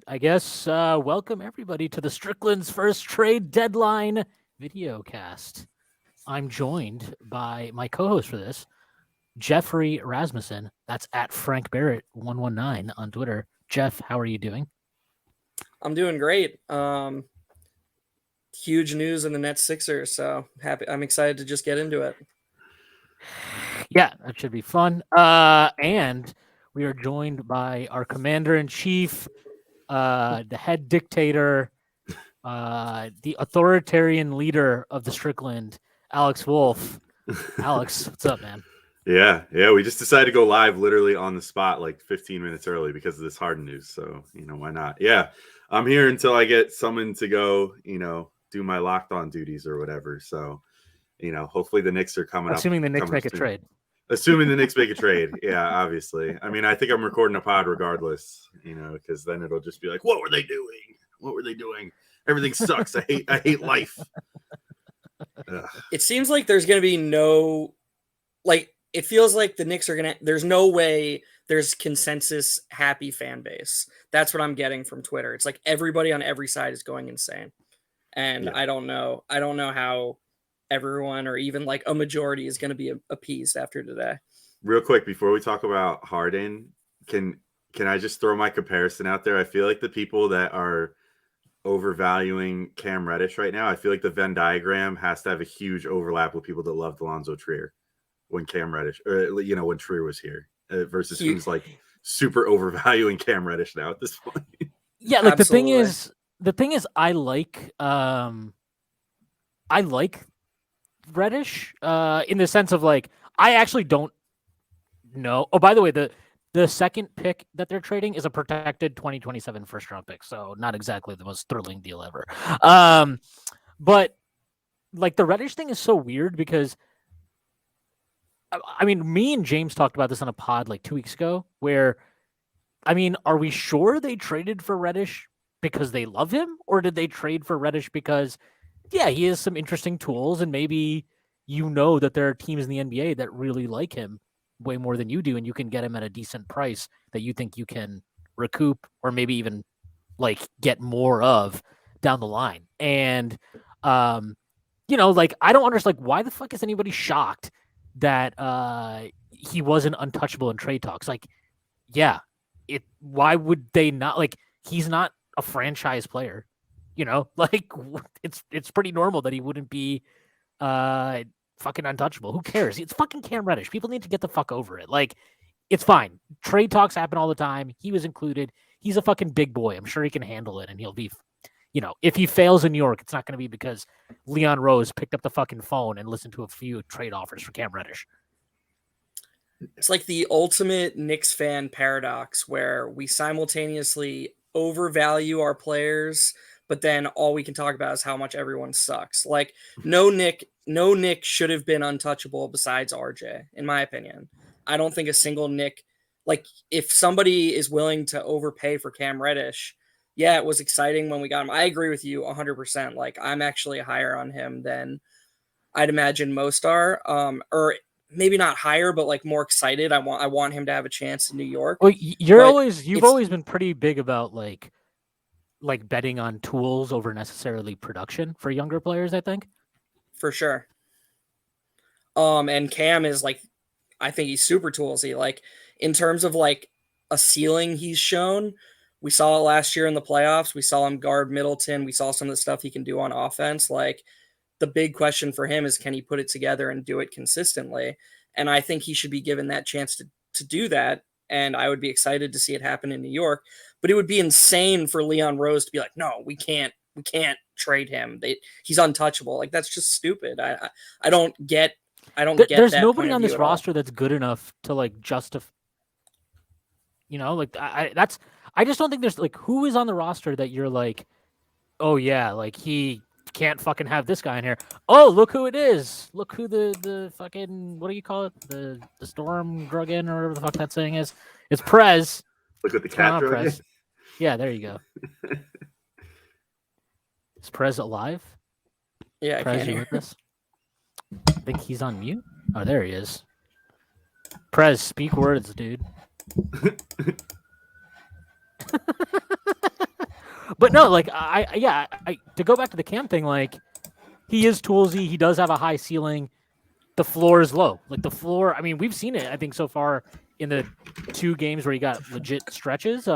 I guess welcome everybody to the Strickland's first trade deadline video cast. I'm joined by my co-host for this, Jeffrey Rasmussen. That's at Frank Barrett 119 on Twitter. Jeff, how are you doing? I'm doing great. Huge news in the Nets Sixers, so happy. I'm excited to just get into it. Yeah, that should be fun. And we are joined by our commander-in-chief, the head dictator, the authoritarian leader of the Strickland, Alex Wolfe. Alex, what's up, man? Yeah. We just decided to go live literally on the spot like 15 minutes early because of this Harden news. So, why not? Yeah, I'm here until I get summoned to go, do my locked on duties or whatever. So, hopefully the Knicks are coming Assuming up. the Knicks make a trade. Assuming the Knicks make a trade. Yeah, obviously. I mean, I think I'm recording a pod regardless, because then it'll just be like, what were they doing? Everything sucks. I hate life. Ugh. It seems like there's going to be no, it feels like the Knicks are going to, there's no way there's consensus happy fan base. That's what I'm getting from Twitter. It's like everybody on every side is going insane. And yeah. I don't know how everyone or even like a majority is going to be appeased after today. Real quick, before we talk about Harden, can I just throw my comparison out there? I feel like the people that are overvaluing Cam Reddish right now, I feel like the Venn diagram has to have a huge overlap with people that loved Alonzo Trier when Cam Reddish, or when Trier was here, versus who's like super overvaluing Cam Reddish now at this point. Yeah, like Absolutely. the thing is, I like Reddish in the sense of like I actually don't know. Oh, by the way, the second pick that they're trading is a protected 2027 first round pick, so not exactly the most thrilling deal ever. But like the Reddish thing is so weird because I mean, me and James talked about this on a pod like 2 weeks ago where, I mean, are we sure they traded for Reddish because they love him, or did they trade for Reddish because, yeah, he has some interesting tools and maybe that there are teams in the NBA that really like him way more than you do, and you can get him at a decent price that you think you can recoup or maybe even like get more of down the line. And like I don't understand, like, why the fuck is anybody shocked that he wasn't untouchable in trade talks? Like, yeah, why would they not? Like, he's not a franchise player, like it's pretty normal that he wouldn't be fucking untouchable. Who cares? It's fucking Cam Reddish. People need to get the fuck over it. Like, it's fine. Trade talks happen all the time. He was included. He's a fucking big boy. I'm sure he can handle it, and he'll be, if he fails in New York, it's not going to be because Leon Rose picked up the fucking phone and listened to a few trade offers for Cam Reddish. It's like the ultimate Knicks fan paradox where we simultaneously overvalue our players, but then all we can talk about is how much everyone sucks. Like no Nick should have been untouchable besides RJ, in my opinion. I don't think a single Nick, like if somebody is willing to overpay for Cam Reddish, yeah, it was exciting when we got him. I agree with you 100%. Like I'm actually higher on him than I'd imagine most are, or maybe not higher, but like more excited. I want him to have a chance in New York. Well, you've always been pretty big about like betting on tools over necessarily production for younger players, I think. For sure. And Cam is like, I think he's super toolsy. Like in terms of like a ceiling he's shown, we saw it last year in the playoffs. We saw him guard Middleton. We saw some of the stuff he can do on offense. Like the big question for him is, can he put it together and do it consistently? And I think he should be given that chance to do that. And I would be excited to see it happen in New York, but it would be insane for Leon Rose to be like, no, we can't trade him. He's untouchable. Like that's just stupid. I don't get There's that nobody on this roster that's good enough to like justify, like I just don't think there's like, who is on the roster that you're like, oh yeah, like he can't fucking have this guy in here. Oh, look who it is. Look who the fucking, what do you call it? The storm drug in, or whatever the fuck that saying is. It's Prez. Look at the cat drug in. Yeah, there you go. Is Prez alive? Yeah, Prez, you with us? I think he's on mute. Oh, there he is. Prez, speak words, dude. But no, like to go back to the Cam thing, like he is toolsy. He does have a high ceiling. The floor is low. Like the floor, I mean, we've seen it, I think, so far in the 2 games where he got legit stretches.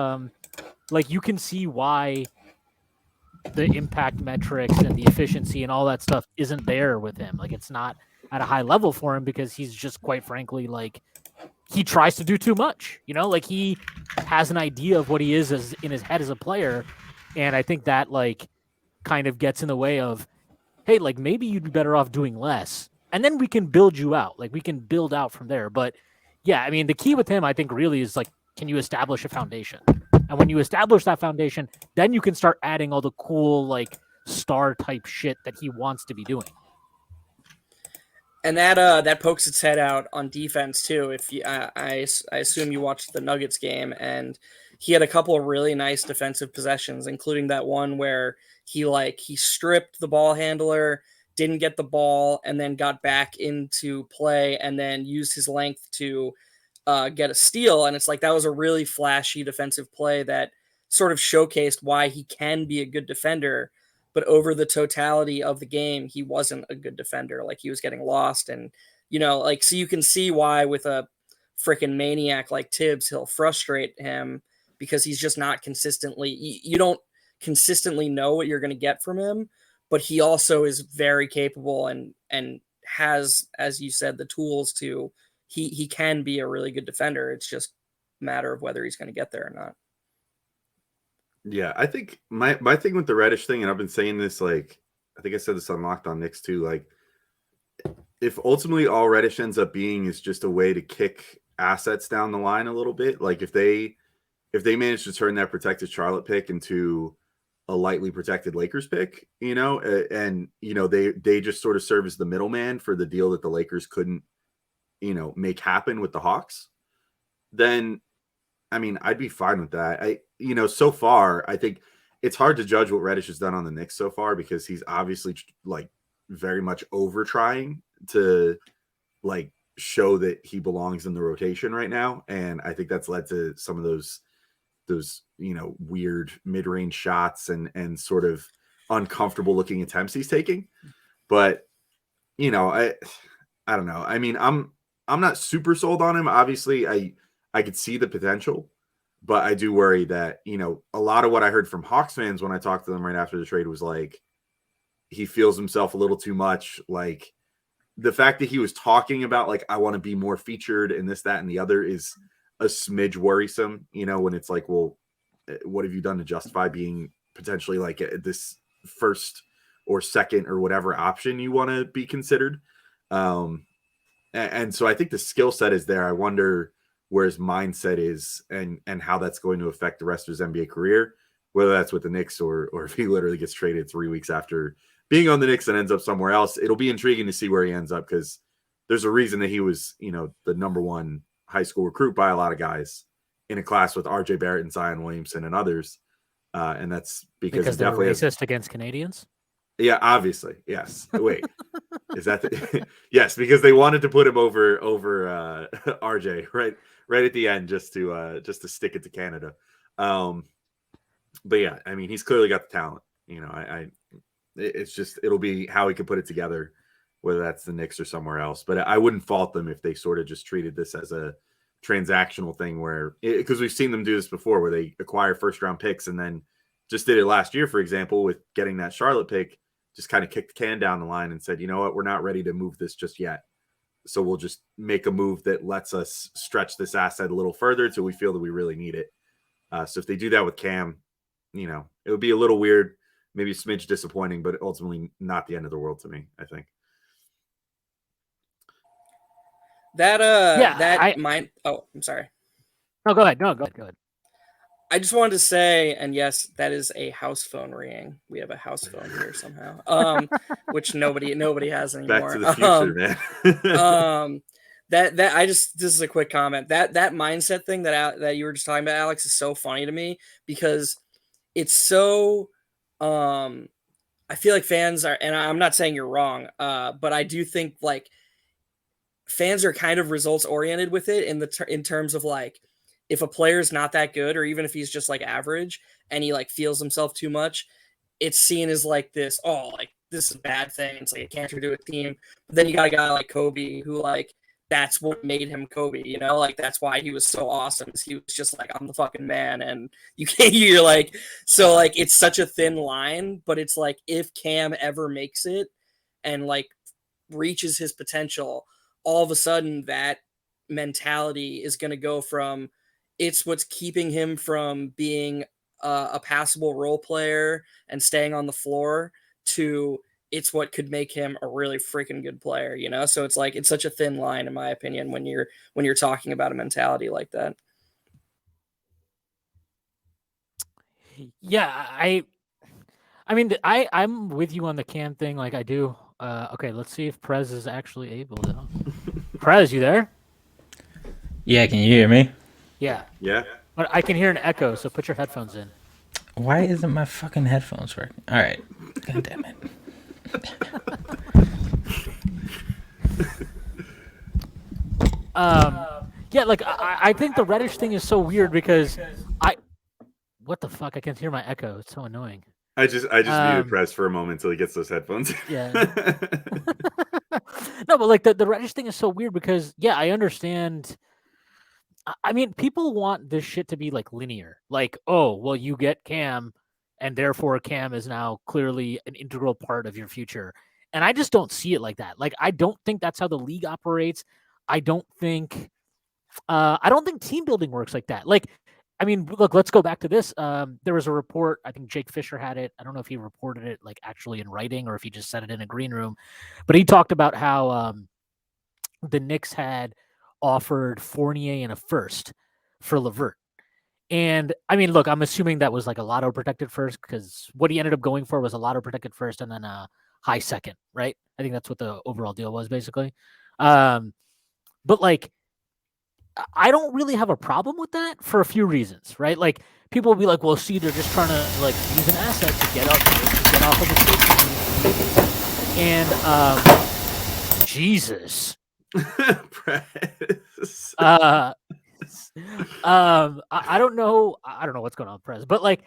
Like you can see why the impact metrics and the efficiency and all that stuff isn't there with him. Like it's not at a high level for him because he's just quite frankly like he tries to do too much. Like he has an idea of what he is as in his head as a player, and I think that like kind of gets in the way of, hey, like maybe you'd be better off doing less, and then we can build you out. Like we can build out from there. But yeah, I mean the key with him, I think, really is like, can you establish a foundation? And when you establish that foundation, then you can start adding all the cool like star type shit that he wants to be doing. And that pokes its head out on defense too. If you, I assume you watched the Nuggets game, and he had a couple of really nice defensive possessions, including that one where he stripped the ball handler, didn't get the ball, and then got back into play, and then used his length to get a steal. And it's like that was a really flashy defensive play that sort of showcased why he can be a good defender. But over the totality of the game, he wasn't a good defender. Like he was getting lost, and so you can see why with a freaking maniac like Tibbs, he'll frustrate him because he's just not consistently. You don't consistently know what you're going to get from him, but he also is very capable and has, as you said, the tools to. He can be a really good defender. It's just a matter of whether he's going to get there or not. Yeah, I think my thing with the Reddish thing, and I've been saying this, like, I think I said this on Locked On Knicks too, like, if ultimately all Reddish ends up being is just a way to kick assets down the line a little bit, like if they manage to turn that protected Charlotte pick into a lightly protected Lakers pick, and they just sort of serve as the middleman for the deal that the Lakers couldn't, make happen with the Hawks, then I mean, I'd be fine with that. So far, I think it's hard to judge what Reddish has done on the Knicks so far because he's obviously like very much over trying to like show that he belongs in the rotation right now. And I think that's led to some of those weird mid-range shots and sort of uncomfortable looking attempts he's taking. But, I don't know. I mean, I'm not super sold on him. Obviously, I could see the potential, but I do worry that, a lot of what I heard from Hawks fans when I talked to them right after the trade was like, he feels himself a little too much. Like the fact that he was talking about like, I want to be more featured and this, that, and the other is a smidge worrisome, when it's like, well, what have you done to justify being potentially like this first or second or whatever option you want to be considered? And so I think the skill set is there. I wonder where his mindset is and how that's going to affect the rest of his NBA career, whether that's with the Knicks or if he literally gets traded 3 weeks after being on the Knicks and ends up somewhere else. It'll be intriguing to see where he ends up because there's a reason that he was, the number one high school recruit by a lot of guys in a class with RJ Barrett and Zion Williamson and others. And that's because they're racist against Canadians. Yeah, obviously. Yes. Wait, is that yes, because they wanted to put him over RJ right at the end just to stick it to Canada. But yeah, I mean, he's clearly got the talent. It's just it'll be how he can put it together, whether that's the Knicks or somewhere else. But I wouldn't fault them if they sort of just treated this as a transactional thing where because we've seen them do this before where they acquire first round picks and then just did it last year, for example, with getting that Charlotte pick, just kind of kicked the can down the line and said, you know what, we're not ready to move this just yet. So we'll just make a move that lets us stretch this asset a little further until we feel that we really need it. So if they do that with Cam, it would be a little weird, maybe a smidge disappointing, but ultimately not the end of the world to me, I think. I'm sorry. No, go ahead. No, go ahead. I just wanted to say, and yes, that is a house phone ringing. We have a house phone here somehow, which nobody has anymore. Back to the future, man. This is a quick comment. That mindset thing that you were just talking about, Alex, is so funny to me because it's so. I feel like fans are, and I'm not saying you're wrong, but I do think like fans are kind of results oriented with it in terms of like. If a player is not that good, or even if he's just like average, and he like feels himself too much, it's seen as like this, oh, like this is a bad thing. It's like it can't do a team. But then you got a guy like Kobe who like that's what made him Kobe, you know, like that's why he was so awesome. He was just like, I'm the fucking man, and you're like, so like it's such a thin line, but it's like if Cam ever makes it and like reaches his potential, all of a sudden that mentality is going to go from it's what's keeping him from being a passable role player and staying on the floor to it's what could make him a really freaking good player, you know? So it's like it's such a thin line in my opinion when you're talking about a mentality like that. Yeah, I mean, I'm with you on the Cam thing. Like I do. Okay, let's see if Prez is actually able to. Prez, you there? Yeah, can you hear me? Yeah. Yeah. But I can hear an echo, so put your headphones in. Why isn't my fucking headphones working? All right. God damn it. Yeah, like I think the Reddish thing is so weird because what the fuck? I can't hear my echo. It's so annoying. I just muted Prez for a moment until he gets those headphones. Yeah. No, but like the Reddish thing is so weird because yeah, I understand. I mean, people want this shit to be like linear. Like, oh, well, you get Cam, and therefore Cam is now clearly an integral part of your future. And I just don't see it like that. Like, I don't think that's how the league operates. I don't think team building works like that. Like, I mean, look, let's go back to this. There was a report. I think Jake Fisher had it. I don't know if he reported it like actually in writing or if he just said it in a green room, but he talked about how the Knicks had offered Fournier and a first for LeVert. And I mean, look, I'm assuming that was like a lotto protected first because what he ended up going for was a lotto protected first and then a high second, right? I think that's what the overall deal was basically. But like, I don't really have a problem with that for a few reasons, right? Like people will be like, well, see, they're just trying to like use an asset to get off of the stage. And Jesus. Prez. I don't know. I don't know what's going on with Prez, but like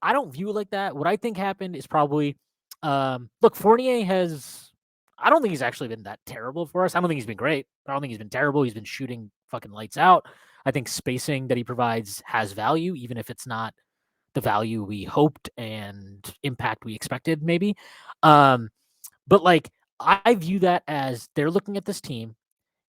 I don't view it like that. What I think happened is probably, look, Fournier has. I don't think he's actually been that terrible for us. I don't think he's been great. I don't think he's been terrible. He's been shooting fucking lights out. I think spacing that he provides has value, even if it's not the value we hoped and impact we expected, maybe. But like, I view that as they're looking at this team.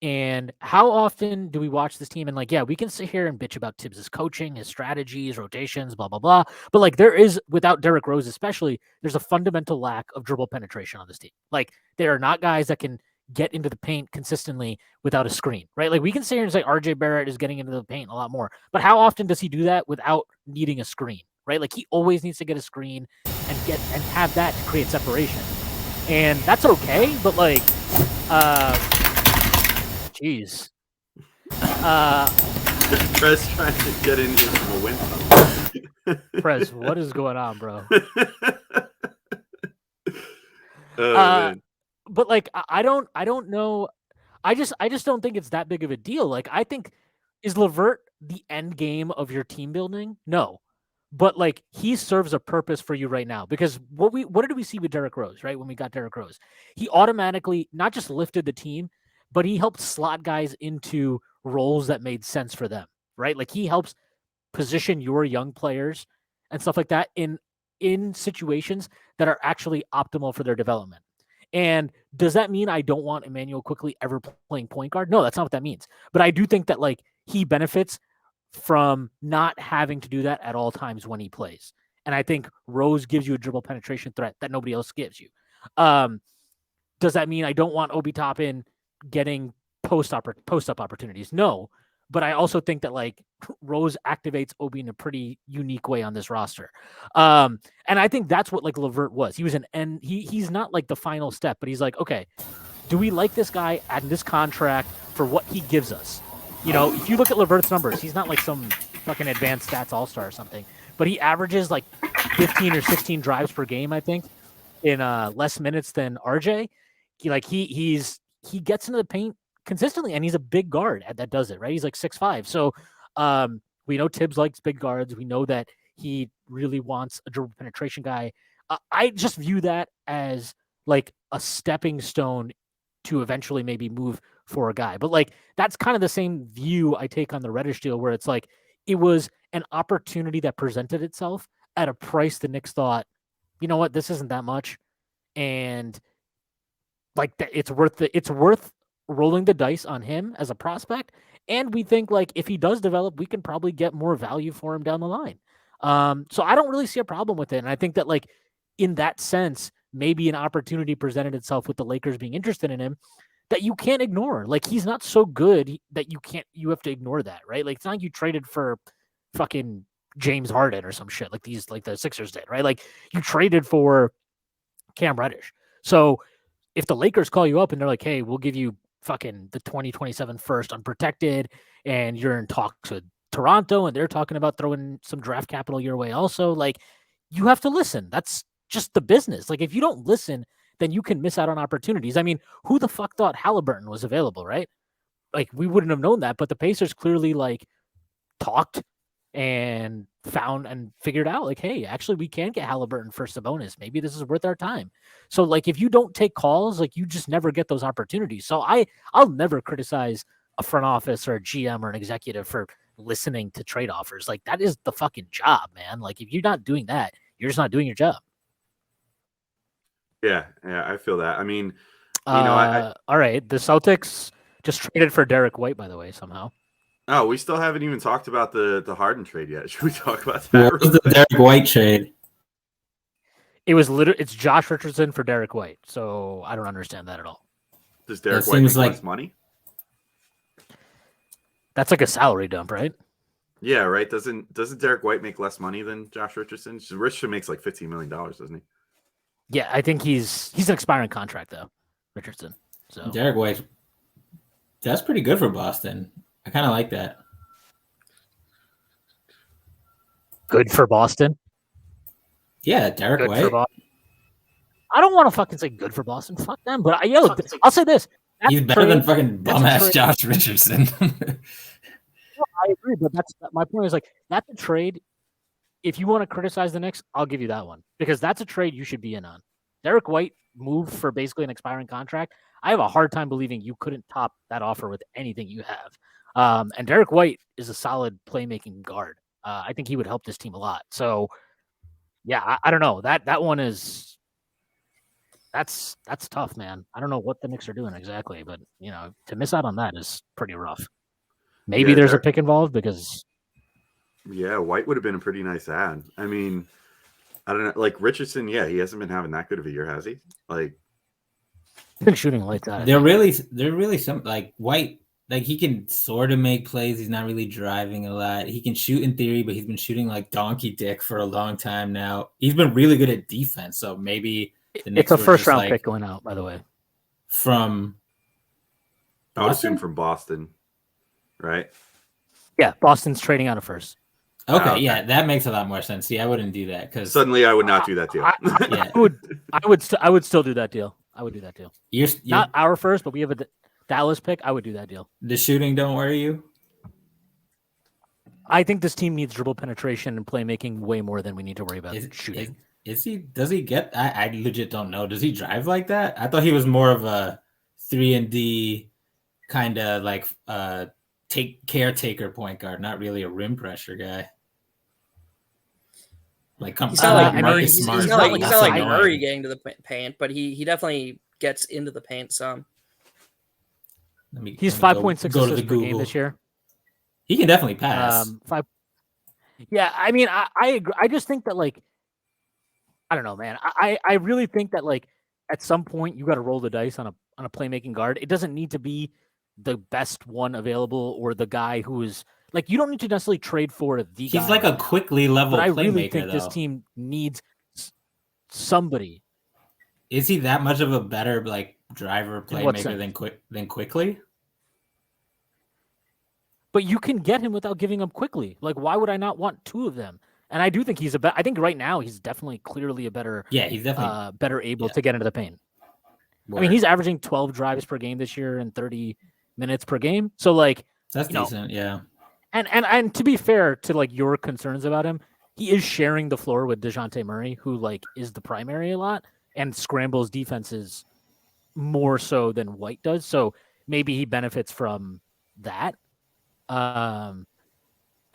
And how often do we watch this team? And like, yeah, we can sit here and bitch about Tibbs's coaching, his strategies, rotations, blah, blah, blah. But like there is, without Derrick Rose especially, there's a fundamental lack of dribble penetration on this team. Like they are not guys that can get into the paint consistently without a screen, right? Like we can sit here and say RJ Barrett is getting into the paint a lot more. But how often does he do that without needing a screen, right? Like he always needs to get a screen and have that to create separation. And that's okay, but like, jeez. Prez trying to get in here from a wind tunnel. Prez, what is going on, bro? But like, I don't know. I just don't think it's that big of a deal. Like, I think, is LeVert the end game of your team building? No. But like he serves a purpose for you right now because what did we see with Derrick Rose, right? When we got Derrick Rose, he automatically not just lifted the team, but he helped slot guys into roles that made sense for them, right? Like he helps position your young players and stuff like that in situations that are actually optimal for their development. And does that mean I don't want Emmanuel Quickley ever playing point guard? No, that's not what that means. But I do think that like he benefits from not having to do that at all times when he plays. And I think Rose gives you a dribble penetration threat that nobody else gives you. Does that mean I don't want Obi Toppin getting post-up opportunities? No. But I also think that like Rose activates Obi in a pretty unique way on this roster. And I think that's what like LeVert was. He was he's not like the final step, but he's like, okay, do we like this guy and this contract for what he gives us? You know, if you look at LeVert's numbers, he's not like some fucking advanced stats all-star or something, but he averages like 15 or 16 drives per game, I think, in less minutes than RJ. He gets into the paint consistently, and he's a big guard that does it, right? He's like 6'5". So we know Tibbs likes big guards. We know that he really wants a dribble penetration guy. I just view that as like a stepping stone to eventually maybe move for a guy. But like that's kind of the same view I take on the Reddish deal, where it's like it was an opportunity that presented itself at a price the Knicks thought, you know what, this isn't that much, and like it's worth rolling the dice on him as a prospect. And we think like if he does develop, we can probably get more value for him down the line. So I don't really see a problem with it. And I think that like in that sense, maybe an opportunity presented itself with the Lakers being interested in him that you can't ignore. Like he's not so good that you have to ignore that, right? Like it's not like you traded for fucking James Harden or some shit like the Sixers did, right? Like you traded for Cam Reddish. So if the Lakers call you up and they're like, hey, we'll give you fucking the 2027 first unprotected, and you're in talks with Toronto and they're talking about throwing some draft capital your way also, like you have to listen. That's just the business. Like if you don't listen, then you can miss out on opportunities. I mean, who the fuck thought Halliburton was available, right? Like we wouldn't have known that, but the Pacers clearly like talked and found and figured out like, hey, actually we can get Halliburton for Sabonis. Maybe this is worth our time. So like if you don't take calls, like you just never get those opportunities. So I'll never criticize a front office or a GM or an executive for listening to trade offers. Like that is the fucking job, man. Like if you're not doing that, you're just not doing your job. Yeah, I feel that. I mean, I all right, the Celtics just traded for Derek White, by the way, somehow. Oh, we still haven't even talked about the Harden trade yet. Should we talk about that? What was the Derek White trade? It's Josh Richardson for Derek White. So I don't understand that at all. Does Derek White make less money? That's like a salary dump, right? Yeah, right. Doesn't Derek White make less money than Josh Richardson? Richardson makes like $15 million, doesn't he? Yeah, I think he's an expiring contract though, Richardson. So Derek White, that's pretty good for Boston. I kind of like that. Good for Boston. Yeah, Derek Good White. for Boston. I don't want to fucking say good for Boston. Fuck them. But I'll say this. He's better than fucking bum-ass Josh Richardson. I agree, but my point is like that's a trade. If you want to criticize the Knicks, I'll give you that one because that's a trade you should be in on. Derek White moved for basically an expiring contract. I have a hard time believing you couldn't top that offer with anything you have. And Derek White is a solid playmaking guard. I think he would help this team a lot. So, yeah, I don't know. That one is that's tough, man. I don't know what the Knicks are doing exactly, but to miss out on that is pretty rough. Maybe there's a pick involved because. Yeah, White would have been a pretty nice ad. I mean, I don't know. Like Richardson, yeah, he hasn't been having that good of a year, has he? Like, he's been shooting lights out. They're really some like White. Like he can sort of make plays. He's not really driving a lot. He can shoot in theory, but he's been shooting like donkey dick for a long time now. He's been really good at defense. So maybe the Knicks it's a first round pick going out, by the way. From I would assume from Boston, right? Yeah, Boston's trading out a first. Okay, yeah, that makes a lot more sense. See, I wouldn't do that because suddenly I would not do that deal. I would still do that deal. I would do that deal. You're not our first, but we have a Dallas pick. I would do that deal. The shooting don't worry you? I think this team needs dribble penetration and playmaking way more than we need to worry about shooting. Does he get? I legit don't know. Does he drive like that? I thought he was more of a 3-and-D kind of like caretaker point guard, not really a rim pressure guy. Like he's not like Murray. He's Smart. not like Murray getting to the paint, but he definitely gets into the paint some. He's 5.6 assists per game this year. He can definitely pass. Yeah, I mean, I agree. I just think that like, I don't know, man. I really think that like at some point you got to roll the dice on a playmaking guard. It doesn't need to be the best one available or the guy who is like you don't need to necessarily trade for the guy. He's like a quickly level playmaker. But I really think this team needs somebody. Is he that much of a better like driver playmaker than quickly? But you can get him without giving him quickly. Like, why would I not want two of them? And I do think he's I think right now he's definitely clearly a better. Yeah, he's definitely better able to get into the paint. Word. I mean, he's averaging 12 drives per game this year and 30 minutes per game. So like that's decent, yeah. And to be fair to like your concerns about him, he is sharing the floor with DeJounte Murray, who like is the primary a lot and scrambles defenses more so than White does. So maybe he benefits from that. But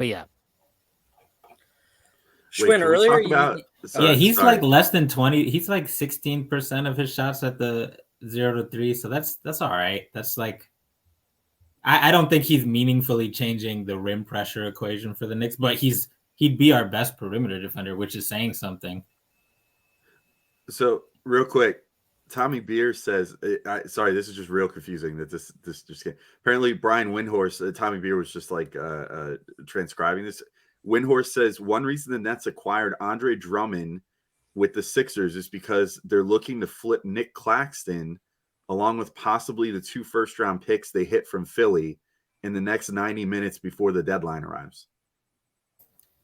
yeah. Wait, Shwin, can we earlier talk you, about? Yeah, he's sorry. like less than 20. He's like 16% of his shots at the 0 to 3. So that's all right. That's like I don't think he's meaningfully changing the rim pressure equation for the Knicks, but he'd be our best perimeter defender, which is saying something. So real quick, Tommy Beer says, sorry, this is just real confusing that this just came. Apparently Brian Windhorst, Tommy Beer was just like transcribing this. Windhorst says one reason the Nets acquired Andre Drummond with the Sixers is because they're looking to flip Nick Claxton along with possibly the 2 first-round picks they hit from Philly in the next 90 minutes before the deadline arrives.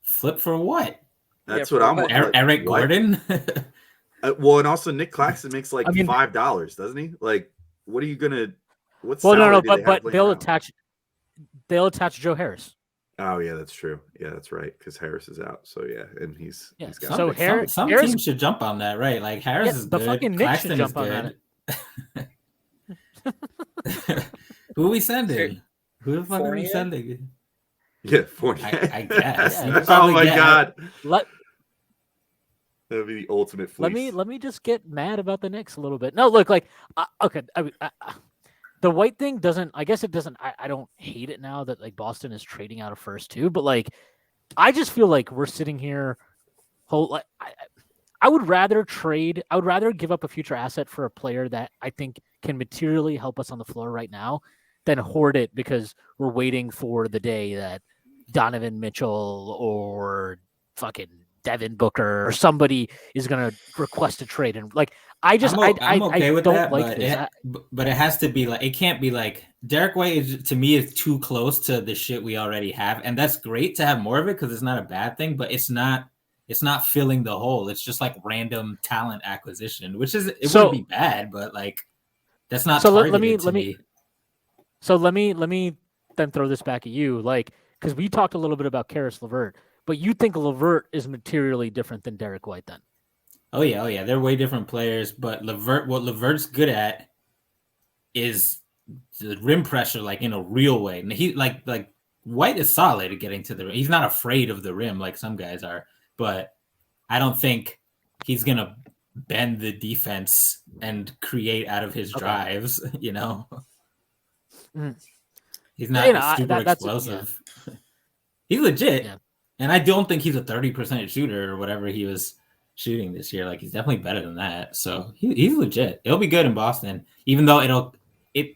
Flip for what? That's Yeah, what I'm what? like, Eric what? Gordon? Well, and also Nick Claxton makes like I mean, $5, doesn't he? Like, what are you gonna? What well, salary no, do they have but laying they'll around? attach Joe Harris. Oh yeah, that's true. Yeah, that's right. Because Harris is out. So yeah, and he's got So it. some Harris, teams should jump on that, right? Like Harris is the good. fucking Knicks should Claxton jump is on good. Who are we sending? Who the fuck are we Fournier? sending? Yeah, Fournier. I guess. Yeah, Oh my god, let that would be the ultimate fleece. let me just get mad about the Knicks a little bit. No, look, like okay, the White thing doesn't. I guess it doesn't. I don't hate it now that like Boston is trading out of first too, but like I just feel like we're sitting here. I would rather trade. I would rather give up a future asset for a player that I think can materially help us on the floor right now than hoard it because we're waiting for the day that Donovan Mitchell or fucking Devin Booker or somebody is going to request a trade. And like, I'm okay with that, like but it has to be like, it can't be like Derek White is, to me, is too close to the shit we already have. And that's great to have more of it because it's not a bad thing, but it's not filling the hole. It's just like random talent acquisition, which is, wouldn't be bad, but like, that's not targeted to me. So let me then throw this back at you, like, because we talked a little bit about Karis LeVert, but you think LeVert is materially different than Derek White then? Oh yeah, they're way different players. But what LeVert's good at is the rim pressure, like in a real way. And he like White is solid at getting to the rim. He's not afraid of the rim like some guys are. But I don't think he's gonna bend the defense and create out of his drives. You know. He's not super explosive. Yeah. He's legit. Yeah. And I don't think he's a 30% shooter or whatever he was shooting this year. Like, he's definitely better than that. So he's legit. It'll be good in Boston, even though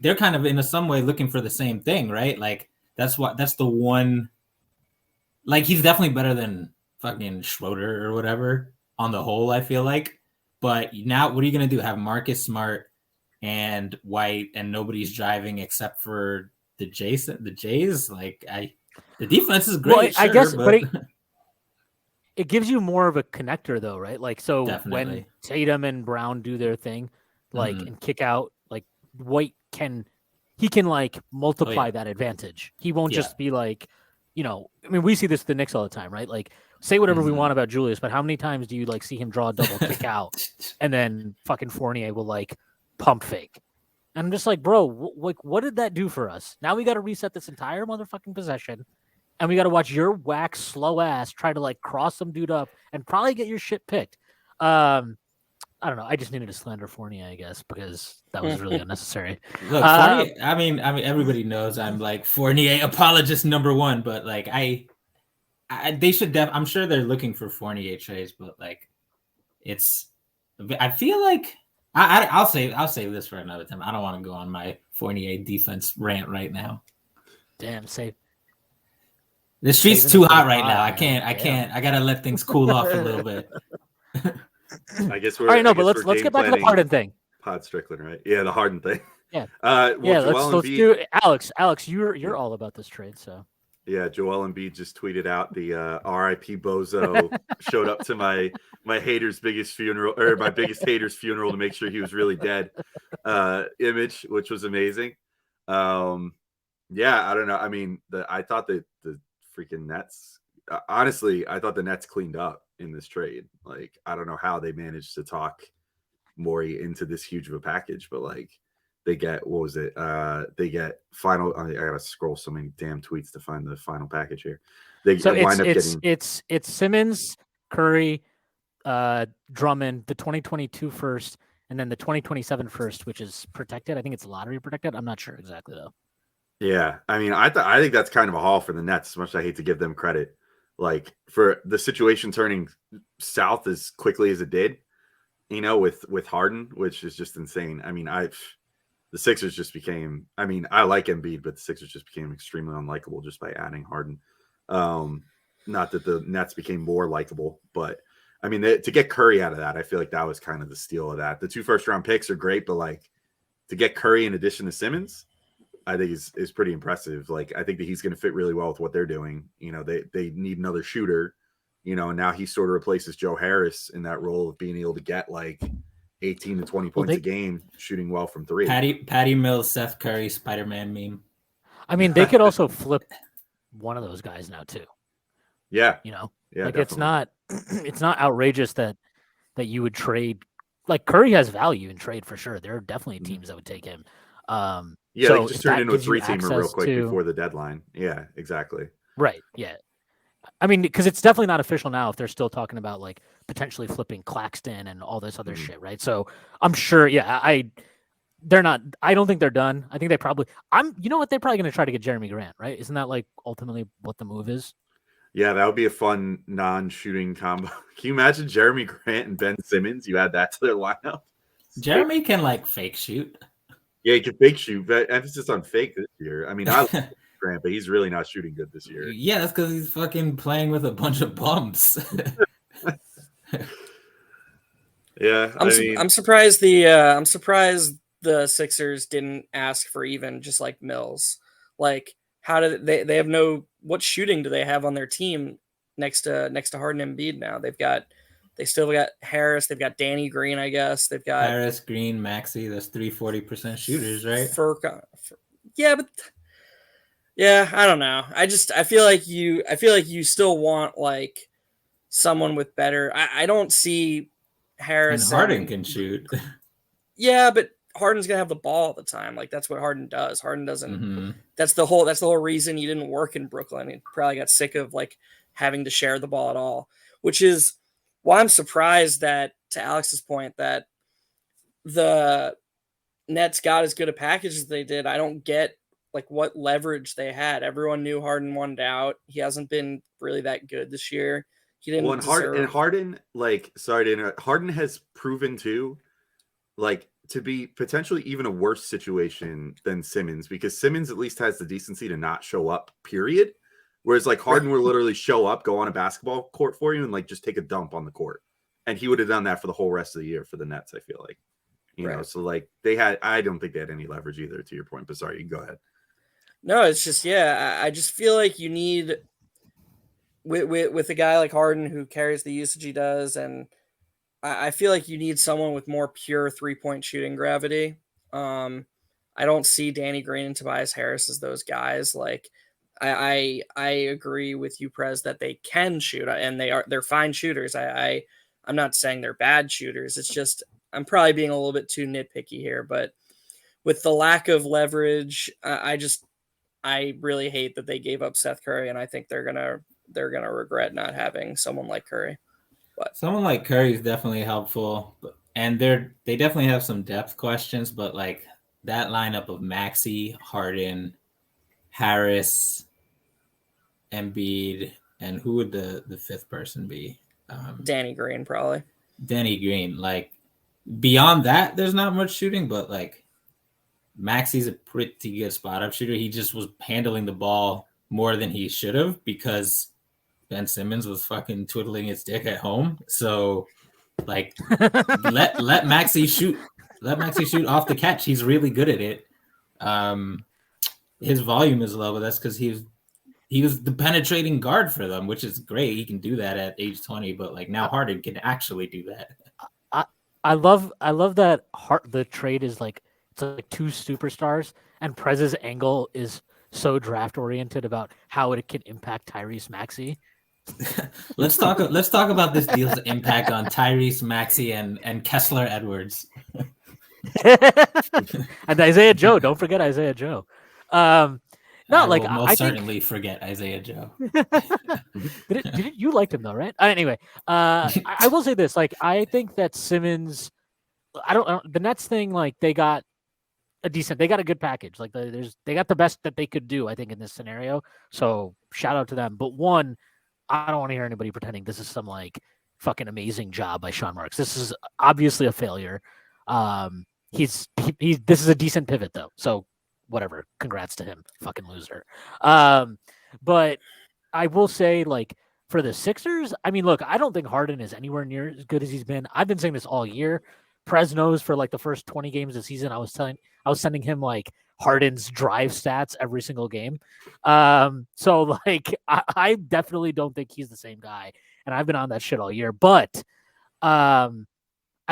they're kind of in some way looking for the same thing, right? Like, that's the one, like, he's definitely better than fucking Schroeder or whatever on the whole, I feel like. But now what are you going to do? Have Marcus Smart and White and nobody's driving except for the Jays? Like, the defense is great. Well, sure, I guess, but it gives you more of a connector, though, right? Like, so definitely. when Tatum and Brown do their thing, like, and kick out, like, White can like multiply that advantage. He won't just be like, you know, I mean, we see this with the Knicks all the time, right? Like, say whatever we want about Julius, but how many times do you like see him draw a double kick out, and then fucking Fournier will like pump fake? And I'm just like, bro, what did that do for us? Now we got to reset this entire motherfucking possession. And we got to watch your whack slow ass try to like cross some dude up and probably get your shit picked. I don't know. I just needed to slander Fournier, I guess, because that was really unnecessary. Look, Fournier, I mean, everybody knows I'm like Fournier apologist number one, but like they should. I'm sure they're looking for Fournier trades, but like I feel like I'll save this for another time. I don't want to go on my Fournier defense rant right now. Damn, save. The street's too hot right now. I can't. I gotta let things cool off a little bit. I guess we're all right. No, but let's get back to the Harden thing. Pod Strickland, right? Yeah, the Harden thing. Yeah. Let's do Alex. You're all about this trade, so. Yeah, Joel Embiid just tweeted out the RIP Bozo showed up to my hater's biggest funeral, or my biggest hater's funeral, to make sure he was really dead image, which was amazing. Yeah, I don't know. I mean, I thought that the freaking Nets honestly, I thought the Nets cleaned up in this trade. Like, I don't know how they managed to talk Morey into this huge of a package, but like they get what was it? They get final. I gotta scroll so many damn tweets to find the final package here. They So wind up getting it's Simmons, Curry, Drummond, the 2022 first, and then the 2027 first, which is protected. I think it's lottery protected. I'm not sure exactly though. Yeah, I mean, I think that's kind of a haul for the Nets. As much as I hate to give them credit, like for the situation turning south as quickly as it did, with Harden, which is just insane. I mean, the Sixers just became. I mean, I like Embiid, but the Sixers just became extremely unlikable just by adding Harden. Not that the Nets became more likable, but I mean, to get Curry out of that, I feel like that was kind of the steal of that. The 2 first-round picks are great, but like to get Curry in addition to Simmons, I think is pretty impressive. Like, I think that he's going to fit really well with what they're doing. They need another shooter, and now he sort of replaces Joe Harris in that role of being able to get like 18 to 20 points a game, shooting well from 3. Patty Mills, Seth Curry, Spider-Man meme. I mean, they could also flip one of those guys now too. Yeah. Yeah, like definitely. It's not outrageous that you would trade. Like Curry has value in trade for sure. There are definitely teams that would take him. Yeah, so they just turned into a 3-teamer real quick to... before the deadline. Yeah, exactly. Right. Yeah. I mean, because it's definitely not official now if they're still talking about like potentially flipping Claxton and all this other shit, right? So I'm sure, they're not. I don't think they're done. I think they probably. You know what? They're probably going to try to get Jeremy Grant, right? Isn't that like ultimately what the move is? Yeah, that would be a fun non-shooting combo. Can you imagine Jeremy Grant and Ben Simmons? You add that to their lineup. Jeremy can like fake shoot. Yeah, he can fake shoot, but emphasis on fake this year. I mean, I like Grant, but he's really not shooting good this year. Yeah, that's because he's fucking playing with a bunch of bums. Yeah, I'm surprised the Sixers didn't ask for even just like Mills. Like, how did they have what shooting do they have on their team next to Harden and Embiid now? They still got Harris. They've got Danny Green, I guess. They've got Harris, Green, Maxey. That's 40% shooters, right? Yeah, I don't know. I feel like you still want like someone with better. I don't see Harris and Harden can shoot. Yeah, but Harden's gonna have the ball all the time. Like that's what Harden does. Harden doesn't. Mm-hmm. That's the whole reason he didn't work in Brooklyn. He probably got sick of like having to share the ball at all, which is why I'm surprised that, to Alex's point, that the Nets got as good a package as they did. I don't get like what leverage they had. Everyone knew Harden wanted out. He hasn't been really that good this year. He didn't. And Harden, like, sorry to interrupt, Harden has proven too, like, to be potentially even a worse situation than Simmons, because Simmons at least has the decency to not show up, period. Whereas like Harden will literally show up, go on a basketball court for you, and like just take a dump on the court. And he would have done that for the whole rest of the year for the Nets, I feel like. You know, so like I don't think they had any leverage either, to your point, but sorry, you can go ahead. No, it's just, I just feel like you need with a guy like Harden who carries the usage he does, and I feel like you need someone with more pure 3-point shooting gravity. I don't see Danny Green and Tobias Harris as those guys. Like I agree with you, Prez, that they can shoot, and they're fine shooters. I'm not saying they're bad shooters. It's just I'm probably being a little bit too nitpicky here, but with the lack of leverage, I really hate that they gave up Seth Curry, and I think they're gonna regret not having someone like Curry. But someone like Curry is definitely helpful, and they definitely have some depth questions. But like that lineup of Maxey, Harden, Harris, Embiid, and who would the fifth person be? Danny Green, probably. Danny Green. Like beyond that, there's not much shooting, but like Maxey's a pretty good spot-up shooter. He just was handling the ball more than he should have because Ben Simmons was fucking twiddling his dick at home. So like let Maxey shoot. Let Maxey shoot off the catch. He's really good at it. His volume is low, but that's because he was the penetrating guard for them, which is great. He can do that at age 20, but like now Harden can actually do that. I love that the trade is like it's like two superstars, and Prez's angle is so draft oriented about how it can impact Tyrese Maxey. Let's talk about this deal's impact on Tyrese Maxey and Kessler Edwards. And Isaiah Joe. Don't forget Isaiah Joe. No, I like will most I think certainly forget Isaiah Joe. you liked him though, right? Anyway, I will say this: like I think that Simmons. I don't the Nets thing. Like they got a good package. Like they got the best that they could do. I think in this scenario. So shout out to them. But one, I don't want to hear anybody pretending this is some like fucking amazing job by Sean Marks. This is obviously a failure. This is a decent pivot though. So whatever. Congrats to him. Fucking loser. But I will say, like, for the Sixers, I mean, look, I don't think Harden is anywhere near as good as he's been. I've been saying this all year. Prez knows for like the first 20 games of the season, I was sending him like Harden's drive stats every single game. So like I definitely don't think he's the same guy. And I've been on that shit all year. But I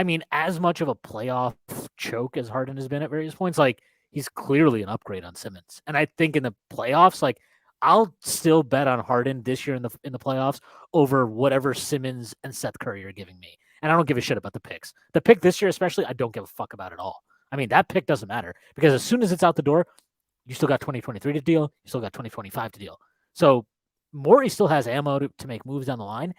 mean, as much of a playoff choke as Harden has been at various points, like he's clearly an upgrade on Simmons. And I think in the playoffs, like I'll still bet on Harden this year in the playoffs over whatever Simmons and Seth Curry are giving me. And I don't give a shit about the picks. The pick this year, especially, I don't give a fuck about at all. I mean, that pick doesn't matter because as soon as it's out the door, you still got 2023 to deal. You still got 2025 to deal. So Morey still has ammo to make moves down the line.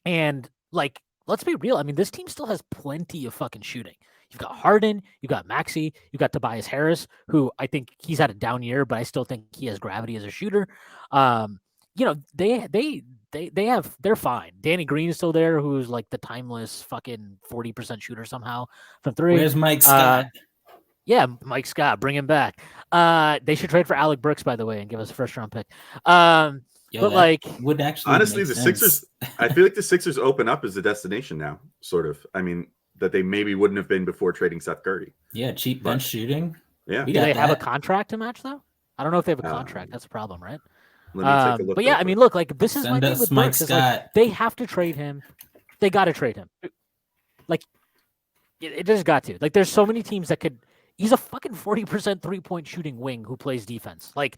And like, let's be real. I mean, this team still has plenty of fucking shooting. You've got Harden, you've got Maxey, you've got Tobias Harris, who I think he's had a down year, but I still think he has gravity as a shooter. You know, they're fine. Danny Green is still there, who's like the timeless fucking 40% shooter somehow from three. Where's Mike Scott? Yeah, Mike Scott, bring him back. They should trade for Alec Burks, by the way, and give us a first round pick. But like, would actually honestly, the sense. Sixers. I feel like the Sixers open up as a destination now, sort of. I mean, that they maybe wouldn't have been before trading Seth Curry. Yeah, cheap bench shooting. Yeah. Do they have a contract to match though? I don't know if they have a contract. That's a problem, right? Let me take a look. But yeah, I mean, look, like this is my Send thing us with Mike Burks. Is like, they have to trade him. They got to trade him. Like, it just got to. Like, there's so many teams that could. He's a fucking 40% 3-point shooting wing who plays defense. Like,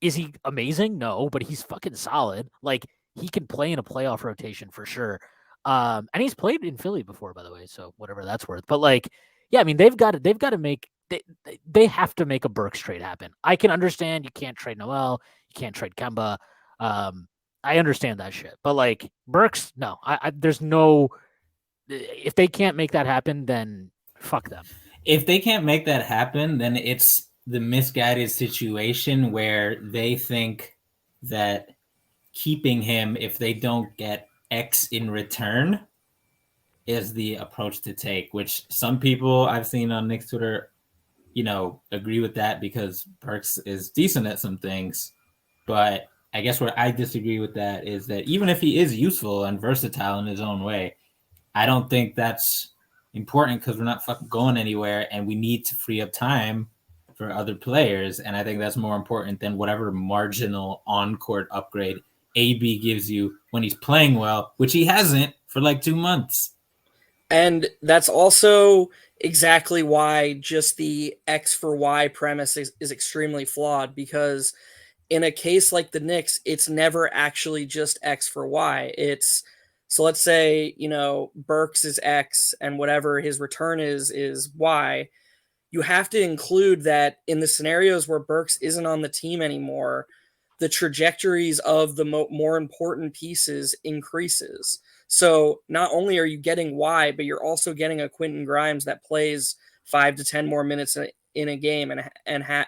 is he amazing? No, but he's fucking solid. Like, he can play in a playoff rotation for sure. And he's played in Philly before, by the way, so whatever that's worth. But like, yeah, I mean, they've got to make they have to make a Burks trade happen. I can understand you can't trade Noel, you can't trade Kemba. I understand that shit, but like Burks, no, I there's no. If they can't make that happen, then fuck them. If they can't make that happen, then it's the misguided situation where they think that keeping him, if they don't get X in return, is the approach to take, which some people I've seen on Knicks Twitter, you know, agree with that because Burks is decent at some things. But I guess where I disagree with that is that even if he is useful and versatile in his own way, I don't think that's important because we're not fucking going anywhere and we need to free up time for other players. And I think that's more important than whatever marginal on-court upgrade AB gives you when he's playing well, which he hasn't for like 2 months. And that's also exactly why just the X for Y premise is extremely flawed, because in a case like the Knicks, it's never actually just X for Y. So let's say, you know, Burks is X and whatever his return is Y. You have to include that in the scenarios where Burks isn't on the team anymore, the trajectories of the more important pieces increases. So not only are you getting Y, but you're also getting a Quentin Grimes that plays 5 to 10 more minutes in a game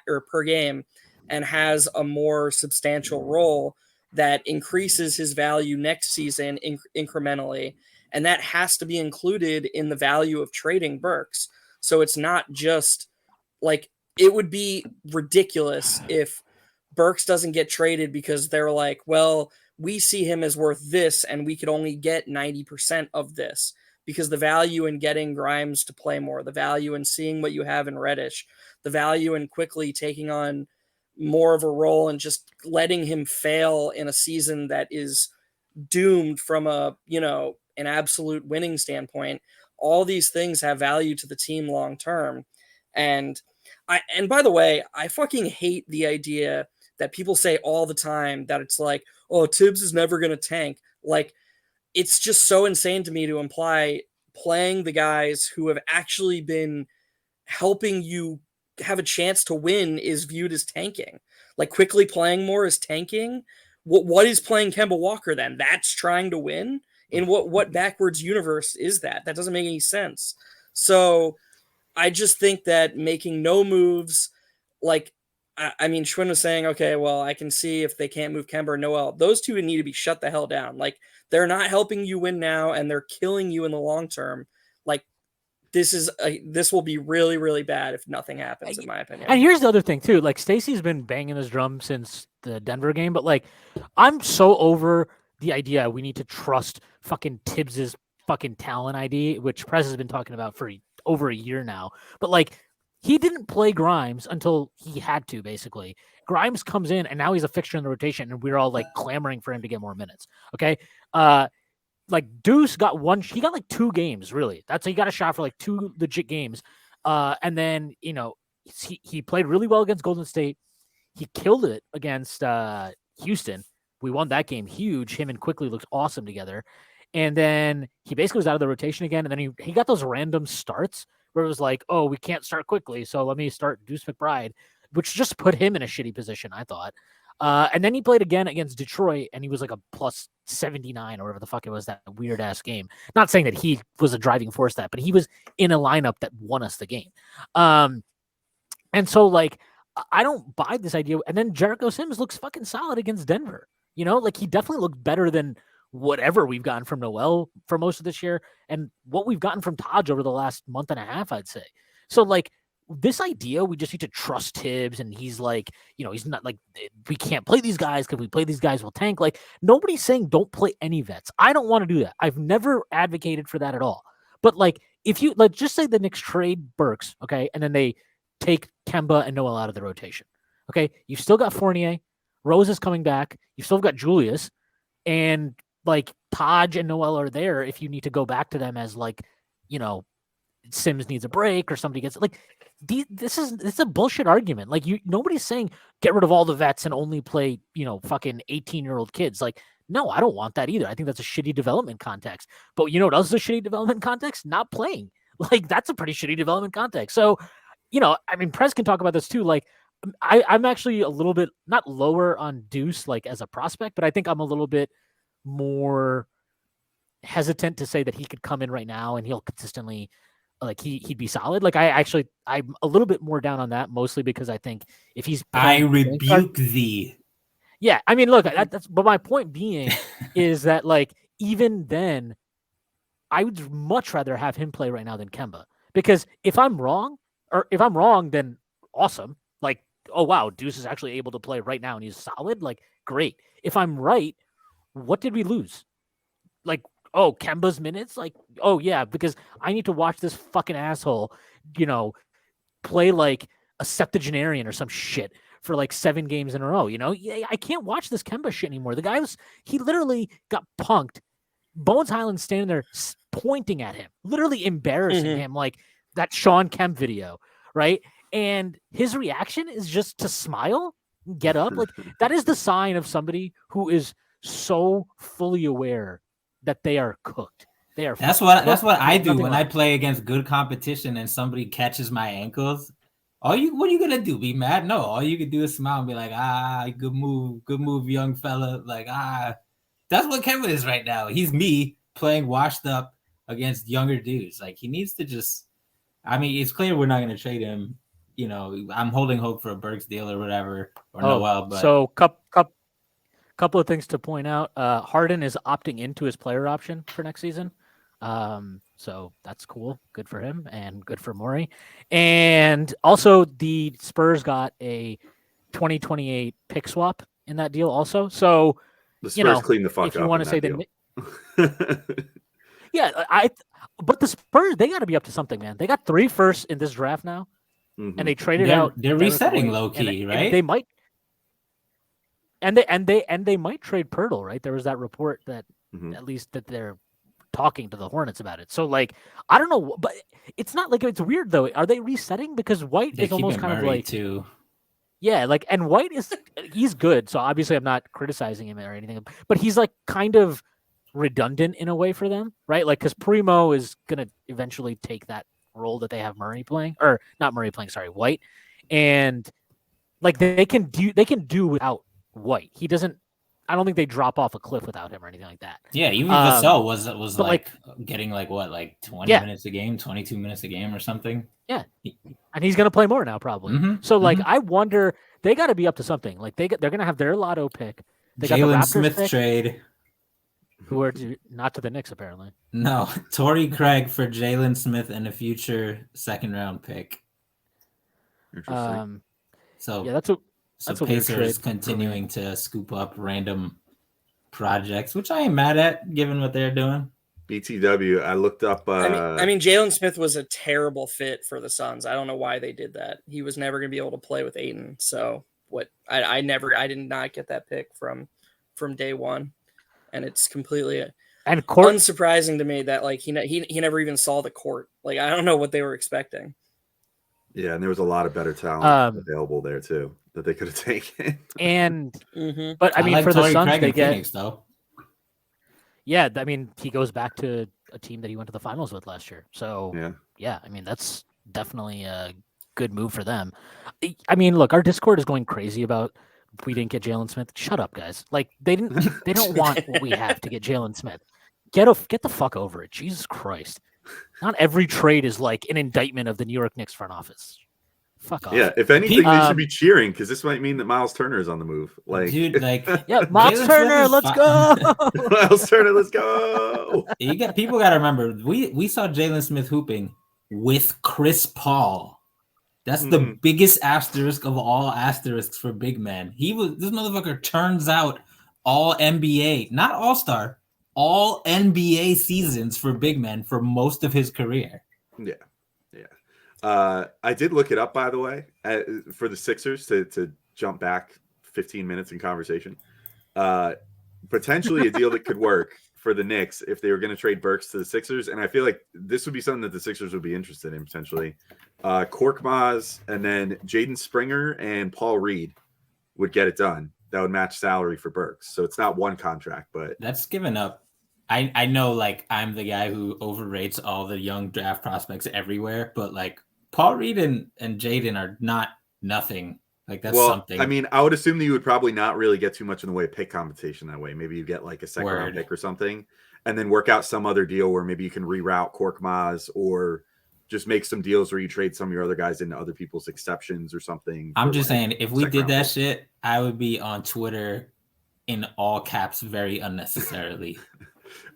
or per game and has a more substantial role that increases his value next season incrementally. And that has to be included in the value of trading Burks. So it's not just like, it would be ridiculous if Burks doesn't get traded because they're like, well, we see him as worth this and we could only get 90% of this, because the value in getting Grimes to play more, the value in seeing what you have in Reddish, the value in quickly taking on more of a role and just letting him fail in a season that is doomed from an absolute winning standpoint. All these things have value to the team long term. And by the way, I fucking hate the idea that people say all the time that it's like, oh, Tibbs is never going to tank. Like, it's just so insane to me to imply playing the guys who have actually been helping you have a chance to win is viewed as tanking. Like, quickly playing more is tanking. What is playing Kemba Walker then? That's trying to win? In what backwards universe is that? That doesn't make any sense. So I just think that making no moves, like, I mean, Shwin was saying, okay, well, I can see if they can't move Kemba or Noel. Those two need to be shut the hell down. Like, they're not helping you win now, and they're killing you in the long term. Like, this will be really, really bad if nothing happens, in my opinion. And here's the other thing too. Like, Stacey's been banging this drum since the Denver game, but like, I'm so over the idea we need to trust fucking Tibbs's fucking talent ID, which Prez has been talking about for over a year now. But like, he didn't play Grimes until he had to, basically. Grimes comes in, and now he's a fixture in the rotation, and we're all like clamoring for him to get more minutes. Okay. Like, Deuce got he got like 2 games, really. He got a shot for like 2 legit games. And then, you know, he played really well against Golden State. He killed it against Houston. We won that game huge. Him and Quickly looked awesome together. And then he basically was out of the rotation again. And then he got those random starts where it was like, oh, we can't start Quickly, so let me start Deuce McBride, which just put him in a shitty position, I thought. And then he played again against Detroit, and he was like a plus 79 or whatever the fuck it was, that weird-ass game. Not saying that he was a driving force but he was in a lineup that won us the game. And so, like, I don't buy this idea. And then Jericho Sims looks fucking solid against Denver. You know, like, he definitely looked better than whatever we've gotten from Noel for most of this year and what we've gotten from Taj over the last month and a half, I'd say. So, like, this idea, we just need to trust Tibbs, and he's like, you know, he's not like, we can't play these guys because we play these guys, we'll tank. Like, nobody's saying don't play any vets. I don't want to do that. I've never advocated for that at all. But, like, if you, like, just say the Knicks trade Burks, okay, and then they take Kemba and Noel out of the rotation, okay, you've still got Fournier, Rose is coming back, you've still got Julius, and, like, Taj and Noel are there if you need to go back to them as, like, you know, Sims needs a break or somebody gets, like, it's a bullshit argument. Like, nobody's saying get rid of all the vets and only play, you know, fucking 18-year-old kids. Like, no, I don't want that either. I think that's a shitty development context. But you know what else is a shitty development context? Not playing. Like, that's a pretty shitty development context. So, you know, I mean, Prez can talk about this too. Like, I'm actually a little bit not lower on Deuce, like, as a prospect, but I think I'm a little bit more hesitant to say that he could come in right now and he'll consistently, like, he'd be solid. Like, I'm a little bit more down on that, mostly because I think if he's I rebuke thee. Yeah, I mean, look, but my point being is that, like, even then, I would much rather have him play right now than Kemba, because if I'm wrong, then awesome. Like, oh wow, Deuce is actually able to play right now and he's solid. Like, great. If I'm right, what did we lose? Like, oh, Kemba's minutes? Like, oh, yeah, because I need to watch this fucking asshole, you know, play like a septuagenarian or some shit for like 7 games in a row, you know? I can't watch this Kemba shit anymore. The guy he literally got punked. Bones Highland standing there pointing at him, literally embarrassing him, like that Sean Kemp video, right? And his reaction is just to smile, get up. Like, that is the sign of somebody who is so fully aware that they are cooked. That's what I do when I play against good competition and somebody catches my ankles. What are you gonna do? Be mad? No, all you can do is smile and be like, good move, young fella. Like, that's what Kevin is right now. He's me playing washed up against younger dudes. Like, he needs to just, I mean, it's clear we're not gonna trade him. You know, I'm holding hope for a Burks deal or whatever, or Noel. But so couple of things to point out. Harden is opting into his player option for next season. So that's cool. Good for him and good for Morey. And also the Spurs got a 2028 pick swap in that deal also. So the Spurs clean the fuck up. If you want to say that, yeah, but the Spurs, they got to be up to something, man. They got 3 firsts in this draft now, and they traded out. They're resetting low key, right? And they might. And they might trade Pirtle, right? There was that report that at least that they're talking to the Hornets about it. So, like, I don't know, but it's not like, it's weird though. Are they resetting because White is almost kind of like too. Yeah, like, and White he's good, so obviously I'm not criticizing him or anything, but he's like kind of redundant in a way for them, right? Like, because Primo is gonna eventually take that role that they have Murray playing, or not Murray playing, sorry, White, and like they can do without White. He doesn't. I don't think they drop off a cliff without him or anything like that. Yeah, even Vassell was but, like getting like 20 minutes a game, 22 minutes a game or something. Yeah, and he's gonna play more now probably. Mhm, So like, I wonder, they got to be up to something. Like they're gonna have their lotto pick. They got the Jalen Raptors Smith pick, trade. who are not to the Knicks apparently. No, Torrey Craig for Jalen Smith and a future second round pick. Interesting. So Yeah, that's a weird Pacers trade. continuing to scoop up random projects, which I ain't mad at given what they're doing. BTW, I looked up. I mean, Jalen Smith was a terrible fit for the Suns. I don't know why they did that. He was never going to be able to play with Ayton. So I did not get that pick from day one, and it's completely unsurprising to me that like he never even saw the court. Like I don't know what they were expecting. Yeah, and there was a lot of better talent available there too that they could have taken. And but I mean, like for the Torrey Suns, Craig they in get Phoenix, though. Yeah, I mean, he goes back to a team that he went to the finals with last year. So yeah, I mean, that's definitely a good move for them. I mean, look, our Discord is going crazy about we didn't get Jalen Smith. Shut up, guys. Like they don't want what we have to get Jalen Smith. Get the fuck over it. Jesus Christ. Not every trade is like an indictment of the New York Knicks front office. Fuck off. Yeah, if anything, they should be cheering because this might mean that Miles Turner is on the move. Like, dude, like, yeah, Miles Turner, let's go. Miles Turner, let's go. People got to remember, we saw Jalen Smith hooping with Chris Paul. That's the biggest asterisk of all asterisks for big man. This motherfucker turns out all NBA, not all star, all NBA seasons for big men for most of his career. Yeah. I did look it up, by the way, for the Sixers to jump back 15 minutes in conversation. Potentially a deal that could work for the Knicks if they were going to trade Burks to the Sixers. And I feel like this would be something that the Sixers would be interested in potentially. Korkmaz and then Jaden Springer and Paul Reed would get it done. That would match salary for Burks. So it's not one contract, but that's given up. I know, like, I'm the guy who overrates all the young draft prospects everywhere, but like Paul Reed and Jaden are not nothing. Like that's something. I mean, I would assume that you would probably not really get too much in the way of pick compensation that way. Maybe you get like a second round pick or something, and then work out some other deal where maybe you can reroute Korkmaz or just make some deals where you trade some of your other guys into other people's exceptions or something. I'm just saying, if we did that shit, I would be on Twitter in all caps very unnecessarily.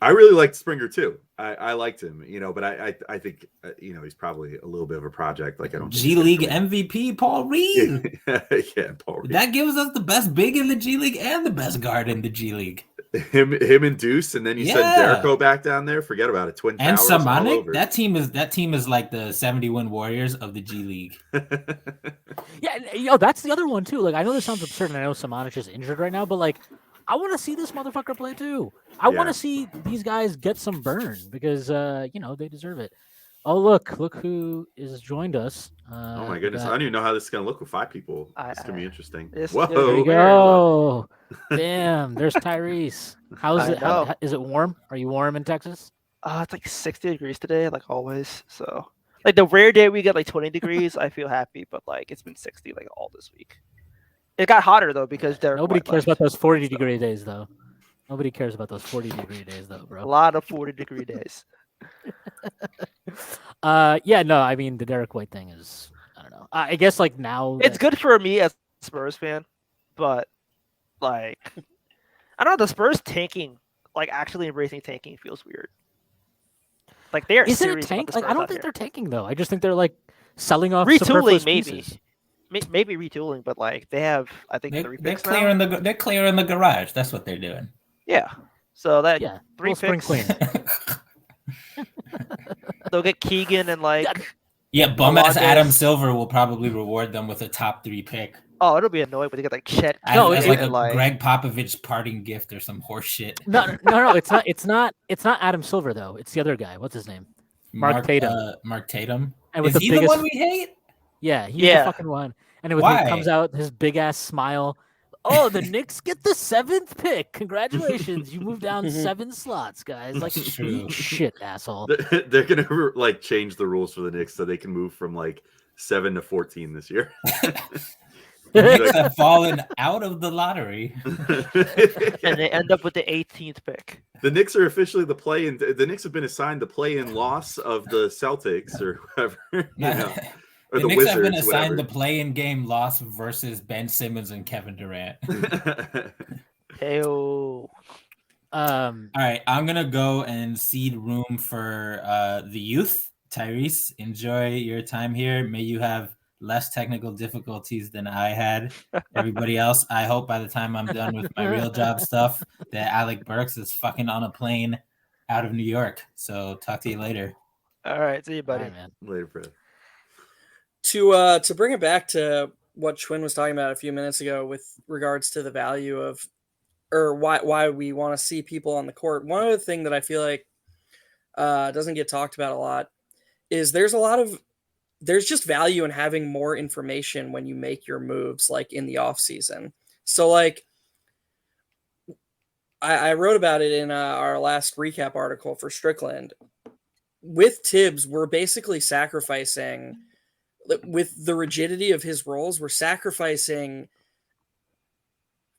I really liked Springer too. I liked him, but I think he's probably a little bit of a project. Like I don't G League MVP Paul Reed. Yeah, Paul Reed. That gives us the best big in the G League and the best guard in the G League. Him and Deuce, and then you send Jericho back down there. Forget about it. Twin and Towers. Samanic. That team is like the 70-win Warriors of the G League. Yeah, that's the other one too. Like I know this sounds absurd, and I know Samanic is injured right now, but like I want to see this motherfucker play too. I want to see these guys get some burn because they deserve it. Oh look who is joined us. Oh my goodness, I don't even know how this is gonna look with 5 people. It's gonna be interesting. Whoa, there you go. Damn, there's Tyrese. How's it? Is it warm? Are you warm in Texas? It's like 60 degrees today, like always. So like the rare day we get like 20 degrees, I feel happy, but like it's been 60 like all this week. It got hotter though because nobody cares about those 40-degree days though. Nobody cares about those 40-degree days though, bro. A lot of 40-degree days. I mean the Derek White thing is, I don't know. I guess like now it's good for me as a Spurs fan, but like I don't know, the Spurs tanking, like actually embracing tanking feels weird. Like they are Is it serious a tank? about the Like I don't think they're tanking though. I just think they're like selling off retooling, pieces. Maybe retooling, but like they have, I think they're clearing the garage. That's what they're doing. Yeah. So that 3 spring picks. clean. They'll get Keegan and like bum ass Adam Silver will probably reward them with a top 3 pick. Oh, it'll be annoying when they get like Chet. As like a Greg Popovich parting gift or some horse shit. No, it's not Adam Silver though. It's the other guy. What's his name? Mark Tatum. Mark Tatum. And with Is he the one we hate? Yeah, he's the fucking one. And he comes out his big ass smile. Oh, the Knicks get the 7th pick. Congratulations. You moved down 7 slots, guys. Like, eat shit, asshole. They're going to like change the rules for the Knicks so they can move from like 7 to 14 this year. The Knicks have fallen out of the lottery. And they end up with the 18th pick. The Knicks are officially the play-in. The Knicks have been assigned the play-in loss of the Celtics or whoever, or the Knicks Wizards, have been assigned whatever. the play-in game loss versus Ben Simmons and Kevin Durant. Heyo. All right, I'm gonna go and cede room for the youth. Tyrese, enjoy your time here. May you have less technical difficulties than I had. Everybody else, I hope by the time I'm done with my real job stuff that Alec Burks is fucking on a plane out of New York. So talk to you later. All right, see you, buddy. All right, man. Later, Prez. To bring it back to what Shwin was talking about a few minutes ago with regards to the value of, or why we want to see people on the court. One other thing that I feel like doesn't get talked about a lot is there's just value in having more information when you make your moves, like in the off season. So like I wrote about it in our last recap article for Strickland. With Tibbs, we're basically sacrificing, with the rigidity of his roles, we're sacrificing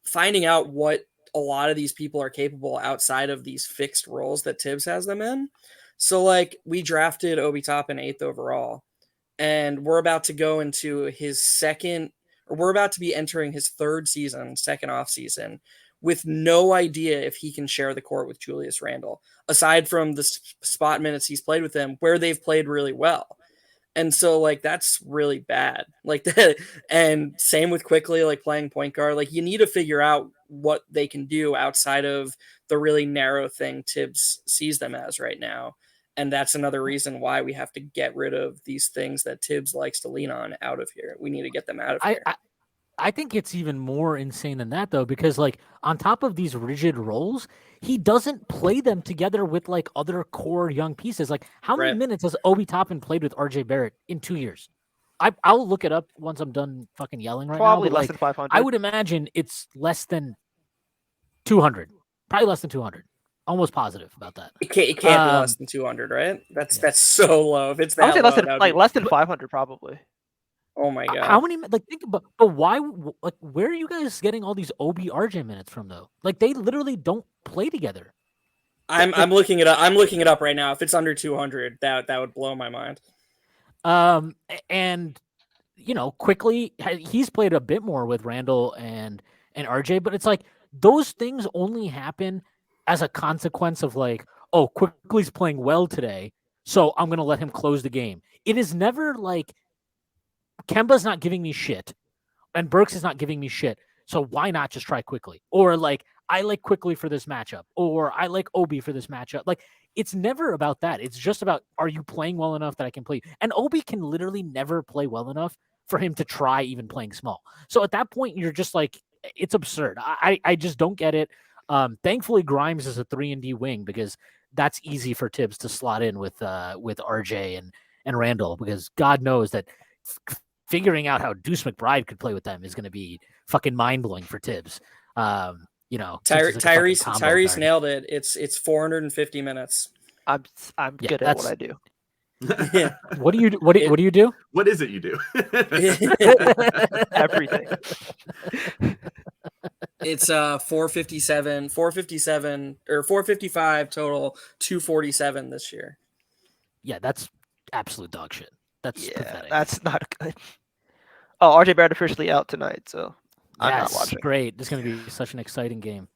finding out what a lot of these people are capable outside of these fixed roles that Tibbs has them in. So like we drafted Obi Toppin 8th overall, and we're about to go into his we're about to be entering his 3rd season, second off season, with no idea if he can share the court with Julius Randle, aside from the spot minutes he's played with him, where they've played really well. And so, like, that's really bad. Like that, and same with Quickly, like playing point guard. Like, you need to figure out what they can do outside of the really narrow thing Tibbs sees them as right now. And that's another reason why we have to get rid of these things that Tibbs likes to lean on out of here. We need to get them out of here. I think it's even more insane than that, though, because like on top of these rigid roles, he doesn't play them together with like other core young pieces. Like how many minutes has Obi Toppin played with RJ Barrett in 2 years? I'll look it up once I'm done fucking yelling right now. Probably less than 500. I would imagine it's less than 200. Probably less than 200. Almost positive about that. It can't be less than 200, right? That's so low. If it's that I would say low, less than 500 probably. Oh my god! How many? Like, think about, but why? Like, where are you guys getting all these OB RJ minutes from, though? Like, they literally don't play together. I'm looking it up. I'm looking it up right now. If it's under 200, that would blow my mind. And Quickly, he's played a bit more with Randall and RJ, but it's like those things only happen as a consequence of like, oh, Quickly's playing well today, so I'm gonna let him close the game. It is never like Kemba's not giving me shit, and Burks is not giving me shit, so why not just try Quickly? Or like, I like Quickly for this matchup, or I like Obi for this matchup. Like, it's never about that. It's just about, are you playing well enough that I can play? And Obi can literally never play well enough for him to try even playing small. So at that point, you're just like, it's absurd. I just don't get it. Thankfully, Grimes is a 3-and-D wing because that's easy for Tibbs to slot in with RJ and Randall, because God knows that figuring out how Deuce McBride could play with them is going to be fucking mind-blowing for Tibbs. Tyrese nailed it. It's 450 minutes. I'm good at what I do. Yeah. What do you do? What do you do? What is it you do? Everything. It's 457 or 455 total, 247 this year. Yeah, that's absolute dog shit. That's pathetic. That's not good. Oh, RJ Barrett officially out tonight, so I'm not watching. Great. This is going to be such an exciting game.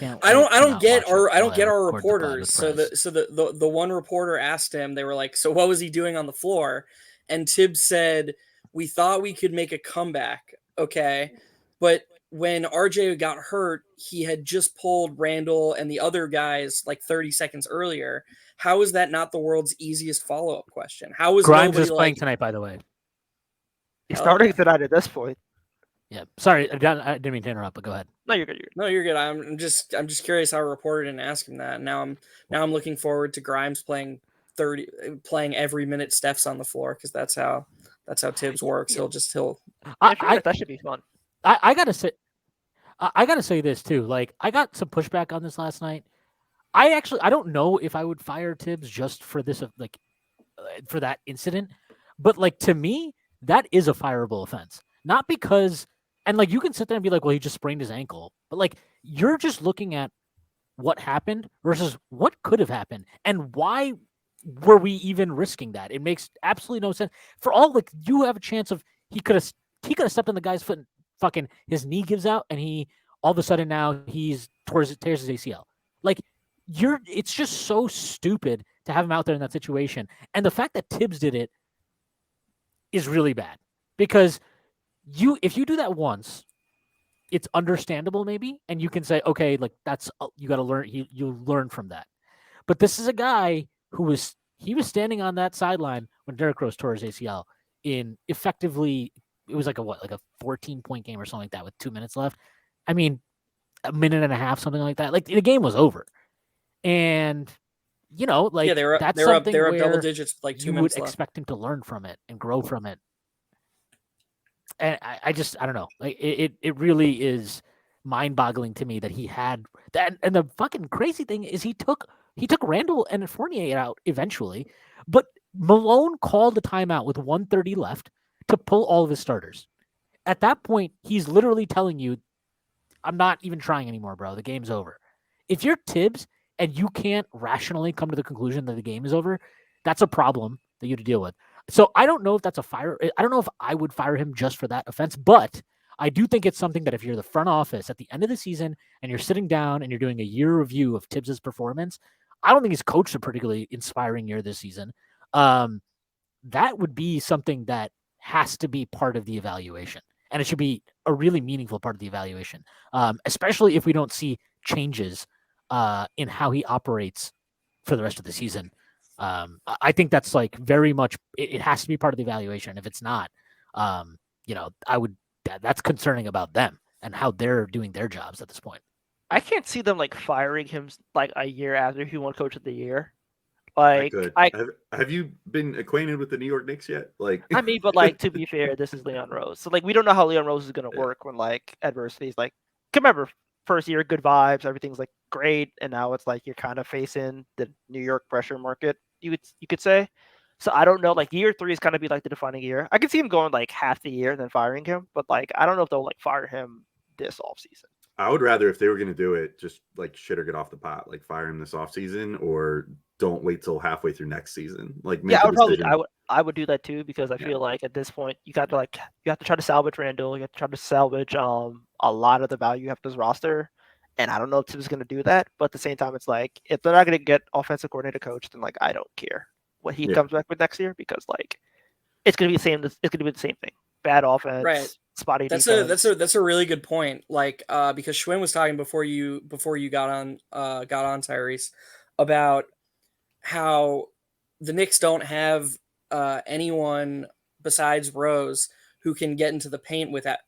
I don't get our reporters. So the one reporter asked him, they were like, so what was he doing on the floor? And Tibbs said, we thought we could make a comeback. Okay. But when RJ got hurt, he had just pulled Randall and the other guys like 30 seconds earlier. How is that not the world's easiest follow-up question? How is Grimes is playing tonight, by the way? He's starting tonight at this point. Yeah. Sorry, I didn't mean to interrupt, but go ahead. No, you're good. No, you're good. I'm just curious how a reporter didn't ask him that. Now I'm looking forward to Grimes playing every minute Steph's on the floor, because that's how That's how Tibbs works. He'll I feel like that should be fun. I gotta say, I gotta say this too. Like, I got some pushback on this last night. I don't know if I would fire Tibbs just for this, like, for that incident, but like, to me, that is a fireable offense. Not because, and like, you can sit there and be like, well, he just sprained his ankle, but like, you're just looking at what happened versus what could have happened, and why were we even risking that? It makes absolutely no sense. For all, like, you have a chance of he could have stepped on the guy's foot and fucking his knee gives out, and he all of a sudden now tears his ACL. Like, it's just so stupid to have him out there in that situation. And the fact that Tibbs did it is really bad, because if you do that once, it's understandable maybe, and you can say, okay, like, that's, you got to learn, you learn from that. But this is a guy who was standing on that sideline when Derrick Rose tore his ACL in effectively, it was like a 14-point game or something like that with 2 minutes left. I mean, a minute and a half, something like that. Like, the game was over. And, you know, like, yeah, they're that's up something double where digits, like 2 you would minutes left. expect him to learn from it and grow from it. And I don't know. Like, it really is mind-boggling to me that he had that. And the fucking crazy thing is he took Randall and Fournier out eventually, but Malone called a timeout with 1:30 left to pull all of his starters. At that point, he's literally telling you, I'm not even trying anymore, bro. The game's over. If you're Tibbs and you can't rationally come to the conclusion that the game is over, that's a problem that you have to deal with. So I don't know if that's a fire. I don't know if I would fire him just for that offense, but I do think it's something that if you're the front office at the end of the season and you're sitting down and you're doing a year review of Tibbs's performance, I don't think he's coached a particularly inspiring year this season. That would be something that has to be part of the evaluation, and it should be a really meaningful part of the evaluation, especially if we don't see changes in how he operates for the rest of the season. I think that's like very much, it has to be part of the evaluation. If it's not, you know, that's concerning about them and how they're doing their jobs at this point. I can't see them like firing him like a year after he won Coach of the Year. Like, have you been acquainted with the New York Knicks yet? Like, I mean, but like, to be fair, this is Leon Rose, so like, we don't know how Leon Rose is gonna work when like adversity's like. Remember, first year, good vibes, everything's like great, and now it's like you're kind of facing the New York pressure market. You could say. So I don't know. Like, year 3 is kind of be like the defining year. I could see him going like half the year and then firing him, but like, I don't know if they'll like fire him this offseason. I would rather, if they were going to do it, just like shit or get off the pot, like fire him this offseason, or don't wait till halfway through next season. Like, make I would do that too, because I feel like at this point you have to try to salvage Randall, you have to try to salvage a lot of the value you have to this roster. And I don't know if Tibbs is going to do that, but at the same time, it's like, if they're not going to get offensive coordinator coach, then like, I don't care what he comes back with next year, because like, it's going to be the same. It's going to be the same thing. Bad offense, right? Spotty defense. That's a really good point. Like, because Shwin was talking before you got on Tyrese, about how the Knicks don't have anyone besides Rose who can get into the paint without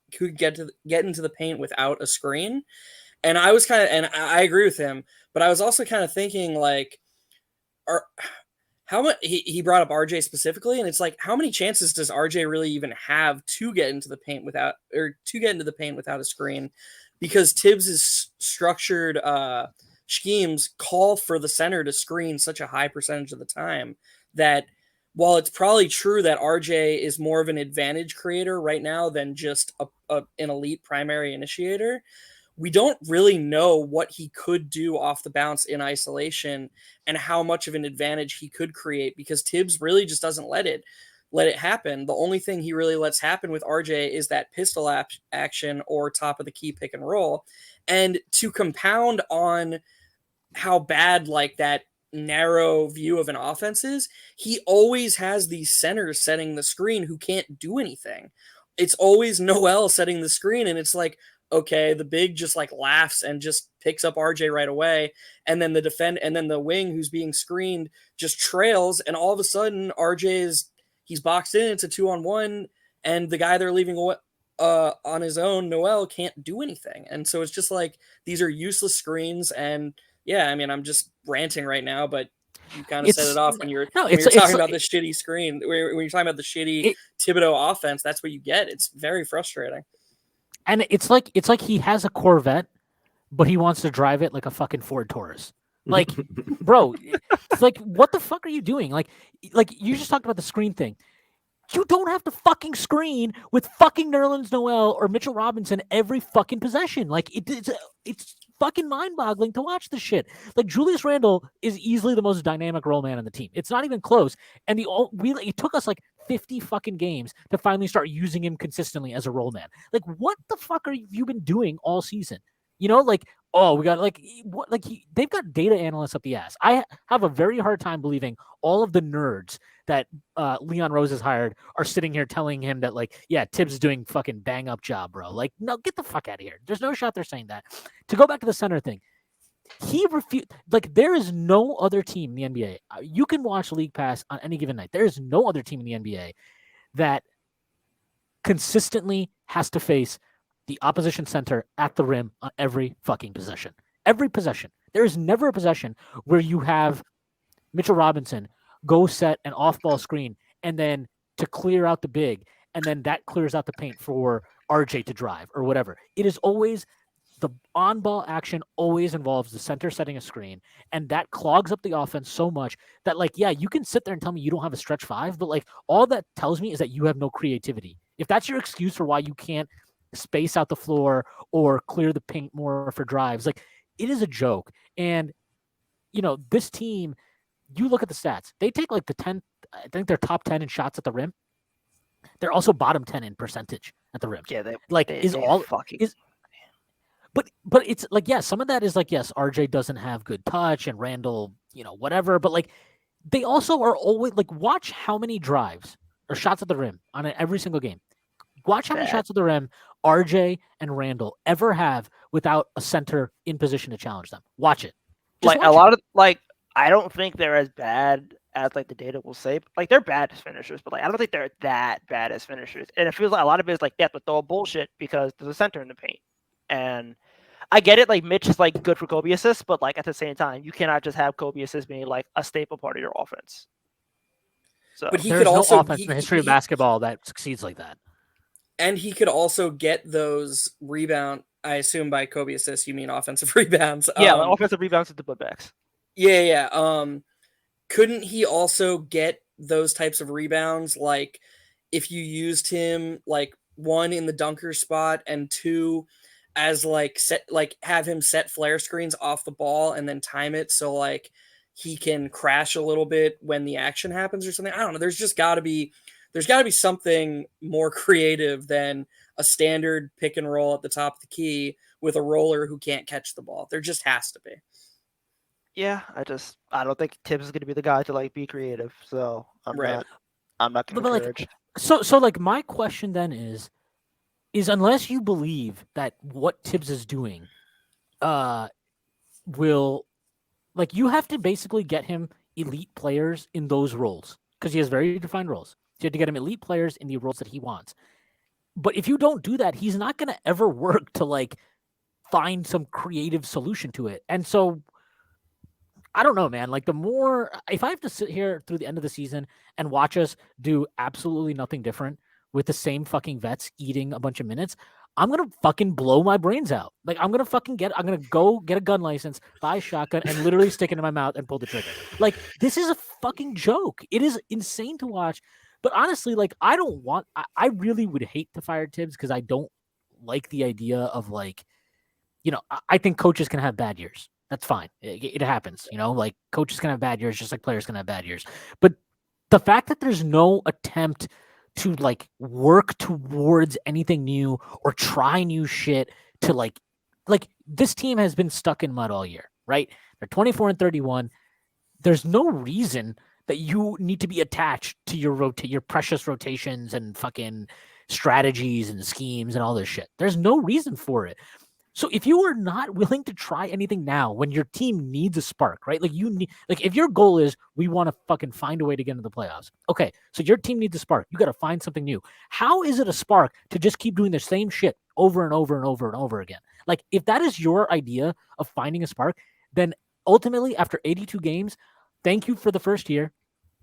a screen. And I was and I agree with him, but I was also kind of thinking like, how much he brought up RJ specifically, and it's like, how many chances does RJ really even have to get into the paint without a screen? Because Tibbs's structured schemes call for the center to screen such a high percentage of the time that, while it's probably true that RJ is more of an advantage creator right now than just an elite primary initiator, we don't really know what he could do off the bounce in isolation and how much of an advantage he could create, because Tibbs really just doesn't let it happen. The only thing he really lets happen with RJ is that pistol action or top of the key pick and roll. And to compound on how bad like that narrow view of an offense is, he always has these centers setting the screen who can't do anything. It's always Noel setting the screen, and it's like, okay, the big just like laughs and just picks up RJ right away. And then the wing who's being screened just trails. And all of a sudden he's boxed in. It's a 2-on-1, and the guy they're leaving on his own, Noel, can't do anything. And so it's just like, these are useless screens. And yeah, I mean, I'm just ranting right now, but you kind of set It's- it off when you're no, when it's- you're it's talking like- about the shitty screen. When you're talking about the shitty It- Thibodeau offense, that's what you get. It's very frustrating. And it's like he has a Corvette, but he wants to drive it like a fucking Ford Taurus. Like, bro, it's like, what the fuck are you doing? Like you just talked about the screen thing. You don't have to fucking screen with fucking Nerlens Noel or Mitchell Robinson every fucking possession. Like, it's fucking mind-boggling to watch this shit. Like, Julius Randle is easily the most dynamic role man on the team. It's not even close. And it took us like 50 fucking games to finally start using him consistently as a role man. Like, what the fuck have you been doing all season? You know, like, oh, we got they've got data analysts up the ass. I have a very hard time believing all of the nerds that Leon Rose has hired are sitting here telling him that, like, yeah, Tibbs is doing fucking bang up job, bro. Like, no, get the fuck out of here. There's no shot they're saying that. To go back to the center thing, he refused. Like, there is no other team in the NBA. You can watch League Pass on any given night. There is no other team in the NBA that consistently has to face the opposition center at the rim on every fucking possession. Every possession. There is never a possession where you have Mitchell Robinson go set an off-ball screen and then to clear out the big, and then that clears out the paint for RJ to drive or whatever. It is always the on-ball action always involves the center setting a screen, and that clogs up the offense so much that, like, yeah, you can sit there and tell me you don't have a stretch five, but, like, all that tells me is that you have no creativity. If that's your excuse for why you can't space out the floor or clear the paint more for drives, like, it is a joke. And, you know, this team, you look at the stats, they take like the 10, I think they're top 10 in shots at the rim. They're also bottom 10 in percentage at the rim. Yeah, But it's like, yeah, some of that is like, yes, RJ doesn't have good touch and Randall, you know, whatever. But, like, they also are always, like, watch how many drives or shots at the rim on every single game. Watch how many shots at the rim RJ and Randall ever have without a center in position to challenge them. Watch it. Just like, a lot of, like, I don't think they're as bad as, like, the data will say. Like, they're bad as finishers, but, like, I don't think they're that bad as finishers. And it feels like a lot of it is like they have to throw bullshit because there's a center in the paint. And I get it, like, Mitch is, like, good for Kobe assists, but, like, at the same time, you cannot just have Kobe assists being, like, a staple part of your offense. So, But he there's could no also offense in the history of basketball that succeeds like that. And he could also get those rebound. I assume by Kobe assists you mean offensive rebounds. Yeah, offensive rebounds at the putbacks. Yeah. Couldn't he also get those types of rebounds, like, if you used him, like, one in the dunker spot and two as, like, have him set flare screens off the ball and then time it so, like, he can crash a little bit when the action happens or something? I don't know. There's got to be something more creative than a standard pick and roll at the top of the key with a roller who can't catch the ball. There just has to be. Yeah, I don't think Tibbs is going to be the guy to, like, be creative. So I'm not going to encourage. Like, so like, my question then is unless you believe that what Tibbs is doing, will, like, you have to basically get him elite players in those roles because he has very defined roles. So you have to get him elite players in the roles that he wants. But if you don't do that, he's not going to ever work to, like, find some creative solution to it. And so, I don't know, man. Like, the more, if I have to sit here through the end of the season and watch us do absolutely nothing different with the same fucking vets eating a bunch of minutes, I'm going to fucking blow my brains out. Like, I'm going to go get a gun license, buy a shotgun, and literally stick it in my mouth and pull the trigger. Like, this is a fucking joke. It is insane to watch. But honestly, like, I really would hate to fire Tibbs because I don't like the idea of, like, you know, I think coaches can have bad years. That's fine. It happens, you know, like, coaches can have bad years just like players can have bad years. But the fact that there's no attempt to, like, work towards anything new or try new shit to, like this team has been stuck in mud all year, right? They're 24-31. There's no reason that you need to be attached to your precious rotations and fucking strategies and schemes and all this shit. There's no reason for it. So if you are not willing to try anything now when your team needs a spark, right? Like, you need, like, if your goal is we want to fucking find a way to get into the playoffs. Okay, so your team needs a spark. You got to find something new. How is it a spark to just keep doing the same shit over and over and over and over again? Like, if that is your idea of finding a spark, then ultimately after 82 games, thank you for the first year.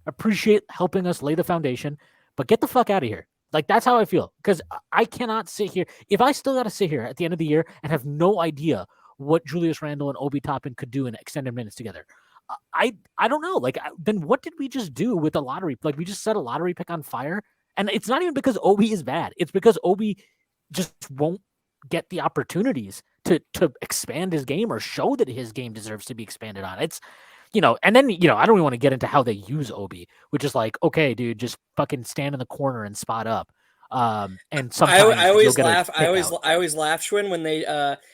Appreciate helping us lay the foundation, but get the fuck out of here. Like, that's how I feel, because I cannot sit here. If I still got to sit here at the end of the year and have no idea what Julius Randle and Obi Toppin could do in extended minutes together, I don't know. Like, then what did we just do with the lottery? Like, we just set a lottery pick on fire, and it's not even because Obi is bad. It's because Obi just won't get the opportunities to expand his game or show that his game deserves to be expanded on. It's, and then, I don't even want to get into how they use Obi, which is like, okay, dude, just fucking stand in the corner and spot up. And sometimes I always you'll get laugh. I always laugh, Schwinn, when they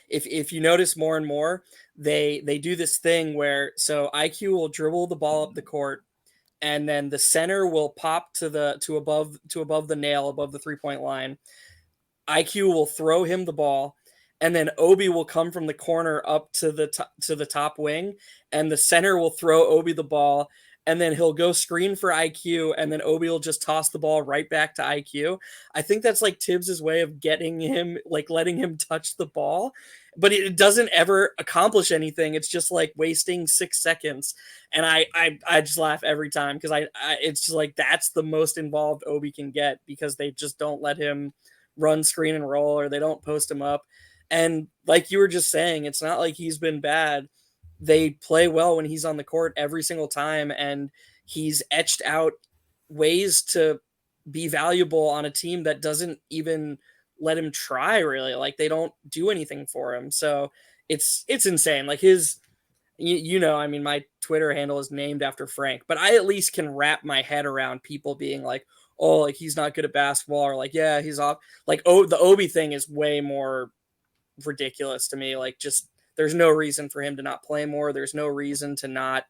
if you notice more and more, they do this thing where IQ will dribble the ball up the court, and then the center will pop to above the nail, above the 3-point line. IQ will throw him the ball, and then Obi will come from the corner up to the top wing, and the center will throw Obi the ball, and then he'll go screen for IQ, and then Obi will just toss the ball right back to IQ. I think that's like Tibbs's way of getting him, like letting him touch the ball, but it doesn't ever accomplish anything. It's just like wasting 6 seconds. And I just laugh every time, because it's just like, that's the most involved Obi can get, because they just don't let him run screen and roll, or they don't post him up. And like you were just saying, it's not like he's been bad. They play well when he's on the court every single time, and he's etched out ways to be valuable on a team that doesn't even let him try, really. Like, they don't do anything for him. So it's insane. Like, his, I mean, my Twitter handle is named after Frank, but I at least can wrap my head around people being like, oh, like, he's not good at basketball, or like, yeah, he's off. Like, the Obi thing is way more ridiculous to me. Like, just, there's no reason for him to not play more. There's no reason to not.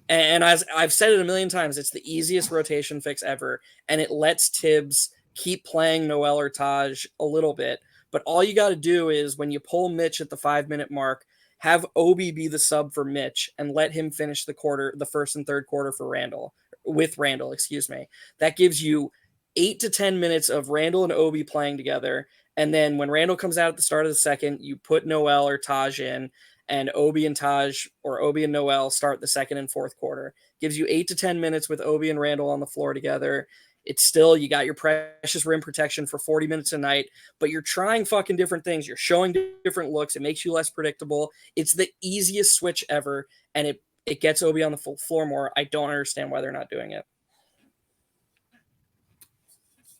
And as I've said it a million times, it's the easiest rotation fix ever, and it lets Tibbs keep playing Noel or Taj a little bit. But all you got to do is, when you pull Mitch at the 5-minute mark, have Obi be the sub for Mitch and let him finish the first and third quarter for Randle. That gives you 8 to 10 minutes of Randle and Obi playing together. And then when Randle comes out at the start of the second, you put Noel or Taj in, and Obi and Taj or Obi and Noel start the second and fourth quarter. Gives you 8 to 10 minutes with Obi and Randle on the floor together. It's still, you got your precious rim protection for 40 minutes a night, but you're trying fucking different things. You're showing different looks. It makes you less predictable. It's the easiest switch ever, and it gets Obi on the floor more. I don't understand why they're not doing it.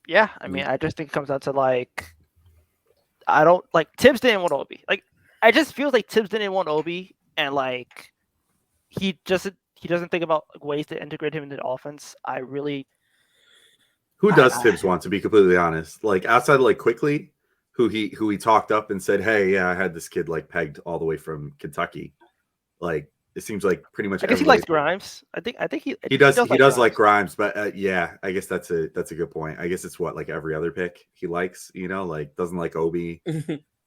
Yeah, I mean, I just think it comes down to, like, I don't, like, Tibbs didn't want Obi. Like, I just feel like Tibbs didn't want Obi, and, like, he doesn't think about, like, ways to integrate him into the offense. Who does Tibbs want, to be completely honest? Like, outside of, like, Quickly, who he talked up and said, hey, yeah, I had this kid, like, pegged all the way from Kentucky. Like, it seems like pretty much. I guess he likes Grimes. I think he does like Grimes, but yeah, I guess that's a good point. I guess it's what, like, every other pick he likes, like, doesn't like Obi.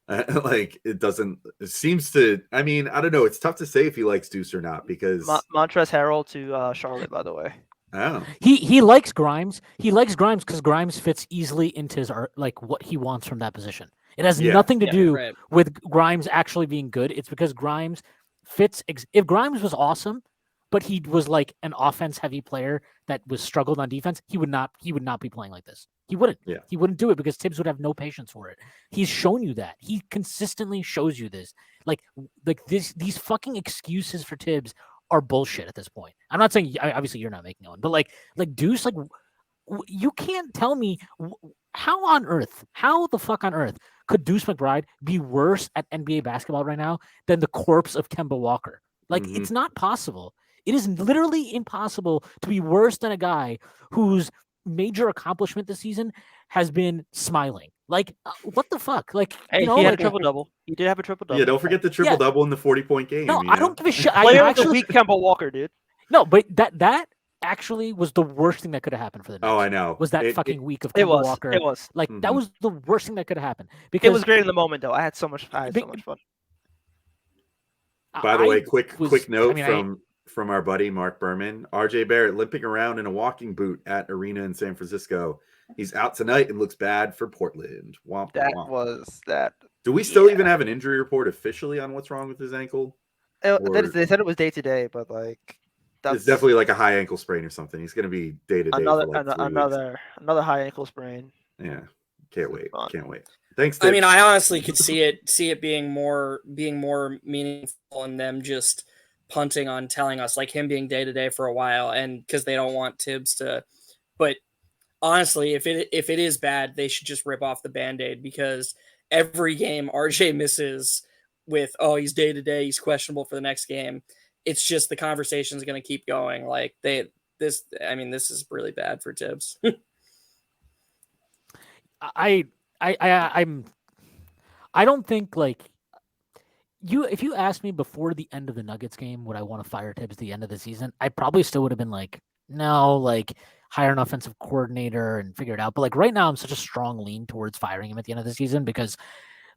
Like, it seems to, I mean, I don't know. It's tough to say if he likes Deuce or not, because Montrezl Harrell to Charlotte, by the way. Oh, he likes Grimes. He likes Grimes because Grimes fits easily into his like what he wants from that position. It has nothing to do with Grimes actually being good. It's because Grimes fits. If Grimes was awesome, but he was like an offense-heavy player that was struggled on defense, he would not be playing like this. He wouldn't. Yeah. He wouldn't do it, because Tibbs would have no patience for it. He's shown you that. He consistently shows you this. Like these fucking excuses for Tibbs are bullshit at this point. I'm not saying, obviously you're not making one, but like Deuce, like, you can't tell me how the fuck on earth could Deuce McBride be worse at NBA basketball right now than the corpse of Kemba Walker? Like, it's not possible. It is literally impossible to be worse than a guy whose major accomplishment this season has been smiling. Like, what the fuck? Like, hey, he had a triple-double. He did have a triple-double. Yeah, don't forget the triple-double in the 40-point game. No, I don't give a shit. Player of the week, Kemba Walker, dude. No, but that actually was the worst thing that could have happened for the Knicks. Oh, I know. Was that fucking week of Kemba Walker? It was. Like, that was the worst thing that could have happened. Because it was great in the moment, though. I had so much fun. By the way, quick note from our buddy Mark Berman. RJ Barrett limping around in a walking boot at arena in San Francisco. He's out tonight and looks bad for Portland. Womp, womp. Was that. Do we still even have an injury report officially on what's wrong with his ankle? They said it was day to day, but like, It's definitely like a high ankle sprain or something. He's going to be day to day for like 3 weeks. Another high ankle sprain. Yeah, can't wait. Fun. Can't wait. Thanks. I mean, I honestly could see it being more meaningful and them just punting on telling us, like him being day to day for a while, and because they don't want Tibbs to. But honestly, if it is bad, they should just rip off the Band-Aid, because every game RJ misses with, oh, he's day to day, he's questionable for the next game. It's just the conversation is going to keep going. Like this is really bad for Tibbs. I don't think, like, if you asked me before the end of the Nuggets game, would I want to fire Tibbs at the end of the season? I probably still would have been like, no, like, hire an offensive coordinator and figure it out. But like right now, I'm such a strong lean towards firing him at the end of the season, because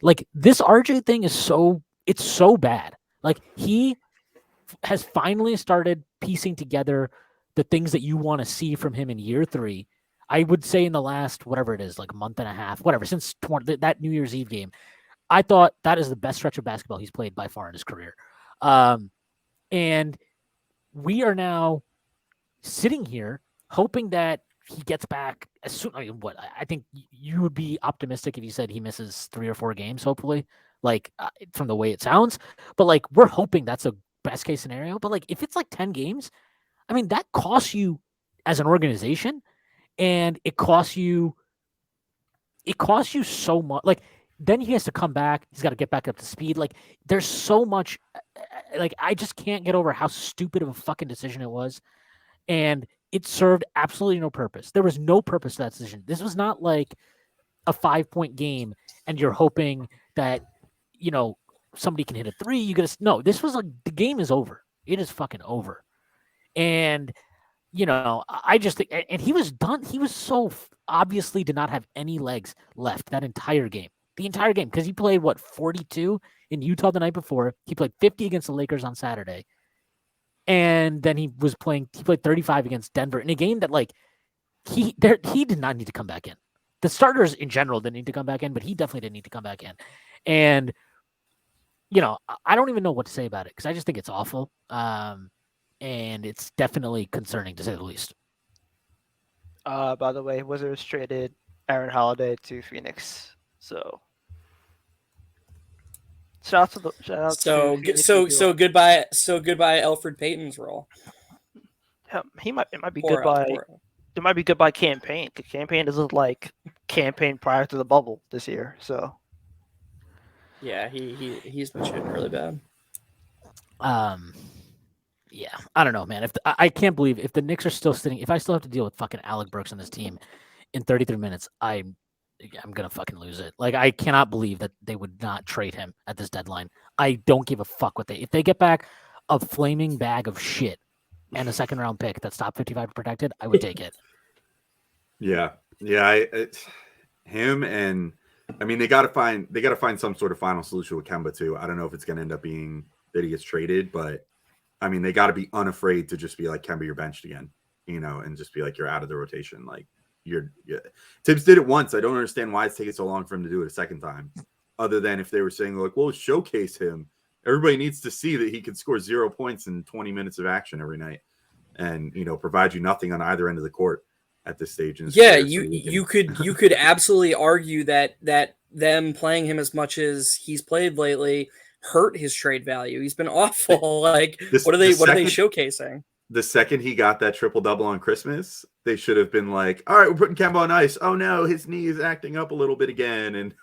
like this RJ thing is it's so bad. Like, he has finally started piecing together the things that you want to see from him in year 3. I would say in the last, whatever it is, like a month and a half, whatever, since that New Year's Eve game, I thought that is the best stretch of basketball he's played by far in his career. And we are now sitting here hoping that he gets back as soon. I mean, I think you would be optimistic if you said he misses 3 or 4 games, hopefully, like from the way it sounds. But like, we're hoping that's a best case scenario. But like, if it's like 10 games, I mean, that costs you as an organization, and it costs you so much. Like, then he has to come back. He's got to get back up to speed. Like, there's so much. Like, I just can't get over how stupid of a fucking decision it was. And it served absolutely no purpose. There was no purpose to that decision. This was not like a 5-point game and you're hoping that, you know, somebody can hit a 3. No, this was like, the game is over. It is fucking over. And, you know, I just think, and he was done. He was so obviously did not have any legs left that entire game. The entire game, because he played, 42 in Utah the night before. He played 50 against the Lakers on Saturday. And then he played 35 against Denver in a game that, like, he did not need to come back in. The starters in general didn't need to come back in, but he definitely didn't need to come back in. And, you know, I don't even know what to say about it, because I just think it's awful. And it's definitely concerning, to say the least. By the way, Wizards traded Aaron Holiday to Phoenix. So shout out So goodbye Elfrid Payton's role. Yeah, it might be goodbye. It might be goodbye campaign. The campaign doesn't like campaign prior to the bubble this year. So yeah, he's been shooting really bad. Yeah, I don't know, man. I can't believe if the Knicks are still sitting, if I still have to deal with fucking Alec Burks on this team in 33 minutes, I'm gonna fucking lose it. Like, I cannot believe that they would not trade him at this deadline. I don't give a fuck if they get back a flaming bag of shit and a second round pick that's top 55 protected, I would take it. Yeah. Him, and I mean, they gotta find some sort of final solution with Kemba too. I don't know if it's gonna end up being that he gets traded, but I mean, they got to be unafraid to just be like, Kemba, you're benched again, you know, and just be like, you're out of the rotation. Like, Tibbs did it once. I don't understand why it's taking so long for him to do it a second time, other than if they were saying, like, well, showcase him. Everybody needs to see that he can score 0 points in 20 minutes of action every night, and, you know, provide you nothing on either end of the court at this stage. Yeah, you could absolutely argue that them playing him as much as he's played lately hurt his trade value. He's been awful. Like, what are they showcasing? The second he got that triple-double on Christmas, they should have been like, all right, we're putting Kemba on ice. Oh no, his knee is acting up a little bit again, and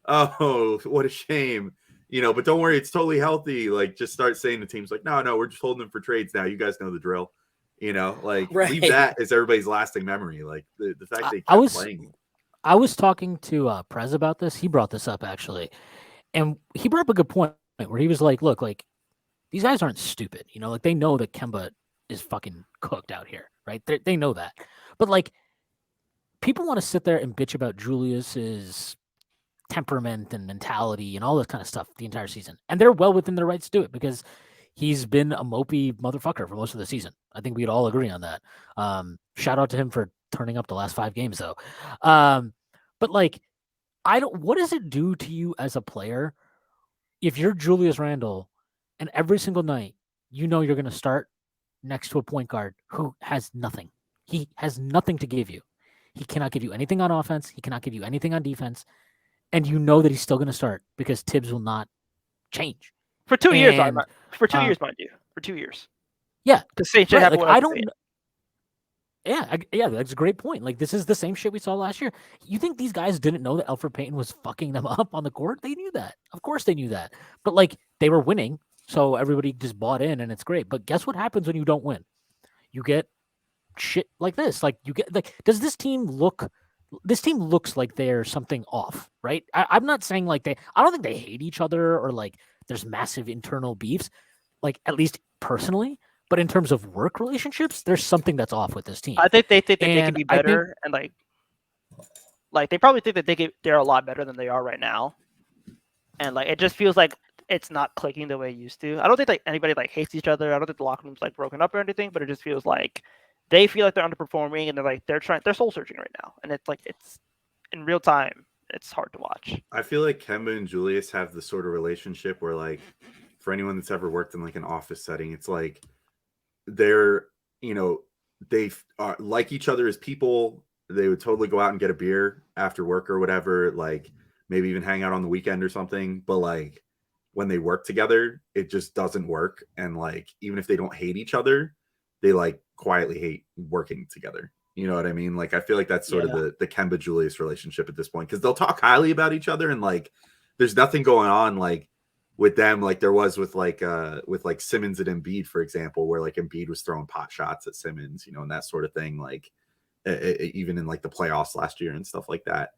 oh, what a shame. You know, but don't worry, it's totally healthy. Like, just start saying to teams like, no, we're just holding him for trades now. You guys know the drill. You know, like, leave that as everybody's lasting memory. Like, the fact they kept playing. I was talking to Prez about this. He brought this up, actually. And he brought up a good point where he was like, look, like, these guys aren't stupid. You know, like, they know that Kemba is fucking cooked out here, right? They know that. But, like, people want to sit there and bitch about Julius's temperament and mentality and all this kind of stuff the entire season. And they're well within their rights to do it, because he's been a mopey motherfucker for most of the season. I think we'd all agree on that. Shout out to him for turning up the last 5 games, though. But, like, what does it do to you as a player if you're Julius Randle and every single night you know you're going to start next to a point guard who has nothing. He has nothing to give you. He cannot give you anything on offense. He cannot give you anything on defense. And you know that he's still going to start because Tibbs will not change. For 2 years, And, for 2 years, mind you. For 2 years. Yeah. The same shit Right, happened like, when I don't. Yeah, that's a great point. Like, this is the same shit we saw last year. You think these guys didn't know that Elfrid Payton was fucking them up on the court? They knew that. Of course they knew that. But, like, they were winning, so everybody just bought in, and it's great. But guess what happens when you don't win? You get shit like this. Like, you get, like, does this team look... This team looks like they're something off, right? I'm not saying, like, I don't think they hate each other or, like, there's massive internal beefs, like, at least personally. But in terms of work relationships, there's something that's off with this team. I think they think that they can be better, and like they probably think that they're a lot better than they are right now, and like it just feels like it's not clicking the way it used to. I don't think like anybody like hates each other. I don't think the locker room's like broken up or anything, but it just feels like they feel like they're underperforming, and they're soul searching right now, and it's like it's in real time. It's hard to watch. I feel like Kemba and Julius have the sort of relationship where, like, for anyone that's ever worked in like an office setting, it's like they're, you know, they are like each other as people. They would totally go out and get a beer after work or whatever, like maybe even hang out on the weekend or something. But like when they work together, it just doesn't work. And like, even if they don't hate each other, they like quietly hate working together. You know what I mean? Like, I feel like that's sort of the Kemba Julius relationship at this point, because they'll talk highly about each other, and like there's nothing going on like with them like there was with like Simmons and Embiid, for example, where like Embiid was throwing pot shots at Simmons, you know, and that sort of thing, like even in like the playoffs last year and stuff like that.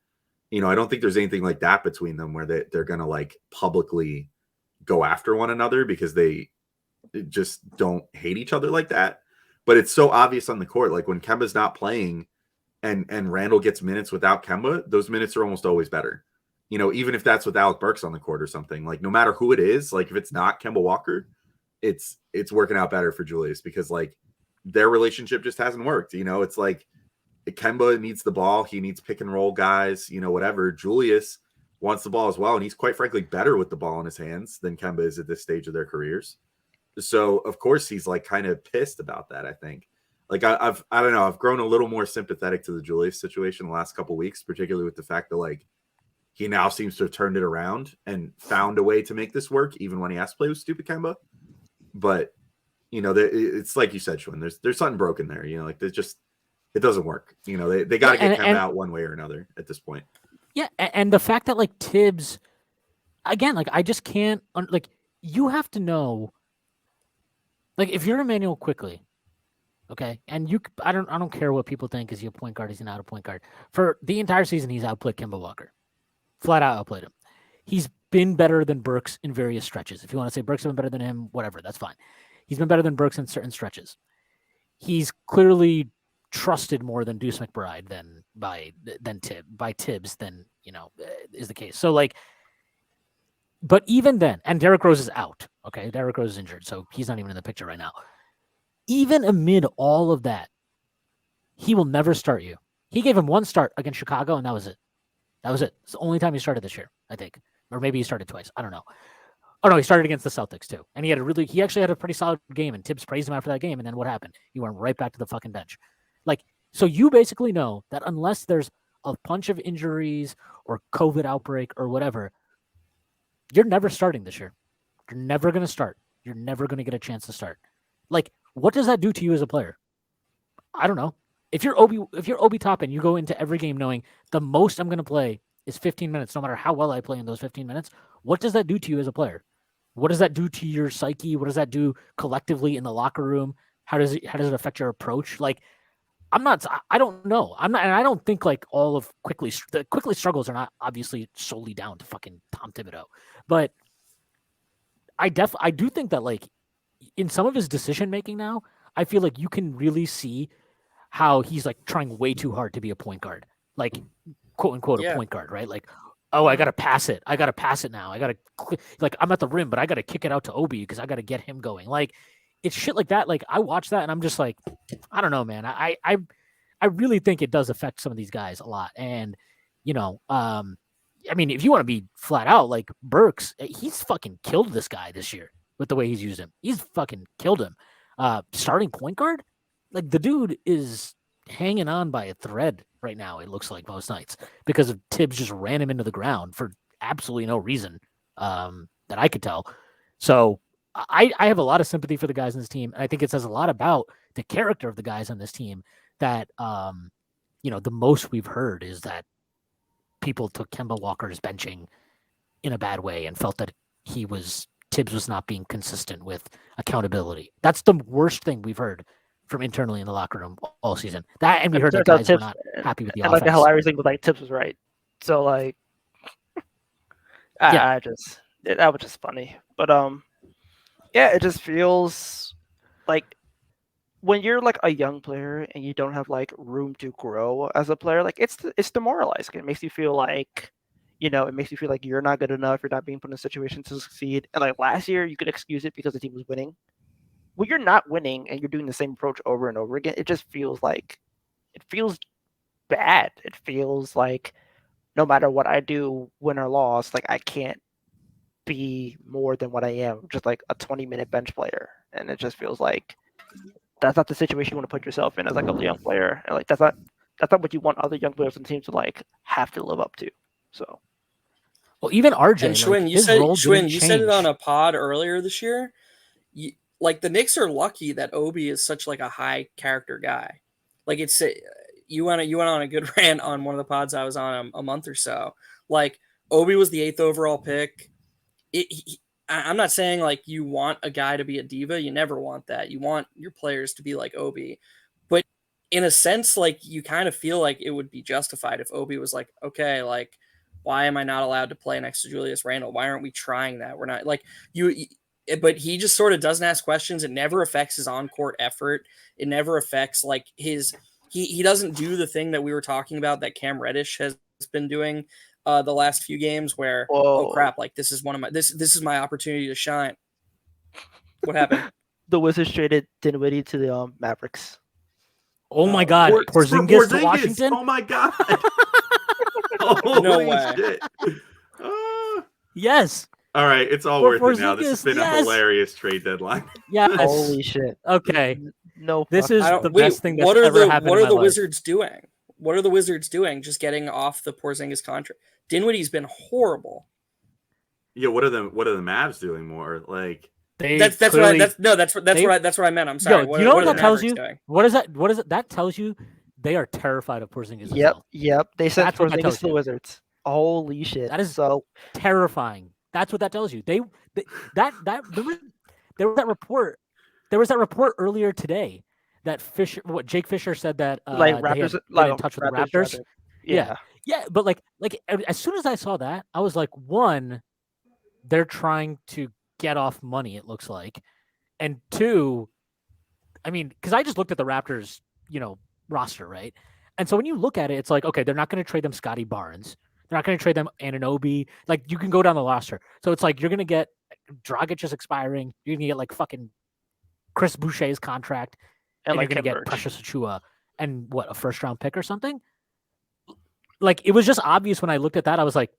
You know, I don't think there's anything like that between them where they're gonna like publicly go after one another, because they just don't hate each other like that. But it's so obvious on the court, like when Kemba's not playing and Randall gets minutes without Kemba, those minutes are almost always better. You know, even if that's with Alec Burks on the court or something, like no matter who it is, like if it's not Kemba Walker, it's working out better for Julius, because like their relationship just hasn't worked. You know, it's like Kemba needs the ball. He needs pick and roll guys, you know, whatever. Julius wants the ball as well. And he's quite frankly better with the ball in his hands than Kemba is at this stage of their careers. So of course he's like kind of pissed about that. I think like I don't know. I've grown a little more sympathetic to the Julius situation the last couple of weeks, particularly with the fact that like he now seems to have turned it around and found a way to make this work, even when he has to play with stupid Kemba. But, you know, it's like you said, Shwin, there's something broken there. You know, like it doesn't work. You know, they got to get Kemba out one way or another at this point. Yeah, and the fact that like Tibbs, again, like I just can't, like you have to know, like if you're Emmanuel Quickly, okay, and I don't care what people think, is he a point guard, is he not a point guard? For the entire season, he's outplayed Kemba Walker. Flat out outplayed him. He's been better than Burks in various stretches. If you want to say Burks has been better than him, whatever, that's fine. He's been better than Burks in certain stretches. He's clearly trusted more than Deuce McBride by Tibbs than, you know, is the case. So like, but even then, and Derrick Rose is out. Okay, Derrick Rose is injured, so he's not even in the picture right now. Even amid all of that, he will never start you. He gave him one start against Chicago, and that was it. That was it. It's the only time he started this year, I think. Or maybe he started twice. I don't know. Oh, no, he started against the Celtics, too. And he actually had a pretty solid game, and Tibbs praised him after that game, and then what happened? He went right back to the fucking bench. Like, so you basically know that unless there's a bunch of injuries or COVID outbreak or whatever, you're never starting this year. You're never going to start. You're never going to get a chance to start. Like, what does that do to you as a player? I don't know. If you're Obi Toppin, you go into every game knowing the most I'm going to play is 15 minutes, no matter how well I play in those 15 minutes. What does that do to you as a player? What does that do to your psyche? What does that do collectively in the locker room? How does it affect your approach? Like, I don't know. And I don't think like all of the Quickly struggles are not obviously solely down to fucking Tom Thibodeau, but I do think that like in some of his decision making now, I feel like you can really see how he's like trying way too hard to be a point guard, like quote unquote a point guard, right? Like, oh, I gotta pass it now. I gotta like I'm at the rim, but I gotta kick it out to Obi because I gotta get him going. Like it's shit like that. Like I watch that and I'm just like, I don't know, man. I really think it does affect some of these guys a lot. And you know, I mean, if you want to be flat out, like Burks, he's fucking killed this guy this year with the way he's used him. He's fucking killed him. starting point guard, like the dude is hanging on by a thread right now. It looks like most nights because of Tibbs just ran him into the ground for absolutely no reason that I could tell. So I have a lot of sympathy for the guys on this team. And I think it says a lot about the character of the guys on this team that, the most we've heard is that people took Kemba Walker's benching in a bad way and felt that Tibbs was not being consistent with accountability. That's the worst thing we've heard from internally in the locker room all season. That, and we heard that guys were not happy with the offense. Like the hilarious thing was like Tibbs was right. So like, that was just funny. But it just feels like when you're like a young player and you don't have like room to grow as a player, like it's demoralizing. It makes you feel like, it makes you feel like you're not good enough. You're not being put in a situation to succeed. And like last year, you could excuse it because the team was winning. When you're not winning and you're doing the same approach over and over again, it just feels bad. It feels like no matter what I do, win or loss, like I can't be more than what I am, just like a 20-minute bench player. And it just feels like that's not the situation you want to put yourself in as like a young player. And like that's not what you want other young players on the team to like have to live up to. So well, even RJ and Shwin, you said it on a pod earlier this year. Like the Knicks are lucky that Obi is such like a high character guy. Like you went on a good rant on one of the pods I was on a month or so. Like Obi was the 8th overall pick. I'm not saying like you want a guy to be a diva. You never want that. You want your players to be like Obi. But in a sense, like you kind of feel like it would be justified if Obi was like, okay, like why am I not allowed to play next to Julius Randle? Why aren't we trying that? We're not like but he just sort of doesn't ask questions. It never affects his on-court effort. It never affects like he doesn't do the thing that we were talking about that Cam Reddish has been doing the last few games where, oh crap, like this is this is my opportunity to shine. What happened? The Wizards traded Dinwiddie to the Mavericks. Oh my God, Porzingis to Washington. Oh my God. Holy no way. Shit. Yes. All right, it's all worth it now. This has been yes. a hilarious trade deadline. Yes. Holy shit. Okay. No. This is the best thing that's ever happened. What in are the my life. Wizards doing? What are the Wizards doing? Just getting off the Porzingis contract. Dinwiddie's been horrible. Yeah, what are the Mavs doing more? Like that's what I meant. I'm sorry. You know what that tells you? Doing? What is that? What is it? That tells you they are terrified of Porzingis. Yep. They sent Porzingis to the Wizards. Holy shit. That is so terrifying. That's what that tells you. There was that report. There was that report earlier today that Jake Fisher said that like Raptors in touch with the Raptors. Yeah, but like as soon as I saw that, I was like, one, they're trying to get off money. It looks like, and two, I mean, because I just looked at the Raptors, roster, right? And so when you look at it, it's like, okay, they're not going to trade them Scotty Barnes. They're not going to trade them Anunoby. Like, you can go down the roster. So it's like you're going to get Dragic is expiring. You're going to get, like, fucking Chris Boucher's contract. And like you're going to get Precious Achiuwa and, a first-round pick or something? Like, it was just obvious when I looked at that. I was like,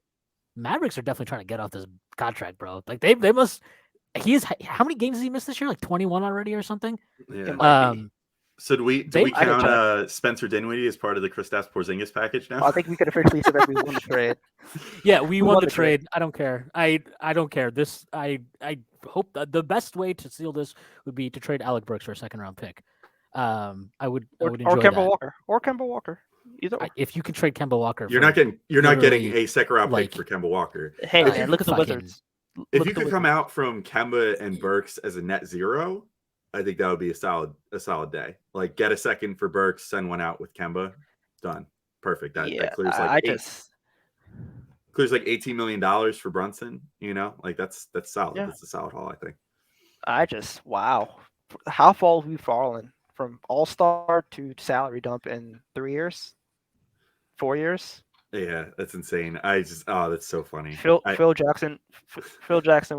Mavericks are definitely trying to get off this contract, bro. Like, they must – how many games has he missed this year? Like 21 already or something? Yeah. So do we count Spencer Dinwiddie as part of the Kristaps Porzingis package now? I think we could officially say that we won the trade. Yeah, we won the trade. I don't care. I don't care. This I hope the best way to seal this would be to trade Alec Burks for a 2nd-round pick. I would enjoy that. Kemba Walker. Either if you can trade Kemba Walker, you're not getting a 2nd-round pick for Kemba Walker. Hey man, look at the Wizards. If you could come out from Kemba and Burks as a net zero, I think that would be a solid day. Like, get a 2nd for Burks, send one out with Kemba, done, perfect. That clears clears like $18 million for Brunson. Like that's solid. Yeah. That's a solid haul, I think. Wow, how far have we fallen from All-Star to salary dump in 3 years, 4 years? Yeah, that's insane. That's so funny. Phil Jackson